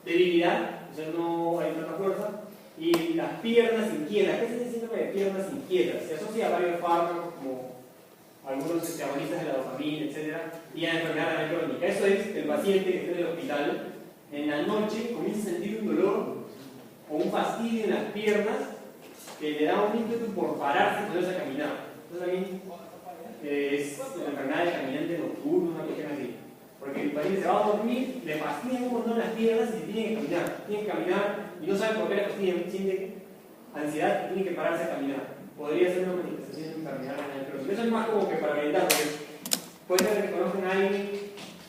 debilidad, o sea, no hay tanta fuerza, y las piernas inquietas. ¿Qué es el síndrome de piernas inquietas? Se asocia a varios fármacos como algunos agonistas de la dopamina, etc. y a enfermedad renal crónica. Eso es el paciente que está en el hospital, en la noche comienza a sentir un dolor o un fastidio en las piernas que le da un ímpetu por pararse y ponerse a caminar. Entonces aquí es la enfermedad del caminante nocturno, una cuestión así. Porque el paciente se va a dormir, le fastidian un montón las piernas y tiene que caminar y no sabe por qué le fastidian, siente ansiedad y tiene que pararse a caminar. Podría ser una manifestación de enfermedad renal crónica. Eso es más como que para orientar, porque puede ser que conozcan a alguien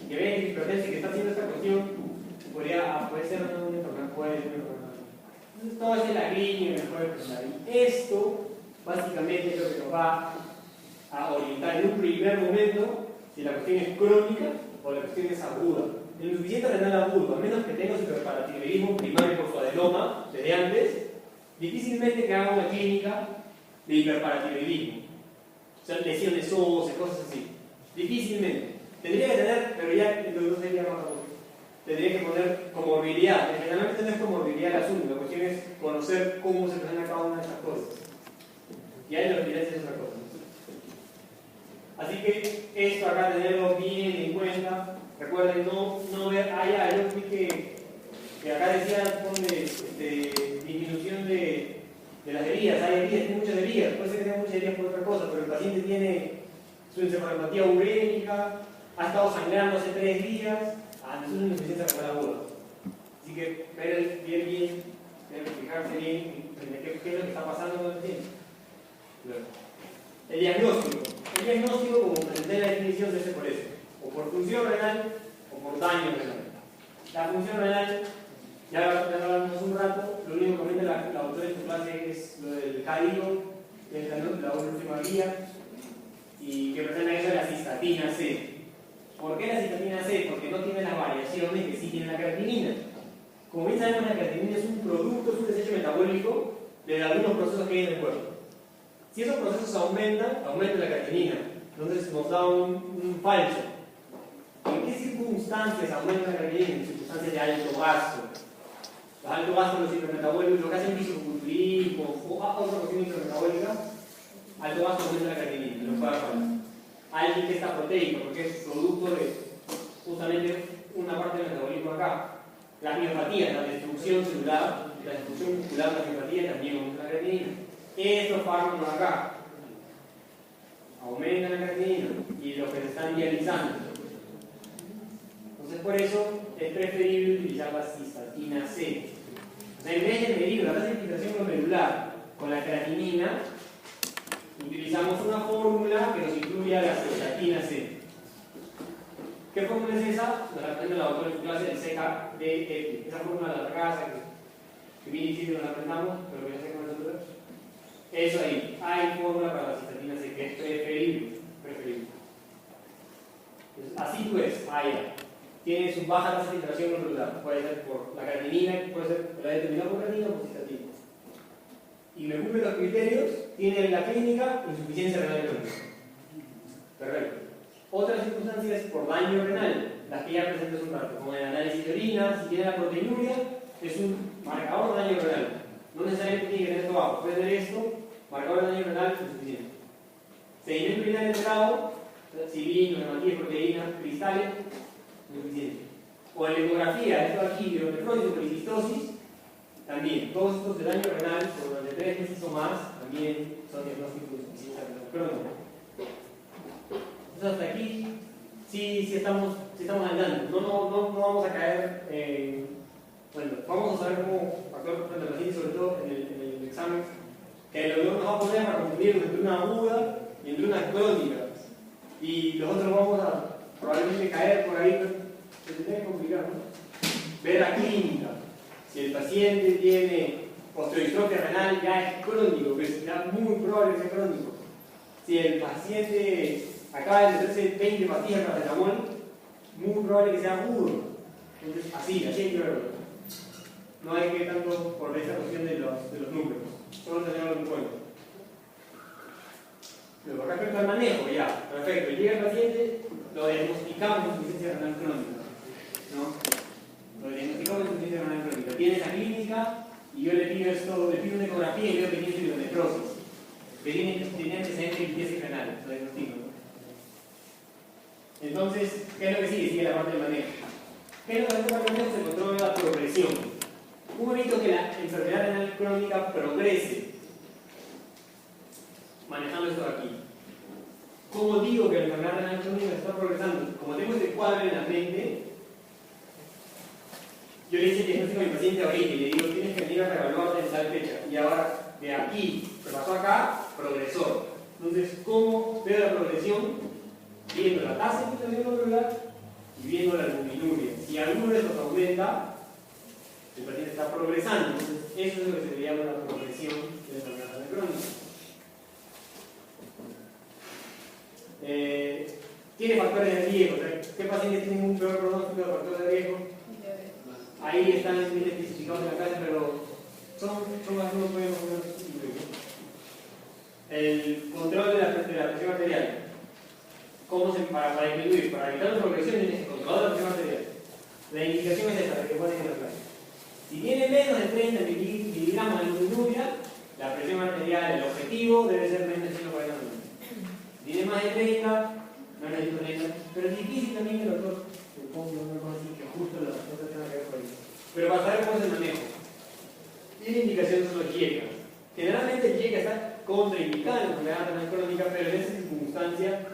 que ve hipertensión y que está haciendo esta cuestión, puede ser una enfermedad, puede ser una enfermedad. Entonces todo es la clínica, mejor personal. Y esto básicamente es lo que nos va a orientar en un primer momento si la cuestión es crónica o la cuestión es aguda. El insuficiente renal agudo, a menos que tenga hiperparatiroidismo primario por su adenoma desde antes, difícilmente que haga una clínica de hiperparatiroidismo. O sea, lesiones óseas, cosas así. Difícilmente. Tendría que tener, pero ya no sería más agudo. Tendría que poner comorbilidad. Generalmente no es comorbilidad el asunto, la cuestión es conocer cómo se presenta cada una de estas cosas. Y ahí lo que es otra cosa. Así que esto acá tenerlo bien en cuenta. Recuerden no ver, yo vi que acá decía disminución de las heridas. Hay heridas, tiene muchas heridas, puede ser que tenga muchas heridas por otra cosa, pero el paciente tiene su encefalopatía urémica, ha estado sangrando hace 3 días, eso es una insuficiencia renal aguda. Así que ver bien, fijarse bien en qué es lo que está pasando con el paciente. El diagnóstico, como presenté en la definición, se hace por eso, o por función renal o por daño renal. La función renal, ya lo hablamos un rato, lo único que comenta la autora en su clase es lo del cádido, que es la última guía, y que presenta eso de la cistatina C. ¿Por qué la cistatina C? Porque no tiene las variaciones que sí tiene la creatinina. Como bien sabemos, la creatinina es un producto, es un desecho metabólico de algunos procesos que hay en el cuerpo. Si esos procesos aumentan, aumenta la creatinina. Entonces nos da un falso. ¿En qué circunstancias aumenta la creatinina? En circunstancias de alto gasto. Los altos gastos, los hipermetabólicos, lo que hacen fisiculturismo o otra cuestión hipermetabólica, alto gasto aumenta la creatinina, no para alguien que está proteico, porque es producto de justamente una parte del metabolismo acá. Las miopatías, la destrucción celular, la destrucción muscular de la miopatía también aumenta la creatinina. Estos fármacos acá aumentan la creatinina y los que se están dializando. Entonces, por eso es preferible utilizar la cistatina C. O sea, en vez de medir la tasa de infiltración glomerular con la creatinina, utilizamos una fórmula que nos incluya la cistatina C. ¿Qué fórmula es esa? Nos la presenta la autora en su clase del CKDF. Esa fórmula de la casa que bien difícil nos la aprendamos, pero que ya sé cómo nosotros. Eso ahí, hay fórmula para la cistatina C, que es preferible. Entonces, así tú ves, ya. Tienes un baja tasa de filtración glomerular, puede ser por la creatinina, puede ser la determinada por creatinina o por cistatina. Y me cumplen los criterios, tiene en la clínica insuficiencia renal crónica. Perfecto. Otras circunstancias por daño renal, las que ya presenté hace un rato, como el análisis de orina, si tiene la proteinuria, es un marcador de daño renal. No necesariamente tiene que tener esto abajo, puede tener esto, marcador de daño renal insuficiente. Sedimento urinario elevado, cilindros, hematíes, proteínas, cristales, insuficiente. O en ecografía, esto aquí, hidronefrosis o policistosis, también. Todos estos de daño renal, por durante 3 meses o más, también son diagnósticos de insuficiencia renal crónica. Entonces, hasta aquí, sí estamos andando. No vamos a caer en. Bueno, vamos a saber cómo actuar frente al paciente, sobre todo en el examen, que el doctor nos va a poner para confundir entre una aguda y entre una crónica. Y los otros vamos a probablemente caer por ahí, pero se tiene que complicar, ¿no? Ver la clínica. Si el paciente tiene osteodistrofia renal, ya es crónico, pero será muy probable que sea crónico. Si el paciente acaba de meterse 20 pastillas de paracetamol, muy probable que sea agudo. Entonces, así hay que verlo. No hay que tanto por esta cuestión de los números, solo tenerlo en cuenta. Pero respecto al manejo, ya, perfecto. Llega el paciente, lo diagnosticamos en insuficiencia renal crónica, ¿no? Lo diagnosticamos en insuficiencia renal crónica. Tiene esa clínica y yo le pido una ecografía y veo que tiene hidronephrosis, que tiene antecedentes de limpieza renal, lo diagnostico, ¿no? Entonces, ¿qué es lo que sigue? Sigue la parte del manejo. ¿Qué es lo que hace para el manejo? Se controla la progresión. Un momento que la enfermedad renal crónica progrese, manejando esto de aquí. ¿Cómo digo que la enfermedad renal crónica está progresando? Como tengo este cuadro en la mente, yo le hice el diagnóstico a mi paciente ahorita y le digo, tienes que venir a reevaluarte en tal fecha. Y ahora, de aquí, se pasó acá, progresor. Entonces, ¿cómo veo la progresión? Viendo la tasa de infiltración glomerular y viendo la albuminuria. Si alguno de estos aumenta, el paciente está progresando. Entonces, eso es lo que se le llama la progresión de la enfermedad renal crónica. Tiene factores de riesgo. ¿Qué pacientes tienen un peor pronóstico de factores de riesgo? Ahí están bien especificados en la clase, pero son algunos podemos incluir. El control de la presión arterial. ¿Cómo se para disminuir? Para evitar la progresión tienes que controlar la presión arterial. La indicación es esta, que ponen en la clase. Si tiene menos de 30 miligramos de albuminuria, la presión arterial, el objetivo debe ser menos de 140 milímetros. Si tiene más de 30, no necesito 30, pero es difícil también que el doctor se ponga una cosa así que justo la respuesta tenga que ver con eso. Pero para saber cómo es el manejo, tiene indicación son los IECA. Generalmente el IECA está contraindicado en la enfermedad renal crónica, pero en esa circunstancia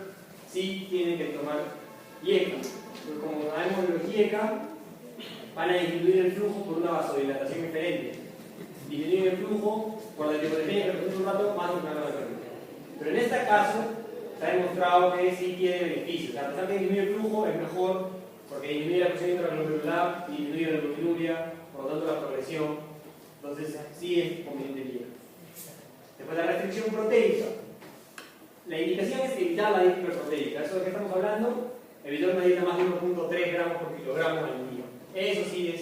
sí tienen que tomar IECA. Porque como sabemos que los IECA van a disminuir el flujo por una vasodilatación diferente. Disminuir el flujo por la hipotensión que representa un rato más enfermedad renal crónica. Pero en este caso se ha demostrado que sí tiene beneficios. A pesar de disminuir el flujo es mejor porque disminuye la presión intraglomerular, disminuye la albuminuria, por lo tanto la progresión. Entonces sí es conveniente el IECA. Después la restricción proteica. La indicación es evitar la dieta hiperproteica. Eso de que estamos hablando, evitar una dieta más de 1.3 gramos por kilogramo al día. Eso sí es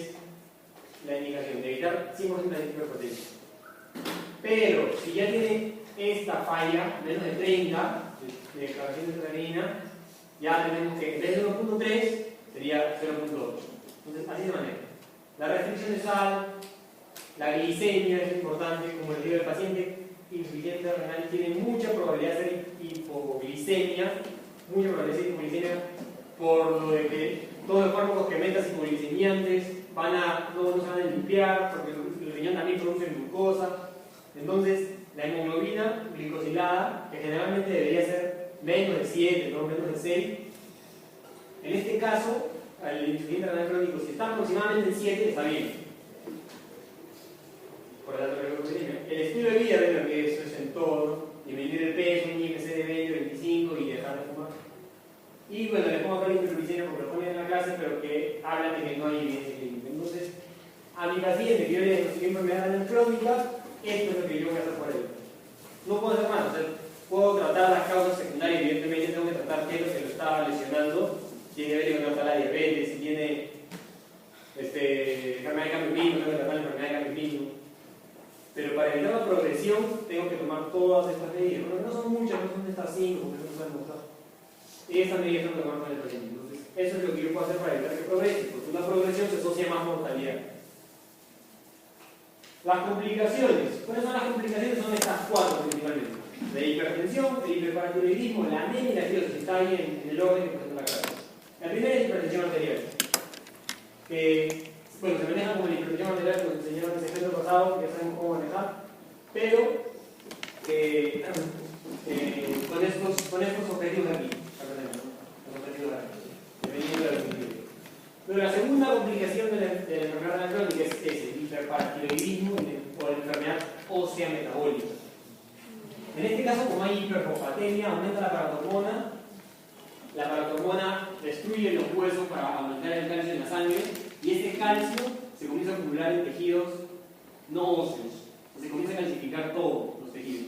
la indicación, de evitar 100% la dieta hiperproteica. Pero si ya tiene esta falla, menos de 30 de declaración de creatinina, ya tenemos que en vez de 1.3 sería 0.8. Entonces así se maneja. La restricción de sal, la glicemia es importante, como les digo, el paciente insuficiente renal tiene mucha probabilidad de ser hipoglicemia, mucha probabilidad de ser hipoglicemia, por lo de que todos los fármacos que metas hipoglicemiantes no se van a limpiar, porque el riñón también produce glucosa. Entonces, la hemoglobina glicosilada, que generalmente debería ser menos de 7, no menos de 6, en este caso, el insuficiente renal crónico, si está aproximadamente en 7, está bien. Por el alto riesgo de glicemia. El estilo de vida de que eso es en todo, disminuir el peso, un IMC de 20, 25 y dejar de fumar. Y bueno, les pongo acá la hiperglicemia porque lo ponen en la clase, pero que hablan de que no hay evidencia clínica. Entonces, a mi paciente que yo le diagnostiqué enfermedad renal crónica, esto es lo que yo voy a hacer por él. No puedo hacer más, o sea, puedo tratar las causas secundarias, evidentemente tengo que tratar qué es lo que lo estaba lesionando, si tiene diabetes, no la diabetes, si tiene enfermedad de cambio clínico, tengo que tratar la enfermedad de cambio clínico. Pero para evitar la progresión, tengo que tomar todas estas medidas. Bueno, no son muchas, no son estas 5, porque no se pueden mostrar. Y estas medidas tengo que tomar con el paciente. Entonces, eso es lo que yo puedo hacer para evitar que progrese, porque una progresión se asocia a más mortalidad. Las complicaciones. ¿Cuáles son las complicaciones? Son estas 4 principalmente. La hipertensión, el hiperparatiroidismo, la anemia y la cirrosis. Está ahí en el orden que presenta la clase. La primera es hipertensión arterial. Que, bueno, se maneja como la hipertensión arterial, que nos enseñaron en el segmento pasado, que ya sabemos cómo manejar, pero con estos objetivos de aquí. Los objetivos de aquí. Dependiendo de la complicación. Pero la segunda complicación de la enfermedad renal crónica es el hiperparatiroidismo o la enfermedad ósea metabólica. En este caso, como hay hiperfosfatemia, aumenta la paratormona destruye los huesos para aumentar el calcio en la sangre y ese calcio se comienza a acumular en tejidos no óseos, se comienza a calcificar todos los tejidos.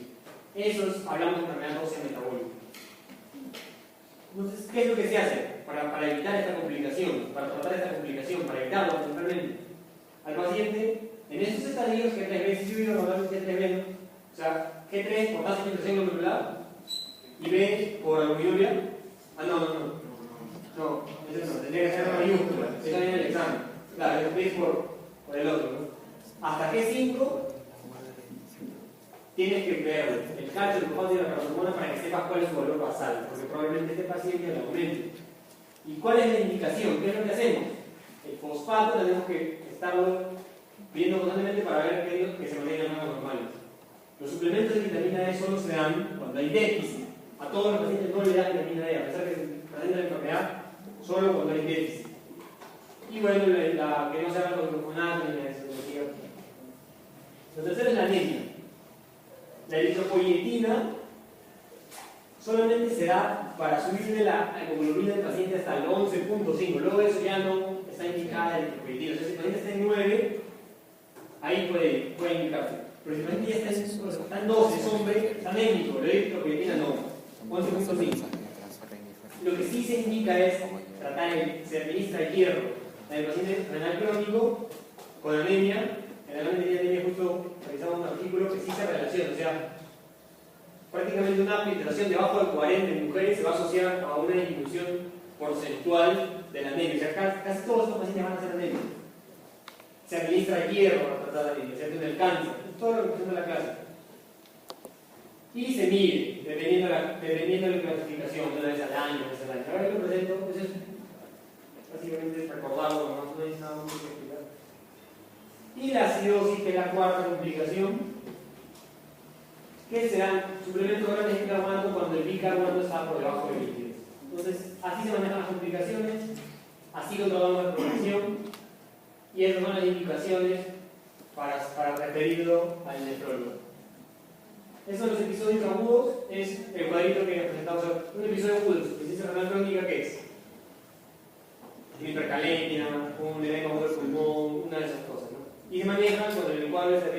Eso es, hablamos de enfermedad ósea metabólica. Entonces, ¿qué es lo que se hace para evitar esta complicación, para tratar esta complicación, para evitarlo principalmente? Al paciente, en esos estadios G3B, si yo hubiera hablado de G3B, o sea, G3 por tasa de infiltración glomerular y B por albuminuria. No. No, ese no, tendría que ser en mayúscula, eso viene en el examen. Claro, es por el otro, ¿no? Hasta G5 tienes que ver el calcio, el fosfato y la carboxamona para que sepas cuál es su valor basal, porque probablemente este paciente lo aumente. ¿Y cuál es la indicación? ¿Qué es lo que hacemos? El fosfato tenemos que estarlo viendo constantemente para ver que se mantengan en rangos normales. Los suplementos de vitamina D solo se dan cuando hay déficit. A todos los pacientes no le dan vitamina D, a pesar que se presenta la enfermedad, solo cuando hay déficit. Y bueno, la que no se haga con glufonato ni la deshidratación. Lo tercero es la anemia. La eritropoyetina solamente se da para subirle la hemoglobina del paciente hasta el 11.5. Luego de eso ya no está indicada la eritropoyetina. O sea, si el paciente está en 9, ahí puede indicarse. Pero si el paciente ya está en 12, es hombre, está anémico, la eritropoyetina no. 11.5. Lo que sí se indica es tratar se administra el hierro en el paciente renal crónico con anemia. En la anemia justo realizamos un artículo que sí se relaciona, o sea, prácticamente una filtración debajo de 40 en mujeres se va a asociar a una disminución porcentual de la anemia. O sea, casi todos estos pacientes van a ser anemia. Se administra hierro para tratar la anemia, se atiende el cáncer, todo lo que presenta la clase. Y se mide, dependiendo de la clasificación, una vez al año, una vez al año. Ahora yo lo presento, pues es básicamente recordarlo, no hay nada mucho que explicar. Y la acidosis, que es la cuarta complicación, que serán suplementos grandes de bicarbonato cuando el bicarbonato está por debajo de 22. Entonces, así se manejan las complicaciones, así controlamos la progresión, y esas son las indicaciones para referirlo al nefrólogo. Esos son los episodios agudos, es el cuadrito que presentamos ahora. Un episodio agudo de insuficiencia renal crónica, ¿qué es? Una hipercalemia, un edema agudo del pulmón, una de esas cosas, ¿no? Y se manejan con el cuadro SPR,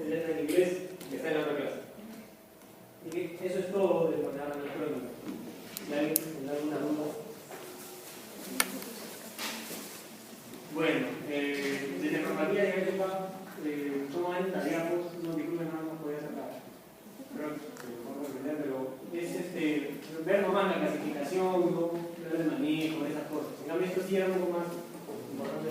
el letra en inglés, que está en la otra clase. Y que eso es todo de manejar renal crónica. ¿Alguien tiene alguna duda? Bueno, desde normativa de época, toma en tareamos, no disculpen, no nos podía sacar. Pero es ver nomás la clasificación, ¿no? Ver el manejo, esas cosas. En cambio, esto sí era un poco más importante.